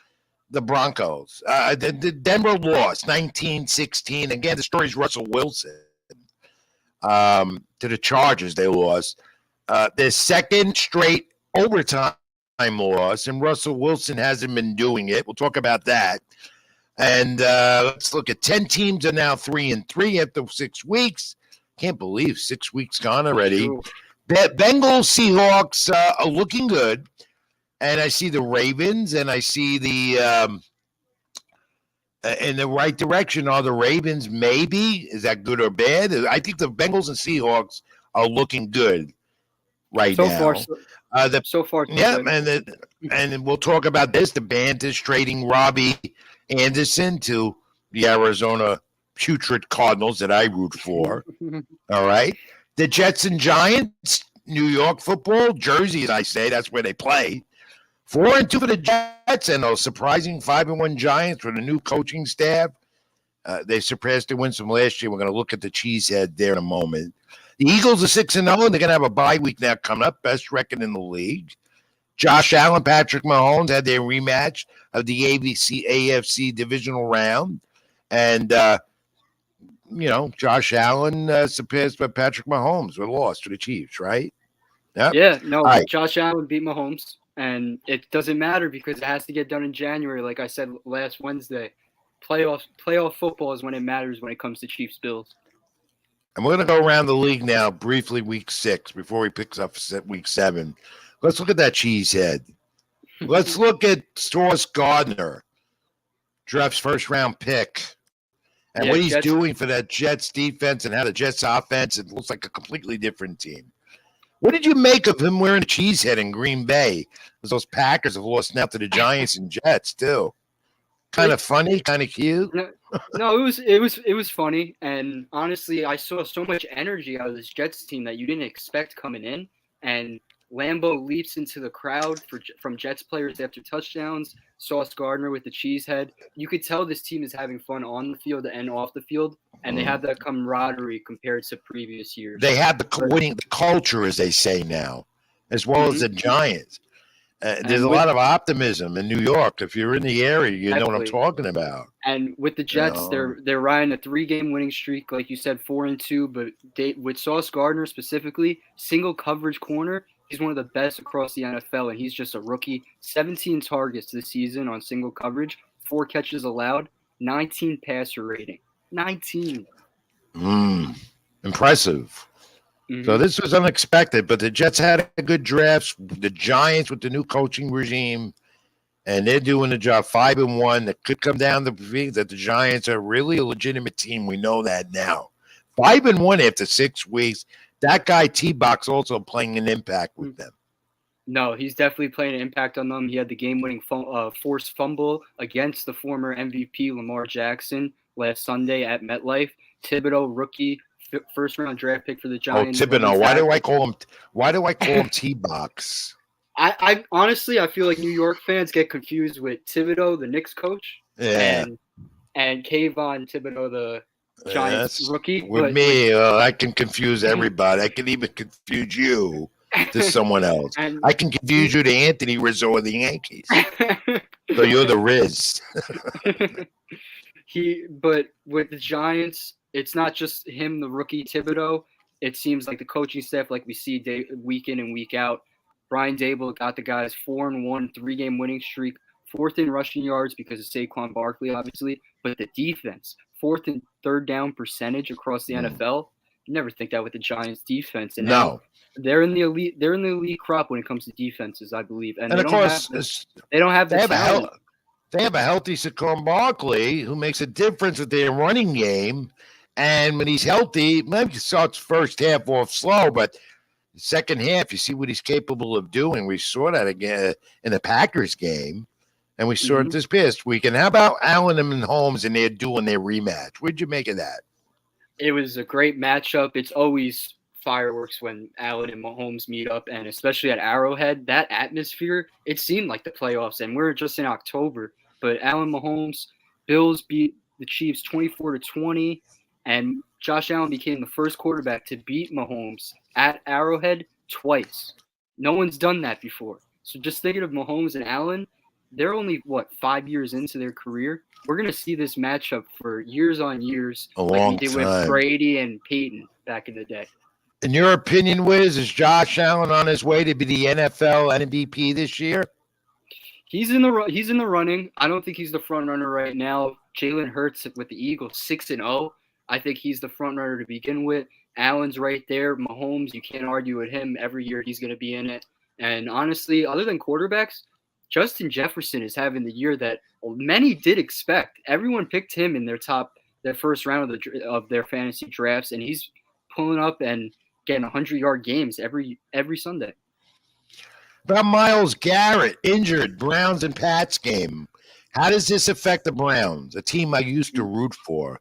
the Broncos. The Denver lost 19-16. Again, the story is Russell Wilson. To the Chargers, they lost. Their second straight overtime loss, and Russell Wilson hasn't been doing it. We'll talk about that. And let's look at 10 teams are now 3-3 after 6 weeks. Can't believe 6 weeks gone already. Bengals, Seahawks are looking good. And I see the Ravens, and I see the in the right direction. Are the Ravens maybe? Is that good or bad? I think the Bengals and Seahawks are looking good right So now. far, So so yeah, good. and we'll talk about this. The band is trading Robbie Anderson to the Arizona Putrid Cardinals that I root for. All right. The Jets and Giants, New York football, Jersey, as I say, that's where they play. 4-2 for the Jets and those surprising 5-1 Giants with a new coaching staff. They surpassed their wins from last year. We're going to look at the cheesehead there in a moment. The Eagles are 6-0, and they're going to have a bye week now coming up, best record in the league. Josh Allen, Patrick Mahomes had their rematch of the AFC divisional round. And, Josh Allen surpassed by Patrick Mahomes with a loss to the Chiefs, right? Yep. Yeah, no, right. Josh Allen beat Mahomes, and it doesn't matter because it has to get done in January, like I said last Wednesday. Playoff football is when it matters when it comes to Chiefs Bills. And we're going to go around the league now briefly, week 6, before we pick up week 7. Let's look at that cheesehead. Let's look at Sauce Gardner, draft's first-round pick, and what he's doing for that Jets defense and how the Jets offense, it looks like a completely different team. What did you make of him wearing a cheesehead in Green Bay? Because those Packers have lost now to the Giants and Jets, too. Kind of funny, kind of cute. No, it was funny, and honestly, I saw so much energy out of this Jets team that you didn't expect coming in, and Lambeau leaps into the crowd from Jets players after touchdowns. Sauce Gardner with the cheesehead. You could tell this team is having fun on the field and off the field, and they have that camaraderie compared to previous years. They have the winning culture, as they say now, as well as the Giants. There's a lot of optimism in New York. If you're in the area, you know what I'm talking about. And with the Jets, they're riding a 3-game winning streak, like you said, 4-2. But with Sauce Gardner specifically, single coverage corner, he's one of the best across the NFL, and he's just a rookie. 17 targets this season on single coverage, 4 catches allowed, 19 passer rating. 19. Impressive. So this was unexpected, but the Jets had a good draft. The Giants with the new coaching regime, and they're doing the job. 5-1. That could come down to that the Giants are really a legitimate team. We know that now. 5-1 after 6 weeks. That guy T-Box also playing an impact with them. No, he's definitely playing an impact on them. He had the game-winning forced fumble against the former MVP Lamar Jackson last Sunday at MetLife. Thibodeau, rookie, first-round draft pick for the Giants. Oh, Thibodeau. Why do I call him T-Box? I honestly, I feel like New York fans get confused with Thibodeau, the Knicks coach, and Kayvon Thibodeau, the Giants rookie. I can confuse everybody. I can even confuse you to someone else. I can confuse you to Anthony Rizzo of the Yankees. So you're the Riz. But with the Giants, it's not just him, the rookie Thibodeau. It seems like the coaching staff, like we see week in and week out. Brian Daboll got the guys 4-1, 3-game winning streak, 4th in rushing yards because of Saquon Barkley, obviously. But the defense, 4th and 3rd down percentage across the NFL. You never think that with the Giants defense. And no. They're in the elite. They're in the elite crop when it comes to defenses, I believe. And of course, they don't have the They have a healthy Saquon Barkley who makes a difference with their running game. And when he's healthy, maybe he starts first half off slow, but second half, you see what he's capable of doing. We saw that again in the Packers game, and we saw it this past week. And how about Allen and Mahomes, and they're doing their rematch? What'd you make of that? It was a great matchup. It's always fireworks when Allen and Mahomes meet up, and especially at Arrowhead, that atmosphere, it seemed like the playoffs, and we're just in October. But Allen Mahomes, Bills beat the Chiefs 24-20, and Josh Allen became the first quarterback to beat Mahomes at Arrowhead twice. No one's done that before. So just thinking of Mahomes and Allen, they're only, 5 years into their career? We're going to see this matchup for years on years, like we did with Brady and Peyton back in the day. In your opinion, Wiz, is Josh Allen on his way to be the NFL MVP this year? He's in the running. I don't think he's the front runner right now. Jalen Hurts with the Eagles, 6-0. I think he's the front runner to begin with. Allen's right there. Mahomes, you can't argue with him. Every year he's going to be in it. And honestly, other than quarterbacks, Justin Jefferson is having the year that many did expect. Everyone picked him in their first round of their fantasy drafts, and he's pulling up and getting 100-yard games every Sunday. About Myles Garrett, injured, Browns and Pats game. How does this affect the Browns, a team I used to root for?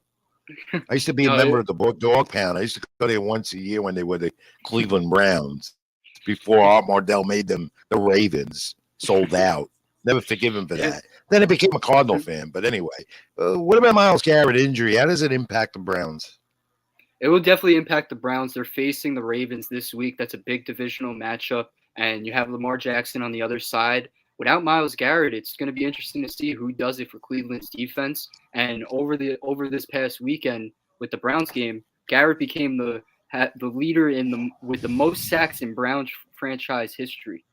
I used to be a member of the Dog Pound. I used to go there once a year when they were the Cleveland Browns before Art Mardell made them the Ravens, sold out. Never forgive him for that. Then I became a Cardinal fan. But anyway, what about Myles Garrett injury? How does it impact the Browns? It will definitely impact the Browns. They're facing the Ravens this week. That's a big divisional matchup. And you have Lamar Jackson on the other side. Without Myles Garrett, it's going to be interesting to see who does it for Cleveland's defense. And over this past weekend with the Browns game, Garrett became the leader with the most sacks in Browns franchise history.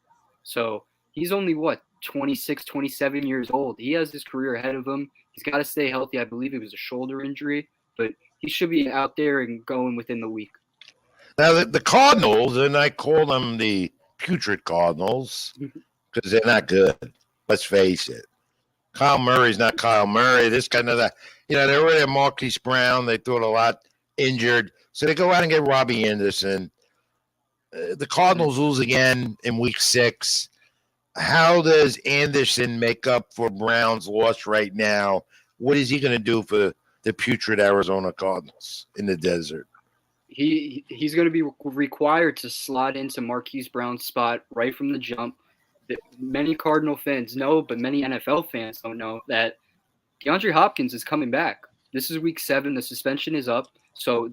So he's only 26, 27 years old. He has his career ahead of him. He's got to stay healthy. I believe it was a shoulder injury, but he should be out there and going within the week. Now, the Cardinals, and I call them the putrid Cardinals because they're not good. Let's face it. Kyle Murray's not Kyle Murray. This kind of that, they already had Marquise Brown. They thought a lot injured. So they go out and get Robbie Anderson. The Cardinals lose again in week 6. How does Anderson make up for Brown's loss right now? What is he going to do for the putrid Arizona Cardinals in the desert? He's going to be required to slot into Marquise Brown's spot right from the jump. Many Cardinal fans know, but many NFL fans don't know that DeAndre Hopkins is coming back. This is week 7. The suspension is up. So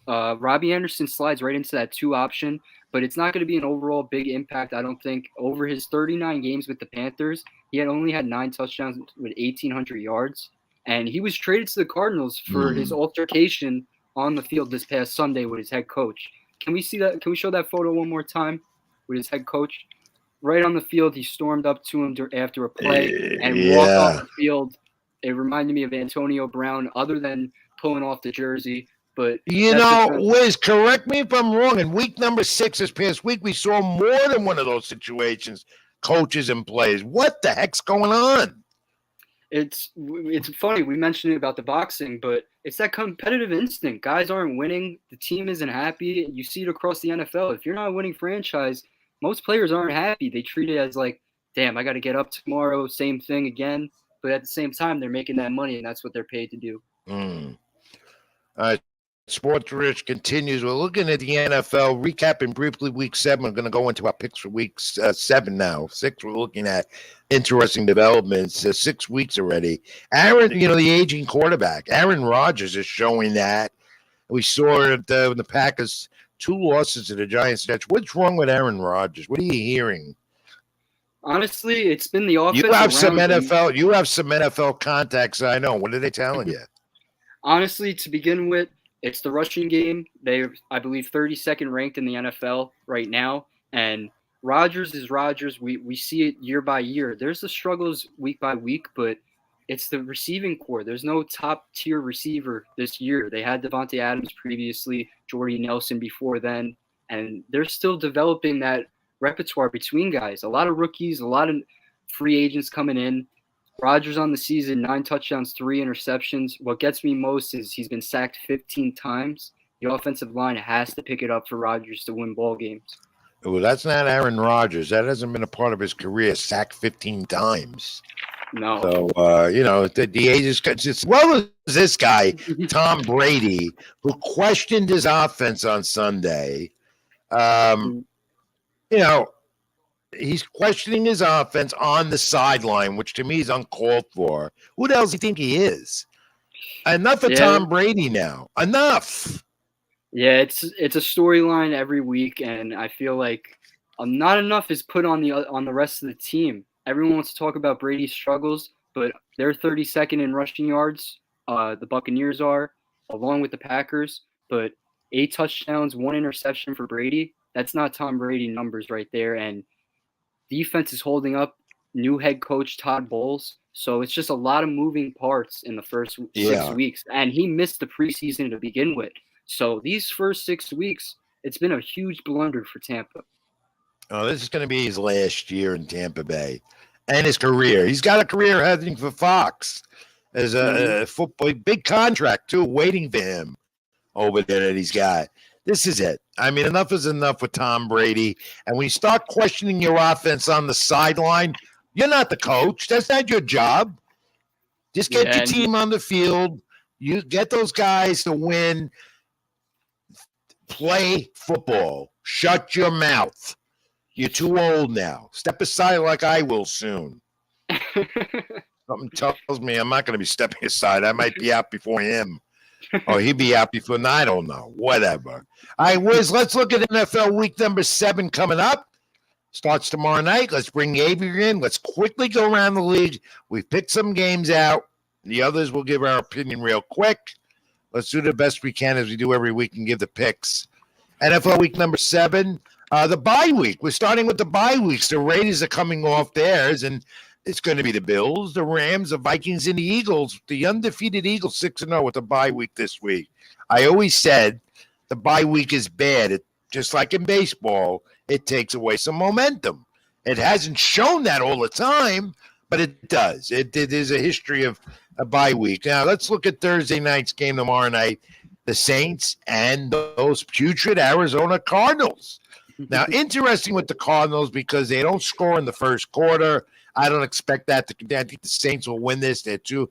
Robbie Anderson slides right into that 2 option, but it's not going to be an overall big impact, I don't think. Over his 39 games with the Panthers, he had only had 9 touchdowns with 1,800 yards. And he was traded to the Cardinals for his altercation on the field this past Sunday with his head coach. Can we see that? Can we show that photo one more time with his head coach? Right on the field, he stormed up to him after a play and walked off the field. It reminded me of Antonio Brown, other than pulling off the jersey. But Wiz, correct me if I'm wrong. In week number 6 this past week, we saw more than one of those situations, coaches and players. What the heck's going on? It's funny. We mentioned it about the boxing, but it's that competitive instinct. Guys aren't winning. The team isn't happy. You see it across the NFL. If you're not a winning franchise, most players aren't happy. They treat it as like, damn, I got to get up tomorrow, same thing again. But at the same time, they're making that money, and that's what they're paid to do. All right. Sports Rich continues. We're looking at the NFL, recapping briefly week 7. We're going to go into our picks for week 7 now. 6, we're looking at interesting developments. 6 weeks already. Aaron, the aging quarterback. Aaron Rodgers is showing that. We saw it in the Packers, 2 losses to the Giants. What's wrong with Aaron Rodgers? What are you hearing? Honestly, it's been the offense. You have some NFL contacts, I know. What are they telling you? Honestly, to begin with, it's the rushing game. They're, I believe, 32nd ranked in the NFL right now. And Rodgers is Rodgers. We see it year by year. There's the struggles week by week, but it's the receiving core. There's no top-tier receiver this year. They had Devontae Adams previously, Jordy Nelson before then, and they're still developing that repertoire between guys. A lot of rookies, a lot of free agents coming in. Rodgers on the season, 9 touchdowns, 3 interceptions. What gets me most is he's been sacked 15 times. The offensive line has to pick it up for Rodgers to win ball games. Well, that's not Aaron Rodgers. That hasn't been a part of his career, sacked 15 times. No. So, the ages, as well as this guy, Tom Brady, who questioned his offense on Sunday. He's questioning his offense on the sideline, which to me is uncalled for. Who the hell does he think he is? Enough of Tom Brady now. Enough. Yeah, it's a storyline every week, and I feel like not enough is put on the rest of the team. Everyone wants to talk about Brady's struggles, but they're 32nd in rushing yards. The Buccaneers are, along with the Packers, but 8 touchdowns, 1 interception for Brady. That's not Tom Brady numbers right there, and defense is holding up. New head coach Todd Bowles. So it's just a lot of moving parts in the first 6 weeks. And he missed the preseason to begin with. So these first 6 weeks, it's been a huge blunder for Tampa. Oh, this is going to be his last year in Tampa Bay and his career. He's got a career heading for Fox as a football, big contract too, waiting for him over there that he's got. This is it. I mean, enough is enough with Tom Brady. And when you start questioning your offense on the sideline, you're not the coach. That's not your job. Just get your team on the field. You get those guys to win. Play football. Shut your mouth. You're too old now. Step aside like I will soon. Something tells me I'm not going to be stepping aside. I might be out before him. Or he'd be out before, I don't know. Whatever. All right, Wiz, let's look at NFL week number 7 coming up. Starts tomorrow night. Let's bring Avery in. Let's quickly go around the league. We've picked some games out. The others will give our opinion real quick. Let's do the best we can as we do every week and give the picks. NFL week number 7. The bye week. We're starting with the bye weeks. The Raiders are coming off theirs, and It's going to be the Bills, the Rams, the Vikings, and the Eagles. The undefeated Eagles 6-0 with a bye week this week. I always said the bye week is bad. Just like in baseball, it takes away some momentum. It hasn't shown that all the time, but it does. There's a history of a bye week. Now, let's look at Thursday night's game tomorrow night, the Saints and those putrid Arizona Cardinals. Now, interesting with the Cardinals because they don't score in the first quarter. I don't expect that I think the Saints will win this. They're too.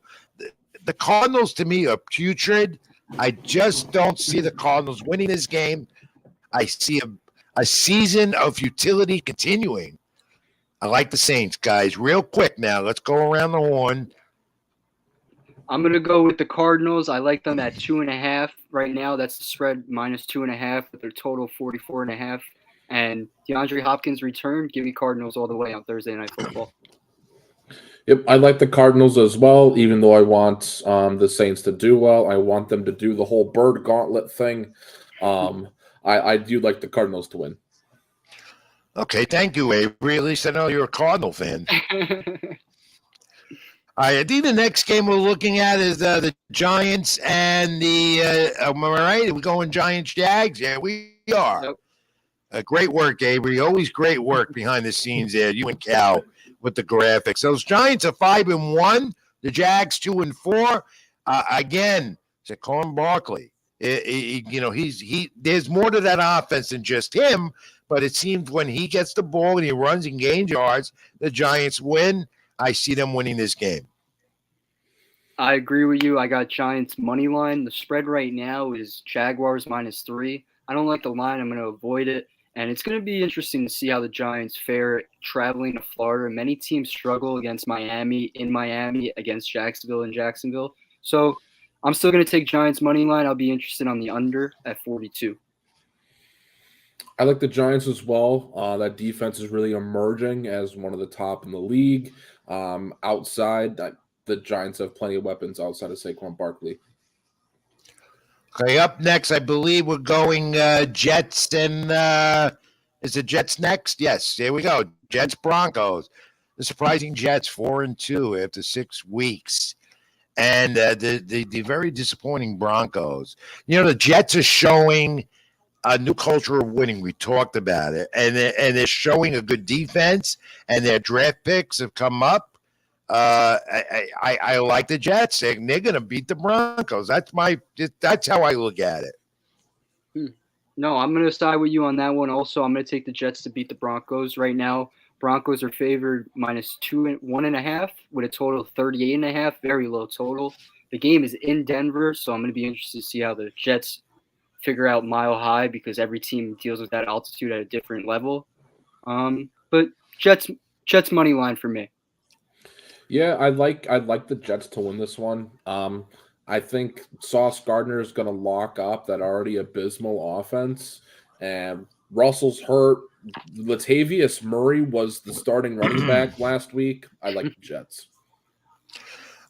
The Cardinals, to me, are putrid. I just don't see the Cardinals winning this game. I see a season of futility continuing. I like the Saints, guys. Real quick now, let's go around the horn. I'm going to go with the Cardinals. I like them at 2.5 right now. That's the spread, minus 2.5 with their total 44.5. And DeAndre Hopkins returned. Give me Cardinals all the way on Thursday Night Football. Yep, I like the Cardinals as well, even though I want the Saints to do well. I want them to do the whole bird gauntlet thing. I do like the Cardinals to win. Okay, thank you, Avery. At least I know you're a Cardinal fan. I think the next game we're looking at is the Giants and the am I right? Are we going Giants Jags? Yeah, we are. Yep. Great work, Avery. Always great work behind the scenes there. You and Cal with the graphics. Those Giants are 5-1. The Jags 2-4. Again, Saquon Barkley. There's more to that offense than just him. But it seems when he gets the ball and he runs and gains yards, the Giants win. I see them winning this game. I agree with you. I got Giants money line. The spread right now is Jaguars -3. I don't like the line. I'm going to avoid it. And it's going to be interesting to see how the Giants fare traveling to Florida. Many teams struggle against Miami, against Jacksonville and Jacksonville. So I'm still going to take Giants money line. I'll be interested on the under at 42. I like the Giants as well. That defense is really emerging as one of the top in the league. Outside, the Giants have plenty of weapons outside of Saquon Barkley. Okay, up next, I believe we're going Jets and is it Jets next? Yes, here we go. Jets Broncos. The surprising Jets 4-2 after 6 weeks. And the very disappointing Broncos. You know, the Jets are showing a new culture of winning. We talked about it. And they're showing a good defense, and their draft picks have come up. I like the Jets. They're going to beat the Broncos. That's how I look at it. No, I'm going to side with you on that one. Also, I'm going to take the Jets to beat the Broncos right now. Broncos are favored -1.5 with a total of 38.5. Very low total. The game is in Denver, so I'm going to be interested to see how the Jets figure out Mile High because every team deals with that altitude at a different level. But Jets money line for me. Yeah, I'd like the Jets to win this one. I think Sauce Gardner is going to lock up that already abysmal offense, and Russell's hurt. Latavius Murray was the starting running back last week. I like the Jets.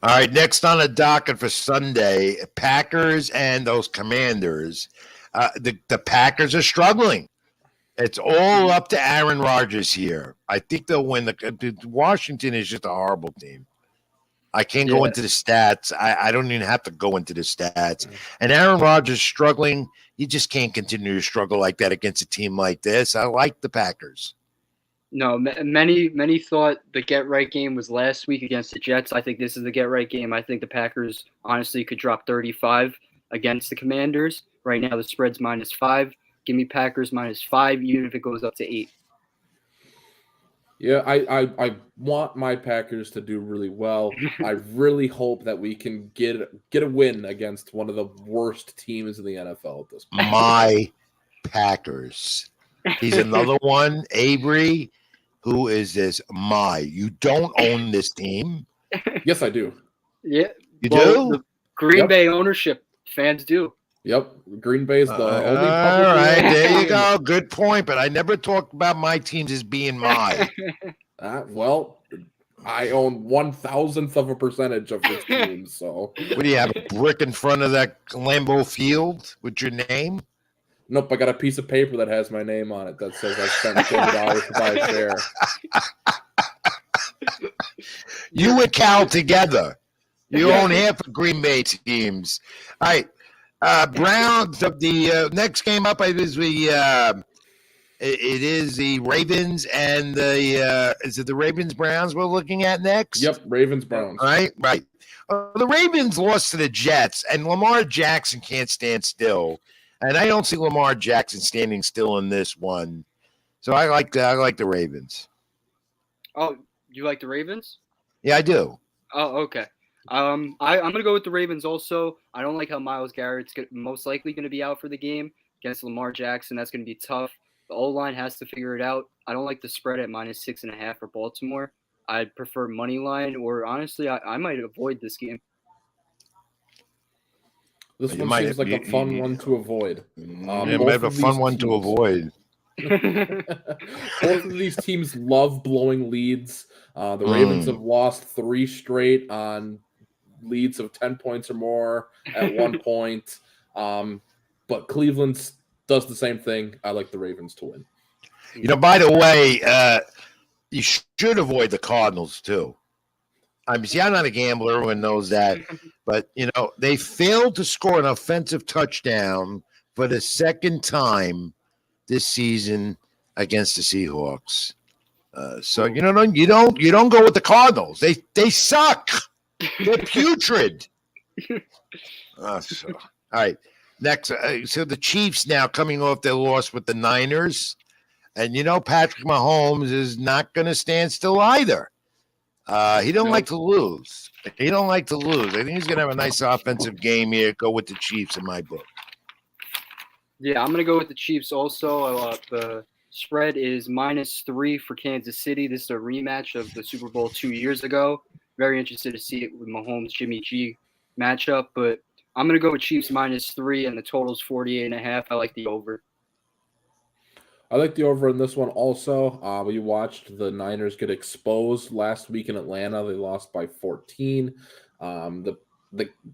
All right, next on the docket for Sunday, Packers and those Commanders. The Packers are struggling. It's all up to Aaron Rodgers here. I think they'll win. Washington is just a horrible team. I can't go into the stats. I don't even have to go into the stats. And Aaron Rodgers struggling. You just can't continue to struggle like that against a team like this. I like the Packers. No, many thought the get-right game was last week against the Jets. I think this is the get-right game. I think the Packers, honestly, could drop 35 against the Commanders. Right now, the spread's -5. Give me Packers -5, even if it goes up to 8. Yeah, I want my Packers to do really well. I really hope that we can get a win against one of the worst teams in the NFL at this point. My Packers. He's another one, Avery. Who is this? You don't own this team. Yes, I do. Yeah, you do. The Green Bay ownership fans do. Yep, Green Bay is the only. All right, there you go. Good point. But I never talked about my teams as being my. Well, I own 1,000% of this team. So, what do you have? A brick in front of that Lambeau Field with your name? Nope, I got a piece of paper that has my name on it that says I spent $50 to buy a share. You and Cal together. You Yeah. own half of Green Bay teams. All right. Browns. The next game up is it is the Ravens and the is it the Ravens Browns we're looking at next? Yep, Ravens Browns. Right. The Ravens lost to the Jets, and Lamar Jackson can't stand still, and I don't see Lamar Jackson standing still in this one. So I like the Ravens. Oh, you like the Ravens? Yeah, I do. Oh, okay. I'm gonna go with the Ravens also. I don't like how Myles Garrett's most likely going to be out for the game against Lamar Jackson. That's going to be tough. The O-line has to figure it out. I don't like the spread at -6.5 for Baltimore. I'd prefer money line, or honestly, I might avoid this game. This You one might- seems like a you- fun you- one to avoid. It both might have a of fun these one to teams- avoid. Both of these teams love blowing leads. The Ravens have lost 3 straight on leads of 10 points or more at one point. But Cleveland does the same thing. I like the Ravens to win. By the way, you should avoid the Cardinals too. I'm not a gambler, everyone knows that. But, they failed to score an offensive touchdown for the second time this season against the Seahawks. So you don't go with the Cardinals. They suck. They're putrid. All right. Next, so the Chiefs now coming off their loss with the Niners, and Patrick Mahomes is not going to stand still either. He don't like to lose. I think he's going to have a nice offensive game here. Go with the Chiefs in my book. Yeah, I'm going to go with the Chiefs also. The spread is -3 for Kansas City. This is a rematch of the Super Bowl 2 years ago. Very interested to see it with Mahomes Jimmy G matchup, but I'm going to go with Chiefs -3, and the total's 48.5. I like the over. I like the over in this one also. We watched the Niners get exposed last week in Atlanta. They lost by 14. The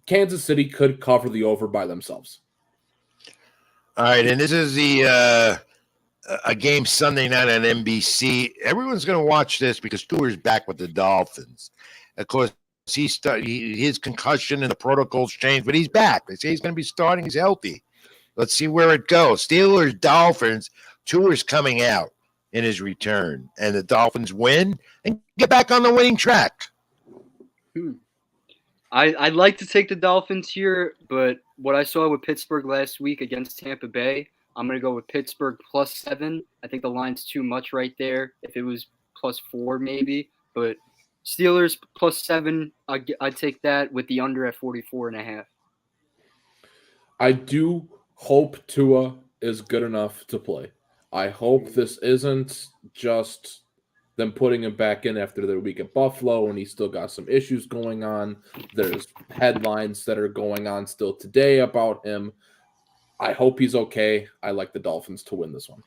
Kansas City could cover the over by themselves. All right, and this is a game Sunday night on NBC. Everyone's going to watch this because Stewart's back with the Dolphins. Of course, his concussion and the protocols changed, but he's back. They say he's going to be starting. He's healthy. Let's see where it goes. Steelers, Dolphins. Stewart's coming out in his return, and the Dolphins win and get back on the winning track. I'd like to take the Dolphins here, but what I saw with Pittsburgh last week against Tampa Bay, I'm going to go with Pittsburgh +7. I think the line's too much right there. If it was +4 maybe, but Steelers +7, I'd take that with the under at 44.5. I do hope Tua is good enough to play. I hope this isn't just them putting him back in after their week at Buffalo and he's still got some issues going on. There's headlines that are going on still today about him. I hope he's okay. I like the Dolphins to win this one.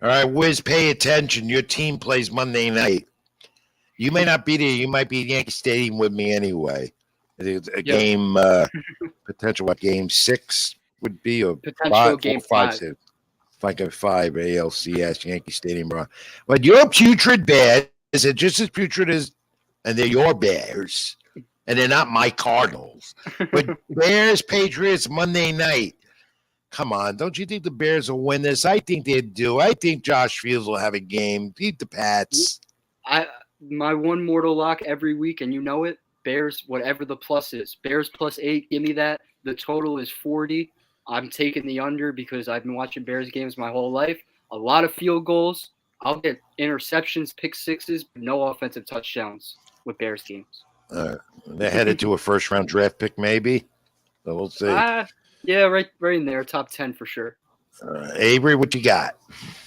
All right, Wiz, pay attention. Your team plays Monday night. You may not be there. You might be at Yankee Stadium with me anyway. It's a game, potential game 6 would be, or Potential game 5. 6. Like a 5 ALCS Yankee Stadium, bro. But you're putrid Bears. Is it just as putrid as, and they're your Bears, and they're not my Cardinals. But Bears, Patriots, Monday night. Come on, don't you think the Bears will win this? I think they do. I think Josh Fields will have a game. Beat the Pats. My one mortal lock every week, and you know it. Bears, whatever the plus is. Bears +8. Give me that. The total is 40. I'm taking the under because I've been watching Bears games my whole life. A lot of field goals. I'll get interceptions, pick sixes, but no offensive touchdowns with Bears games. They're headed to a first-round draft pick, maybe. So we'll see. Yeah, right in there, top 10 for sure. Avery, what you got?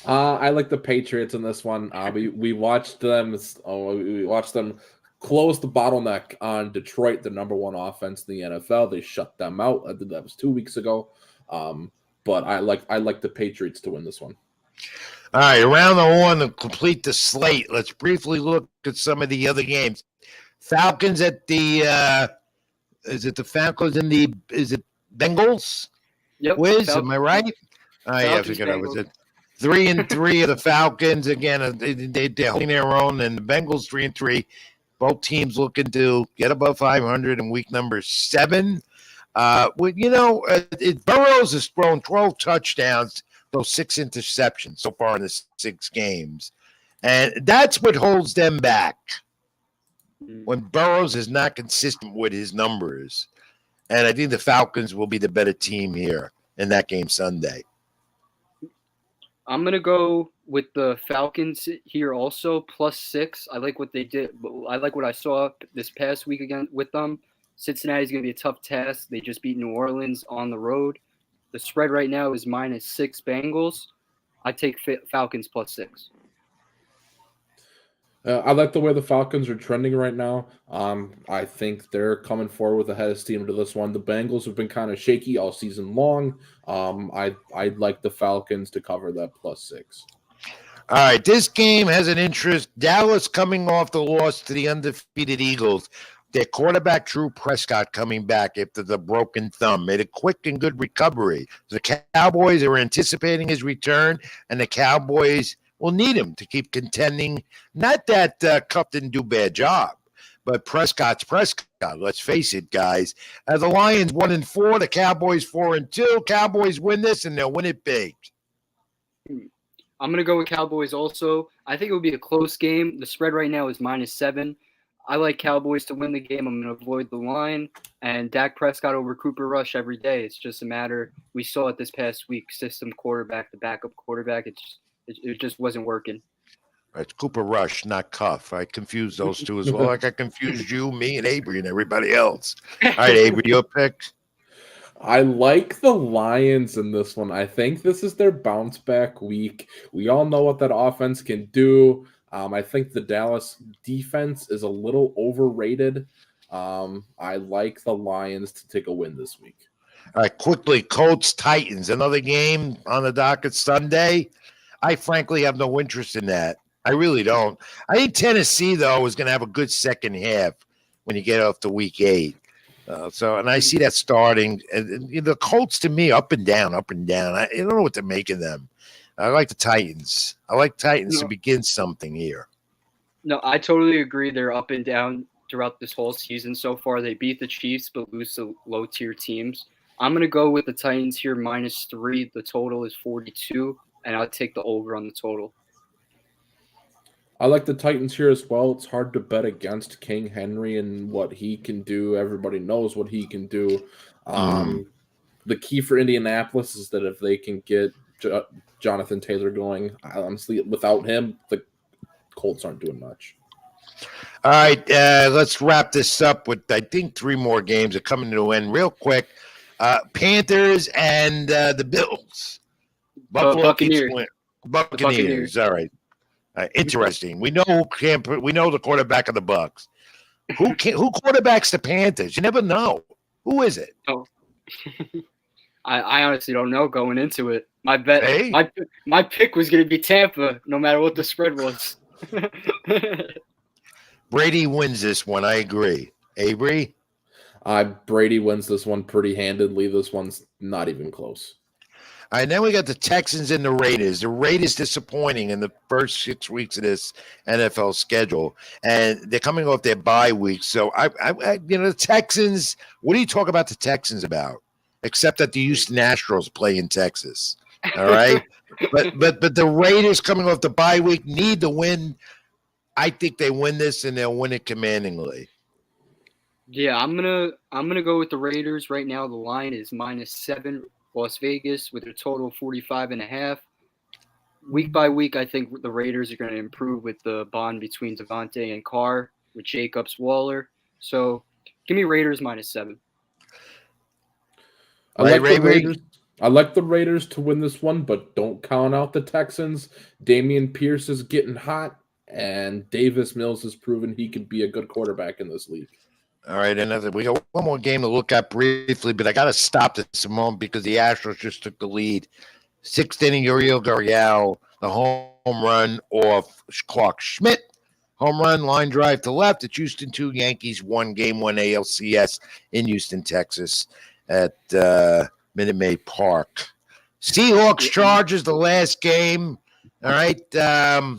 I like the Patriots in this one. We watched them. We watched them close the bottleneck on Detroit, the number 1 offense in the NFL. They shut them out. That was 2 weeks ago. But I like the Patriots to win this one. All right, around the horn to complete the slate. Let's briefly look at some of the other games. Falcons at the is it the Falcons and is it Bengals? Yep. Wiz, am I right? Oh, yeah, I Falcons, figured I was Bengals. it. 3-3 of the Falcons. Again, they're holding their own, and the Bengals 3-3. Both teams looking to get above 500 in week number 7. Burrows has thrown 12 touchdowns, those 6 interceptions so far in the 6 games. And that's what holds them back when Burrows is not consistent with his numbers. And I think the Falcons will be the better team here in that game Sunday. I'm going to go with the Falcons here also, +6. I like what they did. I like what I saw this past week again with them. Cincinnati's going to be a tough task. They just beat New Orleans on the road. The spread right now is -6 Bengals. I take Falcons +6. I like the way the Falcons are trending right now. I think they're coming forward with a head of steam to this one. The Bengals have been kind of shaky all season long. I'd like the Falcons to cover that +6. All right, this game has an interest. Dallas coming off the loss to the undefeated Eagles. Their quarterback, Drew Prescott, coming back after the broken thumb, made a quick and good recovery. The Cowboys are anticipating his return, and the Cowboys will need him to keep contending. Not that Cup didn't do a bad job, but Prescott's Prescott. Let's face it, guys. The Lions 1-4, the Cowboys 4-2. Cowboys win this, and they'll win it big. I'm going to go with Cowboys also. I think it will be a close game. The spread right now is -7. I like Cowboys to win the game. I'm going to avoid the line. And Dak Prescott over Cooper Rush every day. It's just a matter. We saw it this past week. System quarterback, the backup quarterback. It just wasn't working. It's Cooper Rush, not Cuff. I confused those two as well. Like I confused you, me, and Avery, and everybody else. All right, Avery, your pick. I like the Lions in this one. I think this is their bounce back week. We all know what that offense can do. I think the Dallas defense is a little overrated. I like the Lions to take a win this week. All right, quickly, Colts-Titans, another game on the docket Sunday. I frankly have no interest in that. I really don't. I think Tennessee, though, is going to have a good second half when you get off to week 8. And I see that starting. And the Colts, to me, up and down, up and down. I don't know what to make of them. I like the Titans. I like Titans to begin something here. No, I totally agree. They're up and down throughout this whole season so far. They beat the Chiefs but lose to low-tier teams. I'm going to go with the Titans here, -3. The total is 42, and I'll take the over on the total. I like the Titans here as well. It's hard to bet against King Henry and what he can do. Everybody knows what he can do. The key for Indianapolis is that if they can get Jonathan Taylor going, honestly, without him, the Colts aren't doing much. All right, let's wrap this up with, I think, 3 more games are coming to an end real quick. Panthers and the Bills. Buccaneers. Buccaneers. All right. Interesting. We know the quarterback of the Bucs. Who quarterbacks the Panthers? You never know. Who is it? Oh. I honestly don't know going into it. My bet, Hey. my pick was going to be Tampa, no matter what the spread was. Brady wins this one. I agree. Avery? Brady wins this one pretty handedly. This one's not even close. All right, then we got the Texans and the Raiders. The Raiders disappointing in the first 6 weeks of this NFL schedule, and they're coming off their bye week. So, the Texans. What do you talk about the Texans about? Except that the Houston Astros play in Texas. All right, but the Raiders coming off the bye week need to win. I think they win this, and they'll win it commandingly. Yeah, I'm gonna go with the Raiders right now. The line is -7. Las Vegas with a total 45.5. Week by week, I think the Raiders are going to improve with the bond between Devontae and Carr, with Jacobs, Waller. So give me Raiders -7. I like the Raiders to win this one, but don't count out the Texans. Damian Pierce is getting hot, and Davis Mills has proven he can be a good quarterback in this league. All right, and we got one more game to look at briefly, but I got to stop this a moment because the Astros just took the lead. 6th inning, Uriel Gurriel, the home run off Clark Schmidt. Home run, line drive to left. It's Houston 2, Yankees 1, Game 1 ALCS in Houston, Texas at Minute Maid Park. Seahawks Chargers, the last game. All right. 3-3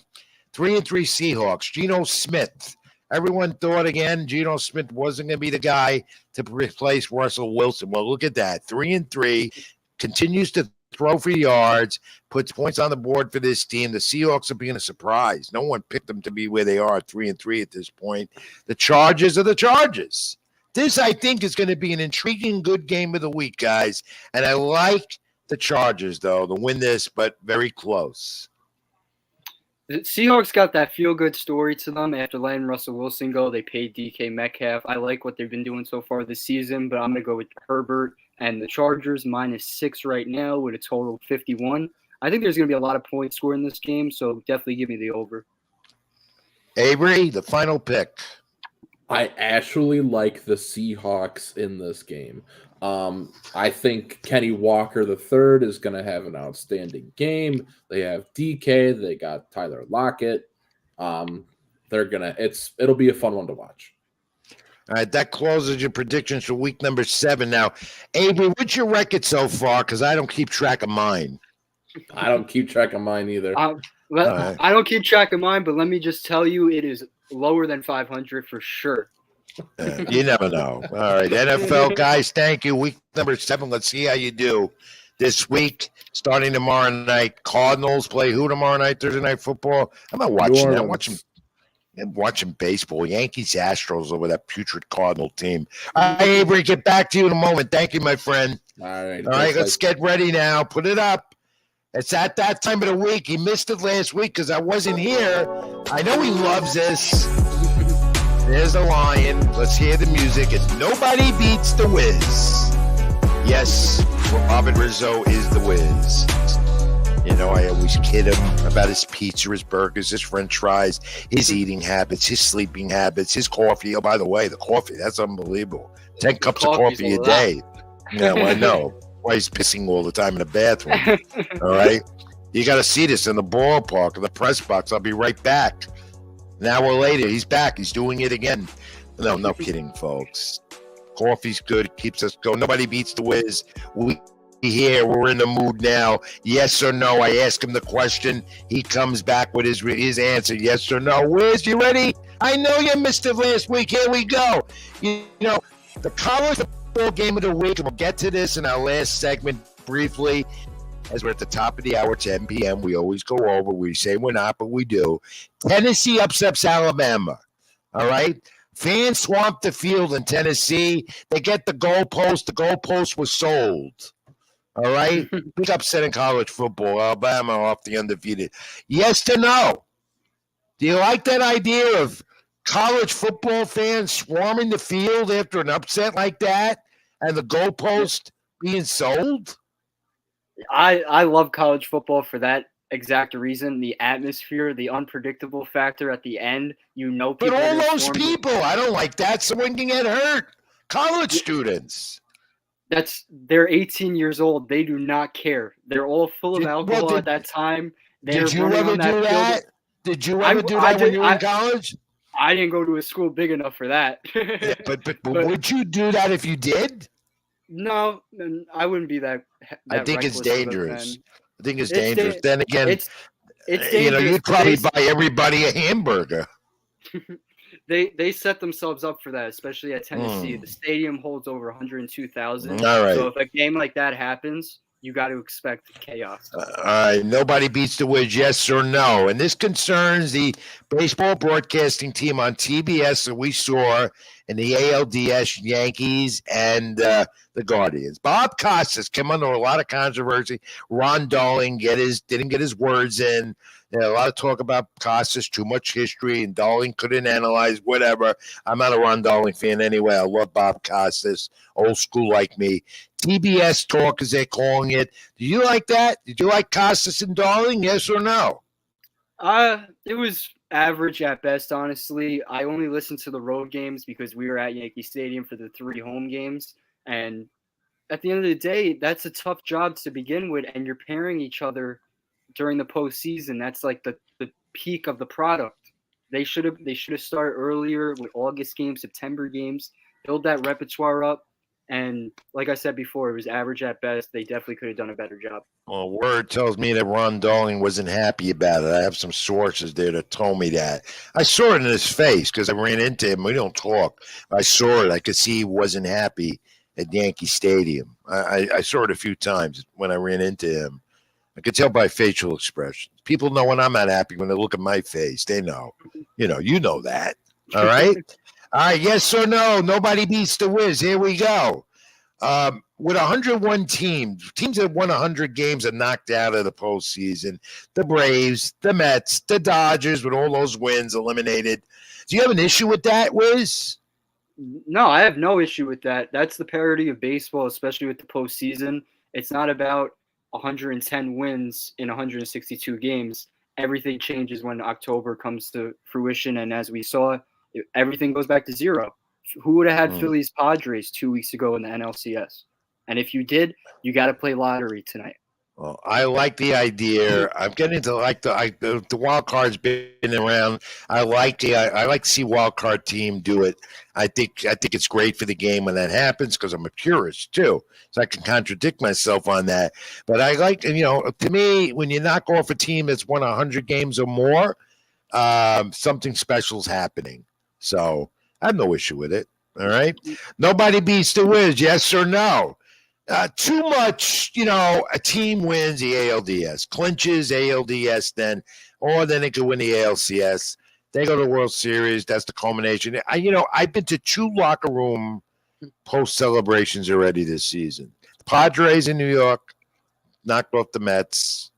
Seahawks. Geno Smith. Everyone thought again Geno Smith wasn't going to be the guy to replace Russell Wilson. Well, look at that. 3-3. Continues to throw for yards, puts points on the board for this team. The Seahawks are being a surprise. No one picked them to be where they are, 3-3 at this point. The Chargers are the Chargers. This, I think, is going to be an intriguing, good game of the week, guys. And I like the Chargers, though, to win this, but very close. The Seahawks got that feel-good story to them after letting Russell Wilson go. They paid DK Metcalf. I like what they've been doing so far this season, but I'm going to go with Herbert and the Chargers -6 right now with a total of 51. I think there's going to be a lot of points scored in this game, so definitely give me the over. Avery, the final pick. I actually like the Seahawks in this game. I think Kenny Walker III is going to have an outstanding game. They have DK. They got Tyler Lockett. It'll be a fun one to watch. All right, that closes your predictions for week number 7. Now, Avery, what's your record so far? Because I don't keep track of mine. I don't keep track of mine either. Right. I don't keep track of mine, but let me just tell you, it is lower than 500 for sure. You never know. All right, NFL guys, thank you. Week number 7. Let's see how you do this week. Starting tomorrow night, Cardinals play who tomorrow night? Thursday Night Football. I'm not watching that. I'm watching baseball. Yankees, Astros over that putrid Cardinal team. All right, Avery, get back to you in a moment. Thank you, my friend. All right. Let's get ready now. Put it up. It's at that time of the week. He missed it last week because I wasn't here. I know he loves this. There's the lion. Let's hear the music. And nobody beats the Wiz. Yes, Robert Rizzo is the Wiz. You know, I always kid him about his pizza, his burgers, his french fries, his eating habits, his sleeping habits, his coffee. Oh, by the way, the coffee, that's unbelievable. 10 cups of coffee a day. Yeah, well, I know. Why he's pissing all the time in the bathroom. All right? You got to see this in the ballpark, in the press box. I'll be right back. An hour later, he's back. He's doing it again. No kidding, folks. Coffee's good. Keeps us going. Nobody beats the Wiz. We here. We're in the mood now. Yes or no? I ask him the question. He comes back with his answer. Yes or no? Wiz, you ready? I know you missed it last week. Here we go. You know, the college football game of the week, and we'll get to this in our last segment briefly. As we're at the top of the hour, 10 p.m., we always go over. We say we're not, but we do. Tennessee upsets Alabama. All right? Fans swamped the field in Tennessee. They get the goalpost. The goalpost was sold. All right? Big upset in college football. Alabama off the undefeated. Yes to no? Do you like that idea of college football fans swarming the field after an upset like that and the goalpost being sold? I love college football for that exact reason. The atmosphere, the unpredictable factor at the end. You know, people. But all those people, I don't like that. Someone can get hurt. College students. They're 18 years old. They do not care. They're all full of alcohol at that time. Did you ever do that? Did you ever do that when you were in college? I didn't go to a school big enough for that. Yeah, but would you do that if you did? No, I wouldn't be that I think it's dangerous. I think it's dangerous. Then again, it's dangerous, you know, you'd probably buy everybody a hamburger. They set themselves up for that, especially at Tennessee. The stadium holds over 102,000. All right. So if a game like that happens, you got to expect chaos. All right. Nobody beats the Wiz, yes or no? And this concerns the baseball broadcasting team on TBS that we saw in the ALDS, Yankees, and the Guardians. Bob Costas came under a lot of controversy. Ron Darling didn't get his words in. There a lot of talk about Costas, too much history, and Darling couldn't analyze whatever. I'm not a Ron Darling fan anyway. I love Bob Costas, old school like me. TBS talk, as they're calling it. Do you like that? Did you like Costas and Darling, yes or no? It was average at best, honestly. I only listened to the road games because we were at Yankee Stadium for the 3 home games. And at the end of the day, that's a tough job to begin with, and you're pairing each other during the postseason. That's like the peak of the product. They should have started earlier with August games, September games, build that repertoire up. And like I said before, it was average at best. They definitely could have done a better job. Well, word tells me that Ron Darling wasn't happy about it. I have some sources there that told me that. I saw it in his face because I ran into him. We don't talk. I saw it. I could see he wasn't happy at Yankee Stadium. I saw it a few times when I ran into him. I could tell by facial expressions. People know when I'm not happy when they look at my face. They know. You know that. All right? All right, yes or no? Nobody beats the Wiz. Here we go. With 101 teams that won 100 games are knocked out of the postseason. The Braves, the Mets, the Dodgers, with all those wins eliminated. Do you have an issue with that, Wiz? No, I have no issue with that. That's the parity of baseball, especially with the postseason. It's not about 110 wins in 162 games. Everything changes when October comes to fruition, and as we saw, everything goes back to zero. Who would have had Phillies Padres 2 weeks ago in the NLCS? And if you did, you got to play lottery tonight. Well, I like the idea. I'm getting to like the wild card's been around. I like to see wild card team do it. I think it's great for the game when that happens because I'm a purist too, so I can contradict myself on that. But I like, to me, when you knock off a team that's won 100 games or more, something special's happening. So I have no issue with it. All right, nobody beats the Wiz. Yes or no? Too much, a team wins the ALDS, clinches ALDS, then they could win the ALCS. They go to the World Series. That's the culmination. I've been to 2 locker room post celebrations already this season. The Padres in New York knocked off the Mets,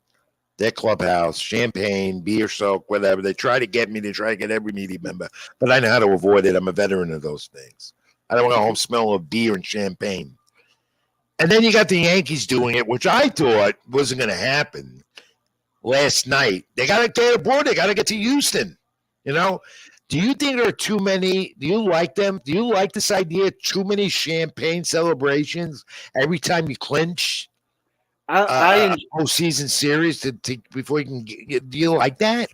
their clubhouse, champagne, beer soak, whatever. They try to get me. They try to get every media member, but I know how to avoid it. I'm a veteran of those things. I don't want to go home smelling of beer and champagne. And then you got the Yankees doing it, which I thought wasn't going to happen last night. They got to get aboard. They got to get to Houston. Do you think there are too many? Do you like them? Do you like this idea? Too many champagne celebrations every time you clinch? I postseason series before you can get. Do you like that?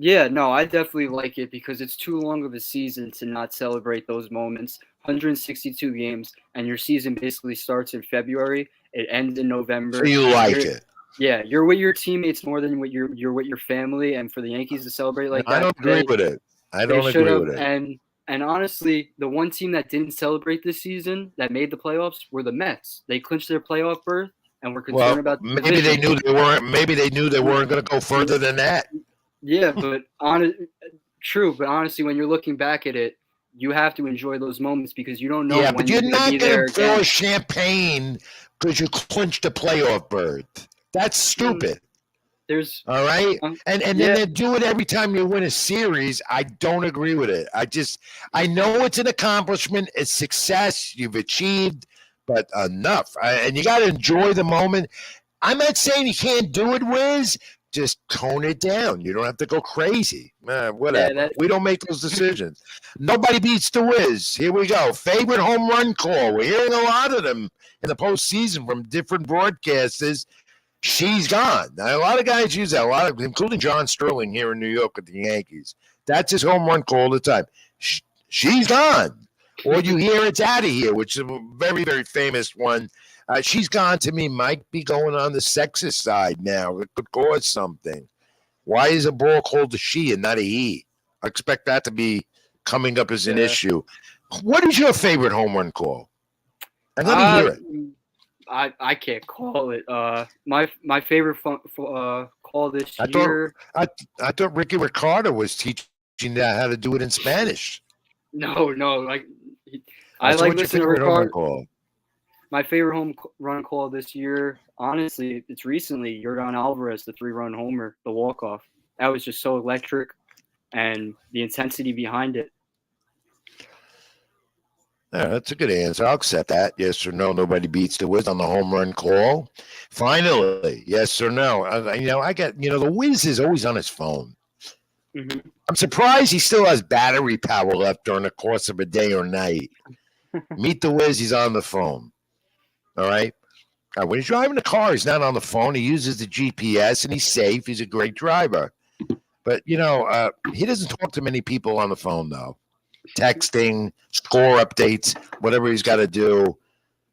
Yeah, no, I definitely like it because it's too long of a season to not celebrate those moments. 162 games, and your season basically starts in February. It ends in November. So you like it? Yeah, you're with your teammates more than you're with your family, and for the Yankees to celebrate like that, I don't agree with it. I don't agree with it. And honestly, the one team that didn't celebrate this season that made the playoffs were the Mets. They clinched their playoff berth, and we're concerned about. Maybe they knew they weren't. Maybe they knew they weren't going to go further than that. Yeah, but true. But honestly, when you're looking back at it, you have to enjoy those moments because you don't know. Yeah, when but you're not going to pour champagne because you clinched a playoff berth. That's stupid. There's all right, and then they do it every time you win a series. I don't agree with it. I know it's an accomplishment, it's success you've achieved, but enough. And you got to enjoy the moment. I'm not saying you can't do it, Wiz. Just tone it down. You don't have to go crazy. Whatever. Yeah, we don't make those decisions. Nobody beats the Wiz. Here we go. Favorite home run call. We're hearing a lot of them in the postseason from different broadcasters. She's gone. Now, a lot of guys use that, including John Sterling here in New York with the Yankees. That's his home run call all the time. She's gone. Or you hear it's out of here, which is a very, very famous one. She's gone to me might be going on the sexist side now. It could cause something. Why is a ball called a she and not a he? I expect that to be coming up as an issue. What is your favorite home run call? And let me hear it. I can't call it. My favorite call this year. I thought Ricky Ricardo was teaching that how to do it in Spanish. No. I like listening to Ricardo. My favorite home run call this year, honestly, it's recently Yordan Alvarez, the 3-run homer, the walk-off. That was just so electric, and the intensity behind it. Yeah, that's a good answer. I'll accept that. Yes or no. Nobody beats the Wiz on the home run call. Finally, yes or no. I got. The Wiz is always on his phone. Mm-hmm. I'm surprised he still has battery power left during the course of a day or night. Meet the Wiz. He's on the phone. All right. When he's driving the car, he's not on the phone. He uses the GPS, and he's safe. He's a great driver. But he doesn't talk to many people on the phone though. Texting, score updates, whatever he's got to do.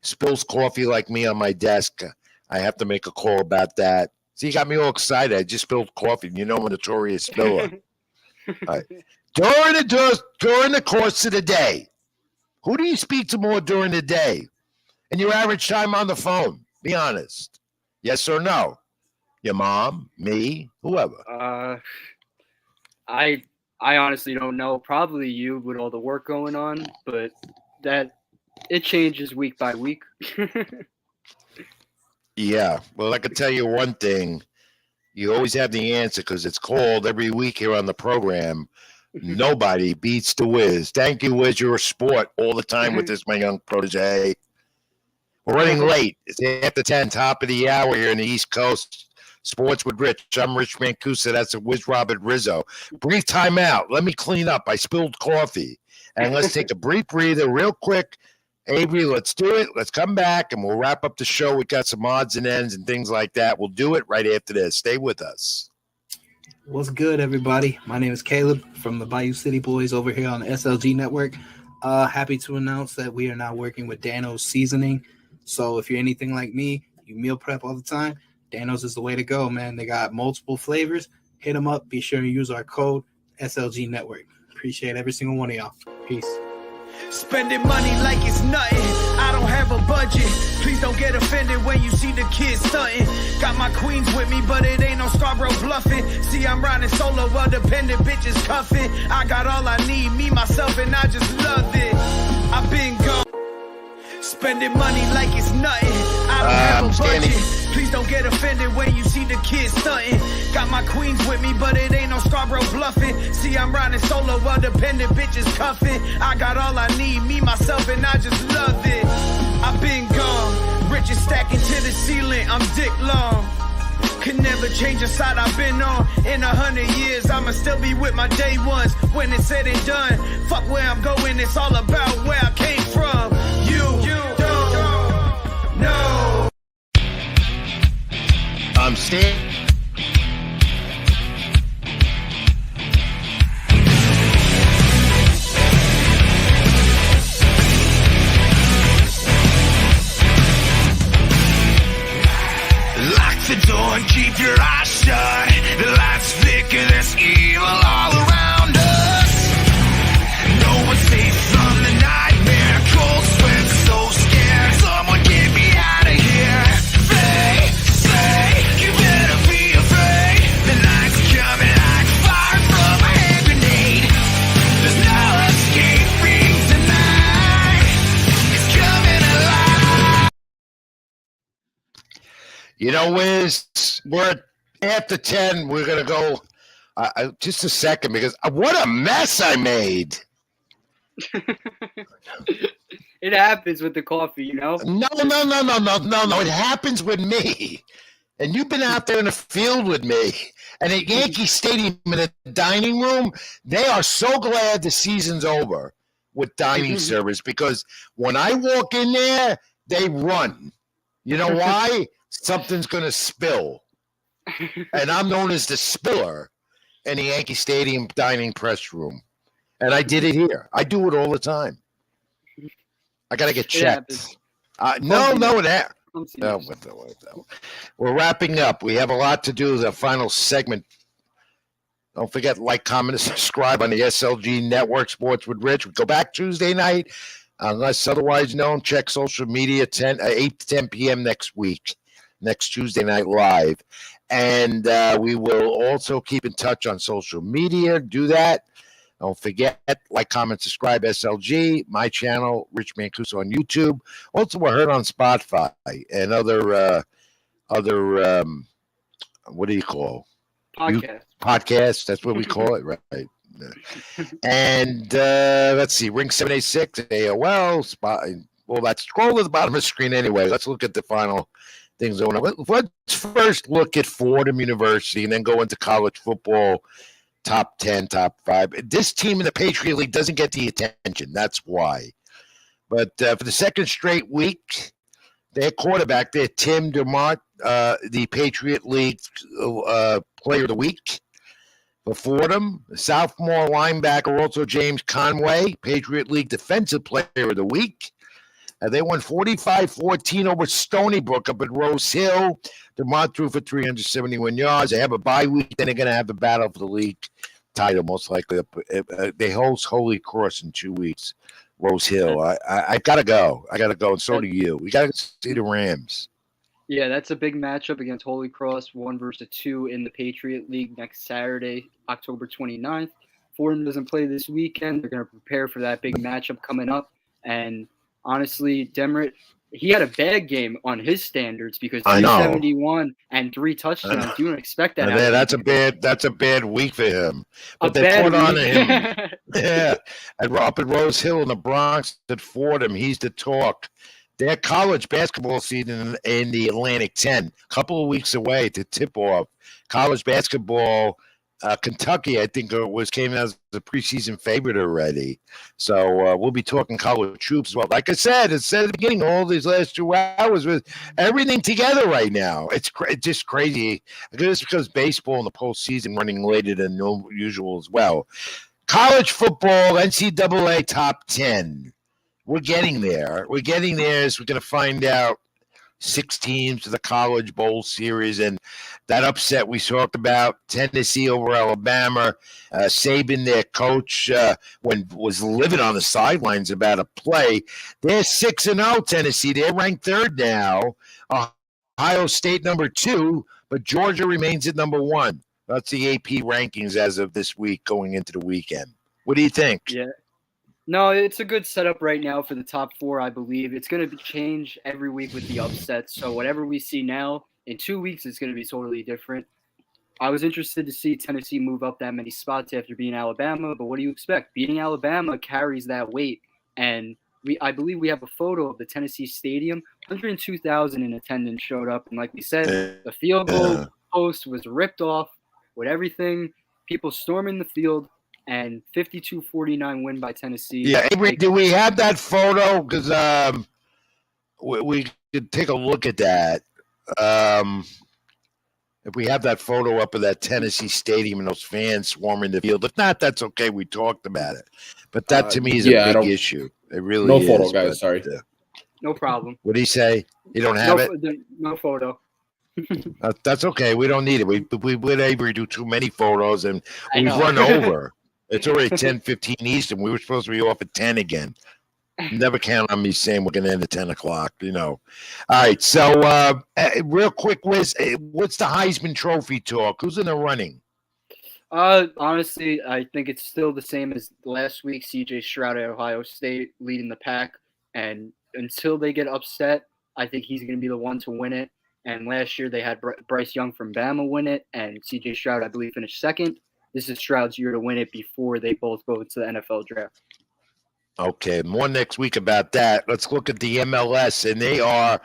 spills coffee like me on my desk, I have to make a call about that. See, you got me all excited. I just spilled coffee. You know I'm a notorious spiller. All right. During the course of the day, who do you speak to more during the day? And your average time on the phone? Be honest. Yes or no? Your mom, me, whoever. I honestly don't know. Probably you with all the work going on, but that it changes week by week. Yeah. Well, I can tell you one thing. You always have the answer because it's called every week here on the program. Nobody beats the Wiz. Thank you, Wiz. You're a sport all the time with this, my young protege. We're running late. It's after 10, top of the hour here in the East Coast. Sports with Rich. I'm Rich Mancuso. That's a Wiz Robert Rizzo. Brief timeout. Let me clean up. I spilled coffee. And let's take a brief breather real quick. Avery, let's do it. Let's come back, and we'll wrap up the show. We got some odds and ends and things like that. We'll do it right after this. Stay with us. What's good, everybody? My name is Caleb from the Bayou City Boys over here on the SLG Network. Happy to announce that we are now working with Dano's Seasoning. So if you're anything like me, you meal prep all the time, Dano's is the way to go, man. They got multiple flavors. Hit them up. Be sure to use our code SLG Network. Appreciate every single one of y'all. Peace. Spending money like it's nothing. I don't have a budget. Please don't get offended when you see the kids stunting. Got my queens with me, but it ain't no Scarborough bluffing. See, I'm riding solo while dependent bitches cuffing. I got all I need, me, myself, and I just love it. I've been gone. Spending money like it's nothing. I don't have a budget. Please don't get offended when you see the kids stunting. Got my queens with me, but it ain't no Scarborough bluffing. See, I'm riding solo while dependent bitches cuffing. I got all I need, me, myself, and I just love it. I've been gone. Riches stacking to the ceiling. I'm dick long. Could never change the side I've been on. In 100 years, I'ma still be with my day ones. When it's said and done, fuck where I'm going, it's all about where I came from. You don't know. I'm staying. Lock the door and keep your eyes shut. The lights flicker, there's evil all around us. No one's safe from the nightmare. Cold sweat, so scared. Someone get me out of here. They say you better be afraid. The night's coming like fire from a hand grenade. There's no escaping tonight. It's coming alive. You know, Wiz, we're after 10. We're going to go just a second because what a mess I made. It happens with the coffee, you know? No. It happens with me. And you've been out there in the field with me. And at Yankee Stadium in the dining room, they are so glad the season's over with dining service because when I walk in there, they run. You know why? Something's going to spill. And I'm known as the spiller in the Yankee Stadium dining press room. And I did it here. I do it all the time. I got to get checked. No. We're wrapping up. We have a lot to do. The final segment. Don't forget, like, comment, and subscribe on the SLG Network, Sports with Rich. We go back Tuesday night. Unless otherwise known, check social media 8 to 10 p.m. next week. Next Tuesday night live. And we will also keep in touch on social media. Do that. Don't forget, like, comment, subscribe, SLG, my channel, Rich Mancuso on YouTube. Also, we're heard on Spotify and other what do you call? Podcasts. That's what we call it, right? And let's see, Ring 786, AOL, Spot. Well, that's scroll to the bottom of the screen anyway. Let's look at the final things going on. Let's first look at Fordham University and then go into college football, top 10, top 5. This team in the Patriot League doesn't get the attention. That's why. But for the second straight week, their quarterback, their Tim DeMont, the Patriot League Player of the Week. For Fordham, sophomore linebacker, also James Conway, Patriot League Defensive Player of the Week. They won 45-14 over Stony Brook up at Rose Hill. DeMont threw for 371 yards. They have a bye week. Then they're going to have the battle for the league title, most likely. They host Holy Cross in 2 weeks. Rose Hill. I got to go. And so do you. We got to see the Rams. Yeah, that's a big matchup against Holy Cross, 1 versus 2 in the Patriot League next Saturday, October 29th. Fordham doesn't play this weekend. They're going to prepare for that big matchup coming up. And honestly, Demeritt, he had a bad game on his standards because 371 and 3 touchdowns. You don't expect that. That's a bad week for him. But they put on him. Yeah. Up at Rose Hill in the Bronx at Fordham, he's the talk. Their college basketball season in the Atlantic 10, a couple of weeks away to tip off. College basketball, Kentucky, I think, came out as the preseason favorite already. So we'll be talking college hoops as well. Like I said at the beginning, all these last 2 hours with everything together right now. It's just crazy. I guess because baseball in the postseason running later than usual as well. College football, NCAA top 10. We're getting there. We're getting there as we're going to find out 6 teams to the College Bowl series. And that upset we talked about, Tennessee over Alabama, Saban, their coach, was living on the sidelines about a play. They're 6-0, Tennessee. They're ranked 3rd now. Ohio State number 2, but Georgia remains at number 1. That's the AP rankings as of this week going into the weekend. What do you think? Yeah. No, it's a good setup right now for the top 4, I believe. It's going to change every week with the upsets. So whatever we see now, in 2 weeks, it's going to be totally different. I was interested to see Tennessee move up that many spots after beating Alabama, but what do you expect? Beating Alabama carries that weight. And I believe we have a photo of the Tennessee Stadium. 102,000 in attendance showed up. And like we said, the field goal post was ripped off with everything, people storming the field. And 52-49 win by Tennessee. Yeah, Avery, do we have that photo? Because we could take a look at that. If we have that photo up of that Tennessee Stadium and those fans swarming the field. If not, that's okay. We talked about it. But that to me is a big issue. It really is. No photo, guys. Sorry. No problem. What did he say? You don't have it? No photo. That's okay. We don't need it. We would Avery do too many photos and we've run over. It's already 10:15 Eastern. We were supposed to be off at 10 again. Never count on me saying we're going to end at 10 o'clock, All right, so real quick, what's the Heisman Trophy talk? Who's in the running? Honestly, I think it's still the same as last week. C.J. Stroud at Ohio State leading the pack. And until they get upset, I think he's going to be the one to win it. And last year they had Bryce Young from Bama win it, and C.J. Stroud, I believe, finished 2nd. This is Stroud's year to win it before they both go to the NFL draft. Okay, more next week about that. Let's look at the MLS, and they are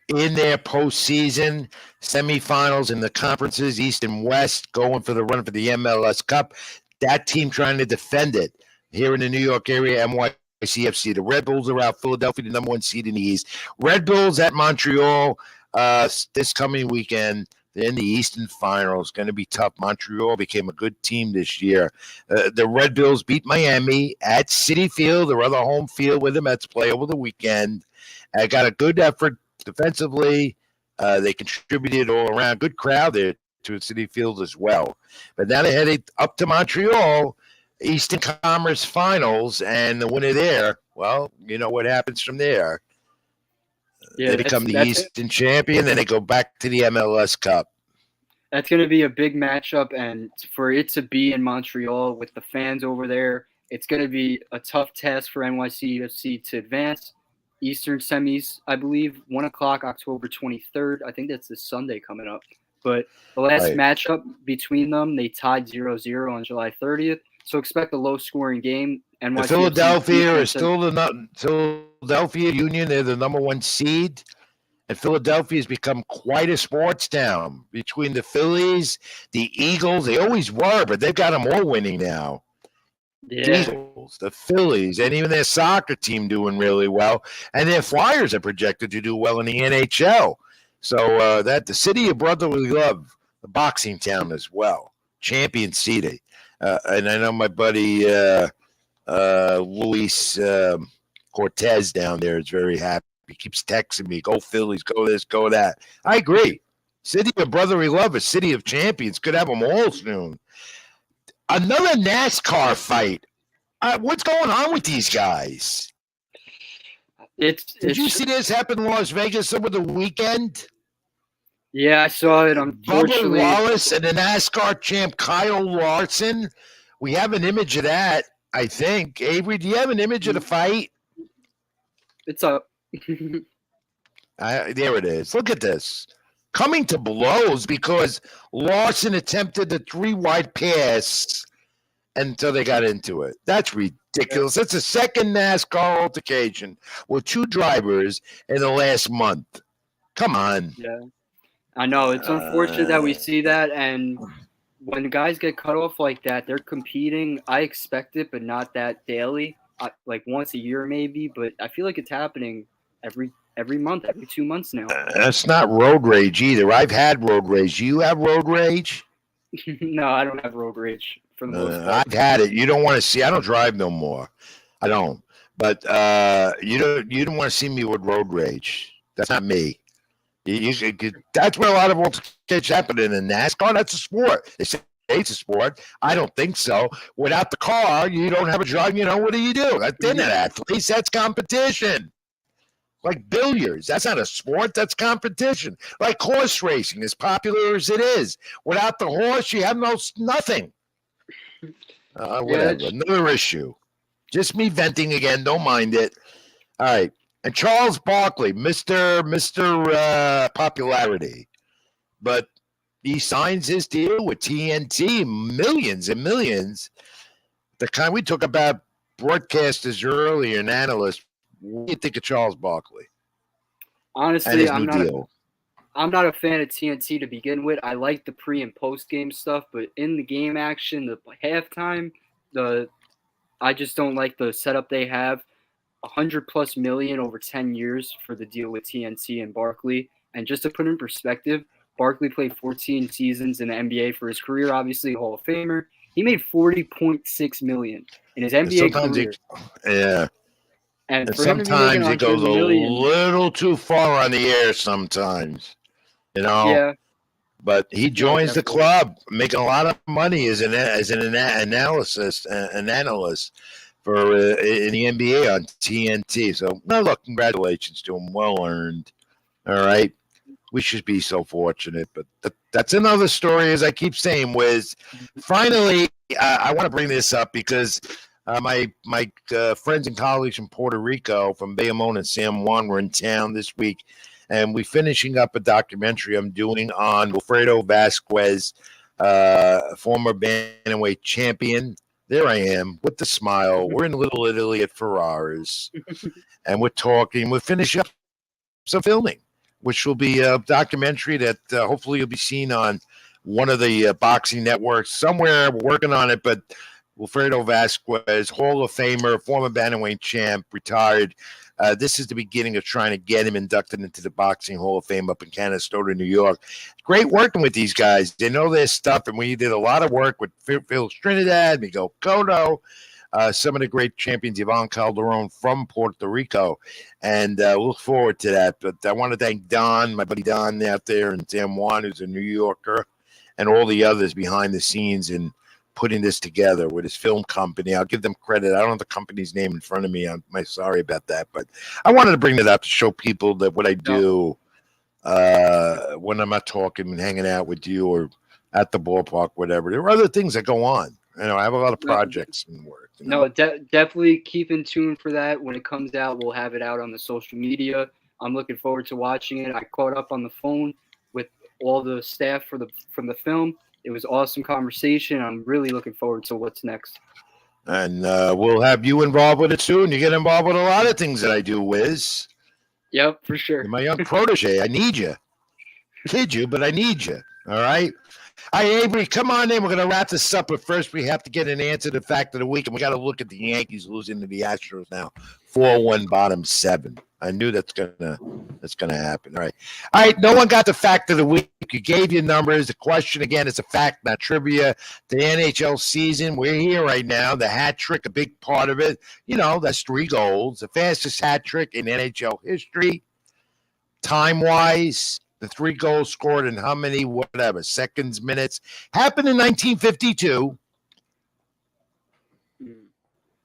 in their postseason semifinals in the conferences, East and West, going for the run for the MLS Cup. That team trying to defend it here in the New York area, NYCFC. The Red Bulls are out. Philadelphia, the number 1 seed in the East. Red Bulls at Montreal this coming weekend. They're in the Eastern Finals. Going to be tough. Montreal became a good team this year. The Red Bulls beat Miami at Citi Field, their other home field with the Mets play over the weekend. Got a good effort defensively. They contributed all around. Good crowd there to Citi Field as well. But now they're headed up to Montreal, Eastern Conference Finals, and the winner there, well, you know what happens from there. Yeah, they become the Eastern champion, then they go back to the MLS Cup. That's going to be a big matchup, and for it to be in Montreal with the fans over there, it's going to be a tough task for NYCFC to advance. Eastern semis, I believe, 1 o'clock, October 23rd. I think that's this Sunday coming up. But the last matchup between them, they tied 0-0 on July 30th. So expect a low-scoring game. NYCFC Philadelphia is still the Philadelphia Union. They're the number 1 seed. And Philadelphia has become quite a sports town between the Phillies, the Eagles. They always were, but they've got them all winning now. Yeah. The Eagles, the Phillies, and even their soccer team doing really well. And their Flyers are projected to do well in the NHL. So that the city of brotherly love, the boxing town as well. Champion City. And I know my buddy Luis Cortez down there is very happy. He keeps texting me, go Phillies, go this, go that. I agree. City of brotherly love, a city of champions. Could have them all soon. Another NASCAR fight. What's going on with these guys? Did you see this happen in Las Vegas over the weekend? Yeah, I saw it. Bubba Unfortunately, Wallace and the NASCAR champ Kyle Larson. We have an image of that, I think. Avery, do you have an image of the fight? it's up. There it is. Look at this. Coming to blows because Larson attempted the 3-wide pass until they got into it. That's ridiculous. That's the second NASCAR altercation with 2 drivers in the last month. Come on. Yeah, I know. It's unfortunate that we see that, and when guys get cut off like that, they're competing. I expect it, but not that daily. Like once a year maybe, but I feel like it's happening every month, every 2 months now. That's not road rage either. I've had road rage. Do you have road rage? No, I don't have road rage for the most part. I've had it. You don't want to see. I don't drive no more. I don't. But you don't want to see me with road rage. That's not me. That's where a lot of altercations happen in NASCAR. That's a sport. They say it's a sport. I don't think so. Without the car, you don't have a drive. What do you do? That's internet athletes. That's competition. Like billiards, that's not a sport, that's competition. Like horse racing, as popular as it is. Without the horse, you have nothing. Whatever, another issue. Just me venting again, don't mind it. All right, and Charles Barkley, Mr. Popularity. But he signs his deal with TNT, millions and millions. The kind we talk about broadcasters earlier and analysts. What do you think of Charles Barkley? Honestly, I'm not a fan of TNT to begin with. I like the pre and post game stuff, but in the game action, the halftime, I just don't like the setup they have. $100+ million over 10 years for the deal with TNT and Barkley. And just to put in perspective, Barkley played 14 seasons in the NBA for his career. Obviously, a Hall of Famer. He made $40.6 million in his NBA career. Yeah. And sometimes it goes a little too far on the air sometimes, Yeah. But he joins the club, making a lot of money as an analyst for in the NBA on TNT. So, look, congratulations to him. Well earned. All right. We should be so fortunate. But that's another story, as I keep saying, Wiz. Finally, I want to bring this up because – my friends and colleagues from Puerto Rico, from Bayamon and San Juan, were in town this week, and we're finishing up a documentary I'm doing on Wilfredo Vasquez, former bantamweight champion. There I am with the smile. We're in Little Italy at Ferraris, and we're talking. We're finishing up some filming, which will be a documentary that hopefully you'll be seen on one of the boxing networks somewhere. We're working on it, but Wilfredo Vasquez, Hall of Famer, former bantamweight champ, retired. This is the beginning of trying to get him inducted into the Boxing Hall of Fame up in Canastota, New York. Great working with these guys. They know their stuff, and we did a lot of work with Phil Trinidad, Miguel Cotto, some of the great champions, Ivan Calderon from Puerto Rico, and we'll look forward to that. But I want to thank Don, my buddy Don out there in San Juan, who's a New Yorker, and all the others behind the scenes in putting this together with his film company. I'll give them credit. I don't have the company's name in front of me. I'm sorry about that, but I wanted to bring that up to show people that what I do when I'm not talking and hanging out with you or at the ballpark, whatever. There are other things that go on. I have a lot of projects in work. No, definitely keep in tune for that. When it comes out, we'll have it out on the social media. I'm looking forward to watching it. I caught up on the phone with all the staff from the film. It was awesome conversation. I'm really looking forward to what's next. And we'll have you involved with it soon. You get involved with a lot of things that I do, Wiz. Yep, for sure. You're my young protege. I need you. Kid you, but I need you. All right? All right, Avery, come on in. We're going to wrap this up, but first we have to get an answer to the fact of the week, and we got to look at the Yankees losing to the Astros now. 4-1 bottom 7. I knew that's gonna happen. All right. No one got the fact of the week. You gave your numbers. The question again is a fact, not trivia. The NHL season. We're here right now. The hat trick, a big part of it. That's 3 goals. The fastest hat trick in NHL history. Time-wise, the 3 goals scored in how many, whatever, seconds, minutes. Happened in 1952.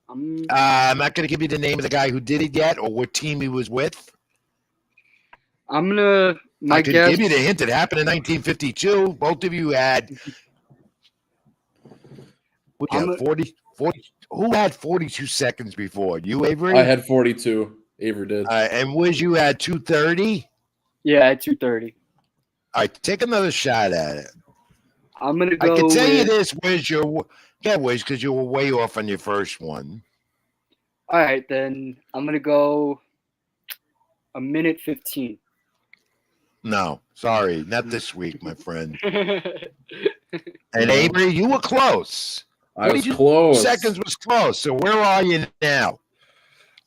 I'm not going to give you the name of the guy who did it yet or what team he was with. I could give you the hint. It happened in 1952. Both of you had 40. Who had 42 seconds before? You, Avery? I had 42. Avery did. And Wiz, you had 2:30? Yeah, I had 2:30. All right, take another shot at it. I'm going to go I can tell you with- this, Wiz, Wiz, because you were way off on your first one. All right, then I'm going to go a minute 15. No, sorry, not this week, my friend. And Avery, you were close. I was close. Seconds was close. So where are you now?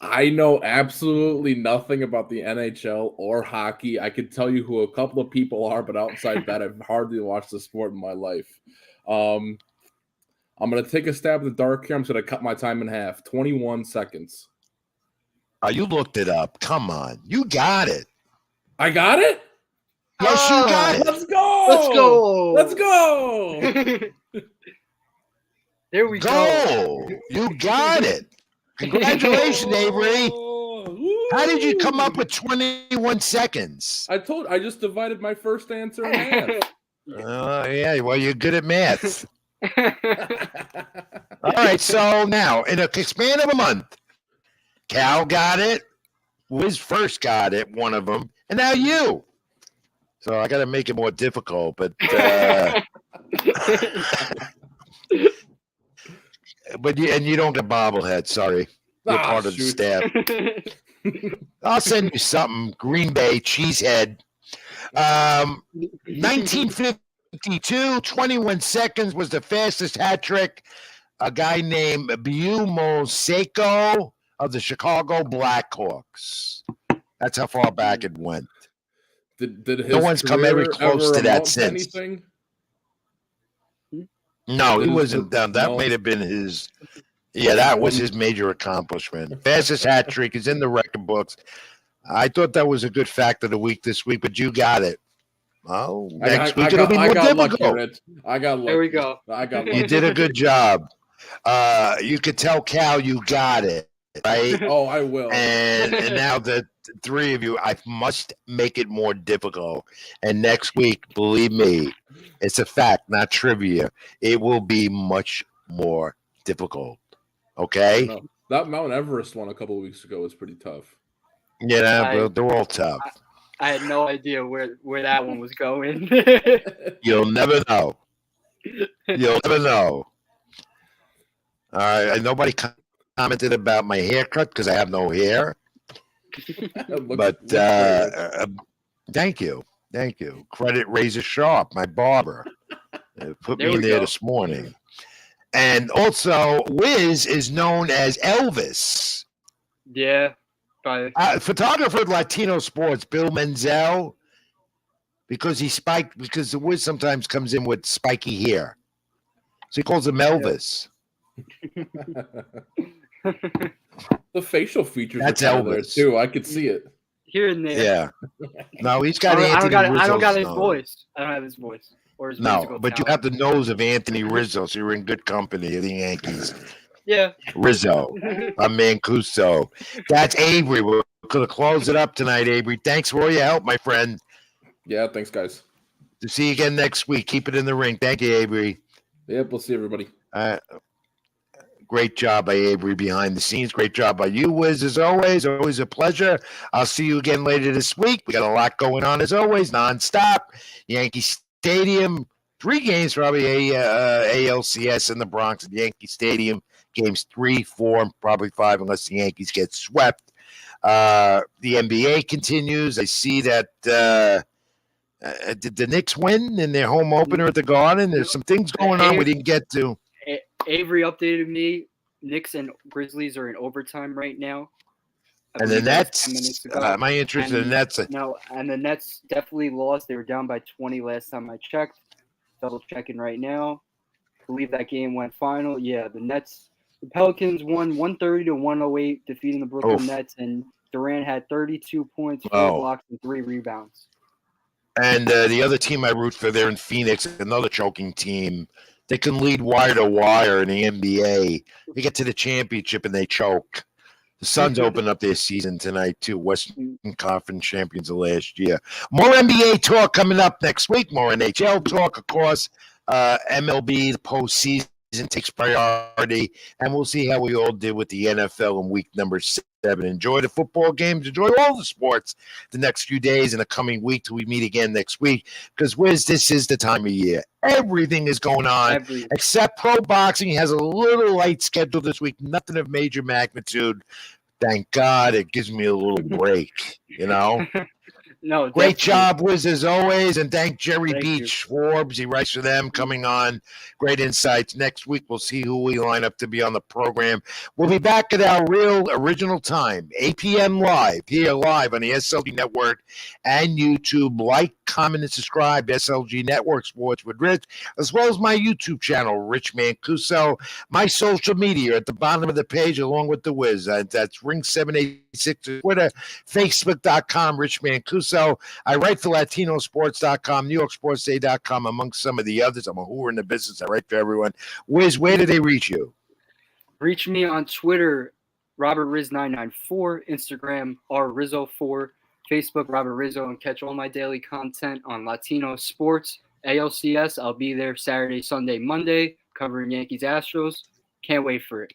I know absolutely nothing about the NHL or hockey. I could tell you who a couple of people are, but outside that, I've hardly watched the sport in my life. I'm going to take a stab in the dark here. I'm just going to cut my time in half. 21 seconds. Oh, you looked it up. Come on. You got it. I got it? Yes, you got it. Let's go. Let's go. Let's go. There we go. You got it. Congratulations, Avery. How did you come up with 21 seconds? I just divided my first answer in half. Yeah, well, you're good at math. All right, so now, in a span of a month, Cal got it, Wiz first got it, one of them, and now you. So I got to make it more difficult, but you don't get bobblehead. Sorry, you're part of the staff. I'll send you something. Green Bay cheesehead. 1952, 21 seconds was the fastest hat trick. A guy named Bumo Seiko of the Chicago Blackhawks. That's how far back it went. Did his no one's come ever close to that since. Anything? No, he wasn't done. That may have been his. Yeah, that was his major accomplishment. Fastest hat trick is in the record books. I thought that was a good fact of the week this week, but you got it. Oh, next week it'll be more difficult. I got lucky. There we go. I got lucky. You did a good job. You could tell Cal you got it, right? Oh, I will. And now the 3 of you, I must make it more difficult. And next week, believe me, it's a fact, not trivia. It will be much more difficult. Okay? No, that Mount Everest one a couple of weeks ago was pretty tough. Yeah, they're all tough. I had no idea where that one was going. You'll never know. You'll never know. All right. Nobody commented about my haircut because I have no hair. But thank you. Thank you. Credit Razor Sharp, my barber. Put me in there this morning. And also, Wiz is known as Elvis. Yeah. Photographer of Latino Sports, Bill Menzel, because the Wiz sometimes comes in with spiky hair. So he calls him Elvis. The facial features That's are there Elvis too. I could see it. Here and there. Yeah. No, he's got Anthony Rizzo's I don't got his nose. voice. I don't have his voice. Or his No, but you have the nose of Anthony Rizzo, so you're in good company of the Yankees. Yeah. Rizzo, a Mancuso. That's Avery. We're going to close it up tonight, Avery. Thanks for all your help, my friend. Yeah, thanks, guys. To see you again next week. Keep it in the ring. Thank you, Avery. Yep, we'll see everybody. Great job by Avery behind the scenes. Great job by you, Wiz, as always. Always a pleasure. I'll see you again later this week. We got a lot going on, as always, nonstop. Yankee Stadium, 3 games, probably ALCS in the Bronx at Yankee Stadium. Games 3, 4, and probably 5 unless the Yankees get swept. The NBA continues. I see that did the Knicks win in their home opener at the Garden? There's some things going on we didn't get to. Avery updated me. Knicks and Grizzlies are in overtime right now. And the believe that was 10 minutes Nets, ago. am I interested in the Nets? No, and the Nets definitely lost. They were down by 20 last time I checked. Double checking right now. I believe that game went final. Yeah, the Pelicans won 130 to 108, defeating the Brooklyn Oof. Nets, and Durant had 32 points, 4 Oh. blocks, and 3 rebounds. And the other team I root for, they're in Phoenix, another choking team. They can lead wire to wire in the NBA. They get to the championship and they choke. The Suns open up their season tonight, too. Western Conference champions of last year. More NBA talk coming up next week. More NHL talk, of course. MLB, the postseason takes priority. And we'll see how we all did with the NFL in week number 7. Enjoy the football games. Enjoy all the sports the next few days and the coming week till we meet again next week. Because, Wiz, this is the time of year. Everything is going on. Except pro boxing has a little light schedule this week, nothing of major magnitude. Thank God it gives me a little break, you know? No, Great definitely. job, Wiz, as always. And thank Jerry Thank Beach, Forbes. He writes for them coming on. Great insights. Next week, we'll see who we line up to be on the program. We'll be back at our real original time, 8 p.m. live, here live on the SLG Network and YouTube. Like, comment, and subscribe to SLG Network Sports with Rich, as well as my YouTube channel, Rich Mancuso. My social media at the bottom of the page, along with the Wiz. That's Ring786 Twitter, Facebook.com, Rich Mancuso. I write for LatinoSports.com, NewYorkSportsDay.com, amongst some of the others. I'm a whore in the business. I write for everyone. Wiz, where do they reach you? Reach me on Twitter, RobertRiz994, Instagram, RRizzo4, Facebook, Robert Rizzo, and catch all my daily content on Latino Sports, ALCS. I'll be there Saturday, Sunday, Monday, covering Yankees Astros. Can't wait for it.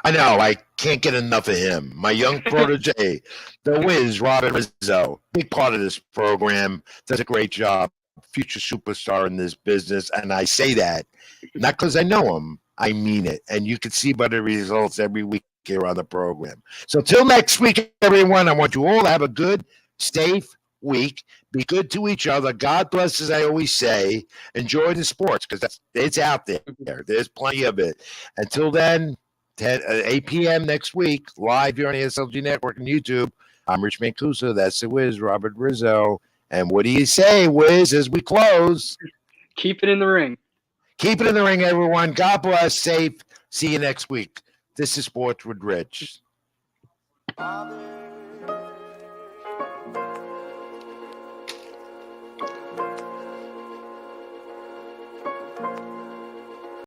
I know. I can't get enough of him. My young protege, the Wiz, Robert Rizzo, big part of this program, does a great job. Future superstar in this business. And I say that not because I know him. I mean it. And you can see by the results every week here on the program. So till next week, everyone, I want you all to have a good, safe week. Be good to each other. God bless, as I always say. Enjoy the sports because it's out there. There's plenty of it. Until then, 8 p.m. next week, live here on the SLG Network and YouTube. I'm Rich Mancuso. That's the Wiz, Robert Rizzo. And what do you say, Wiz, as we close? Keep it in the ring. Keep it in the ring, everyone. God bless. Safe. See you next week. This is Sports with Rich.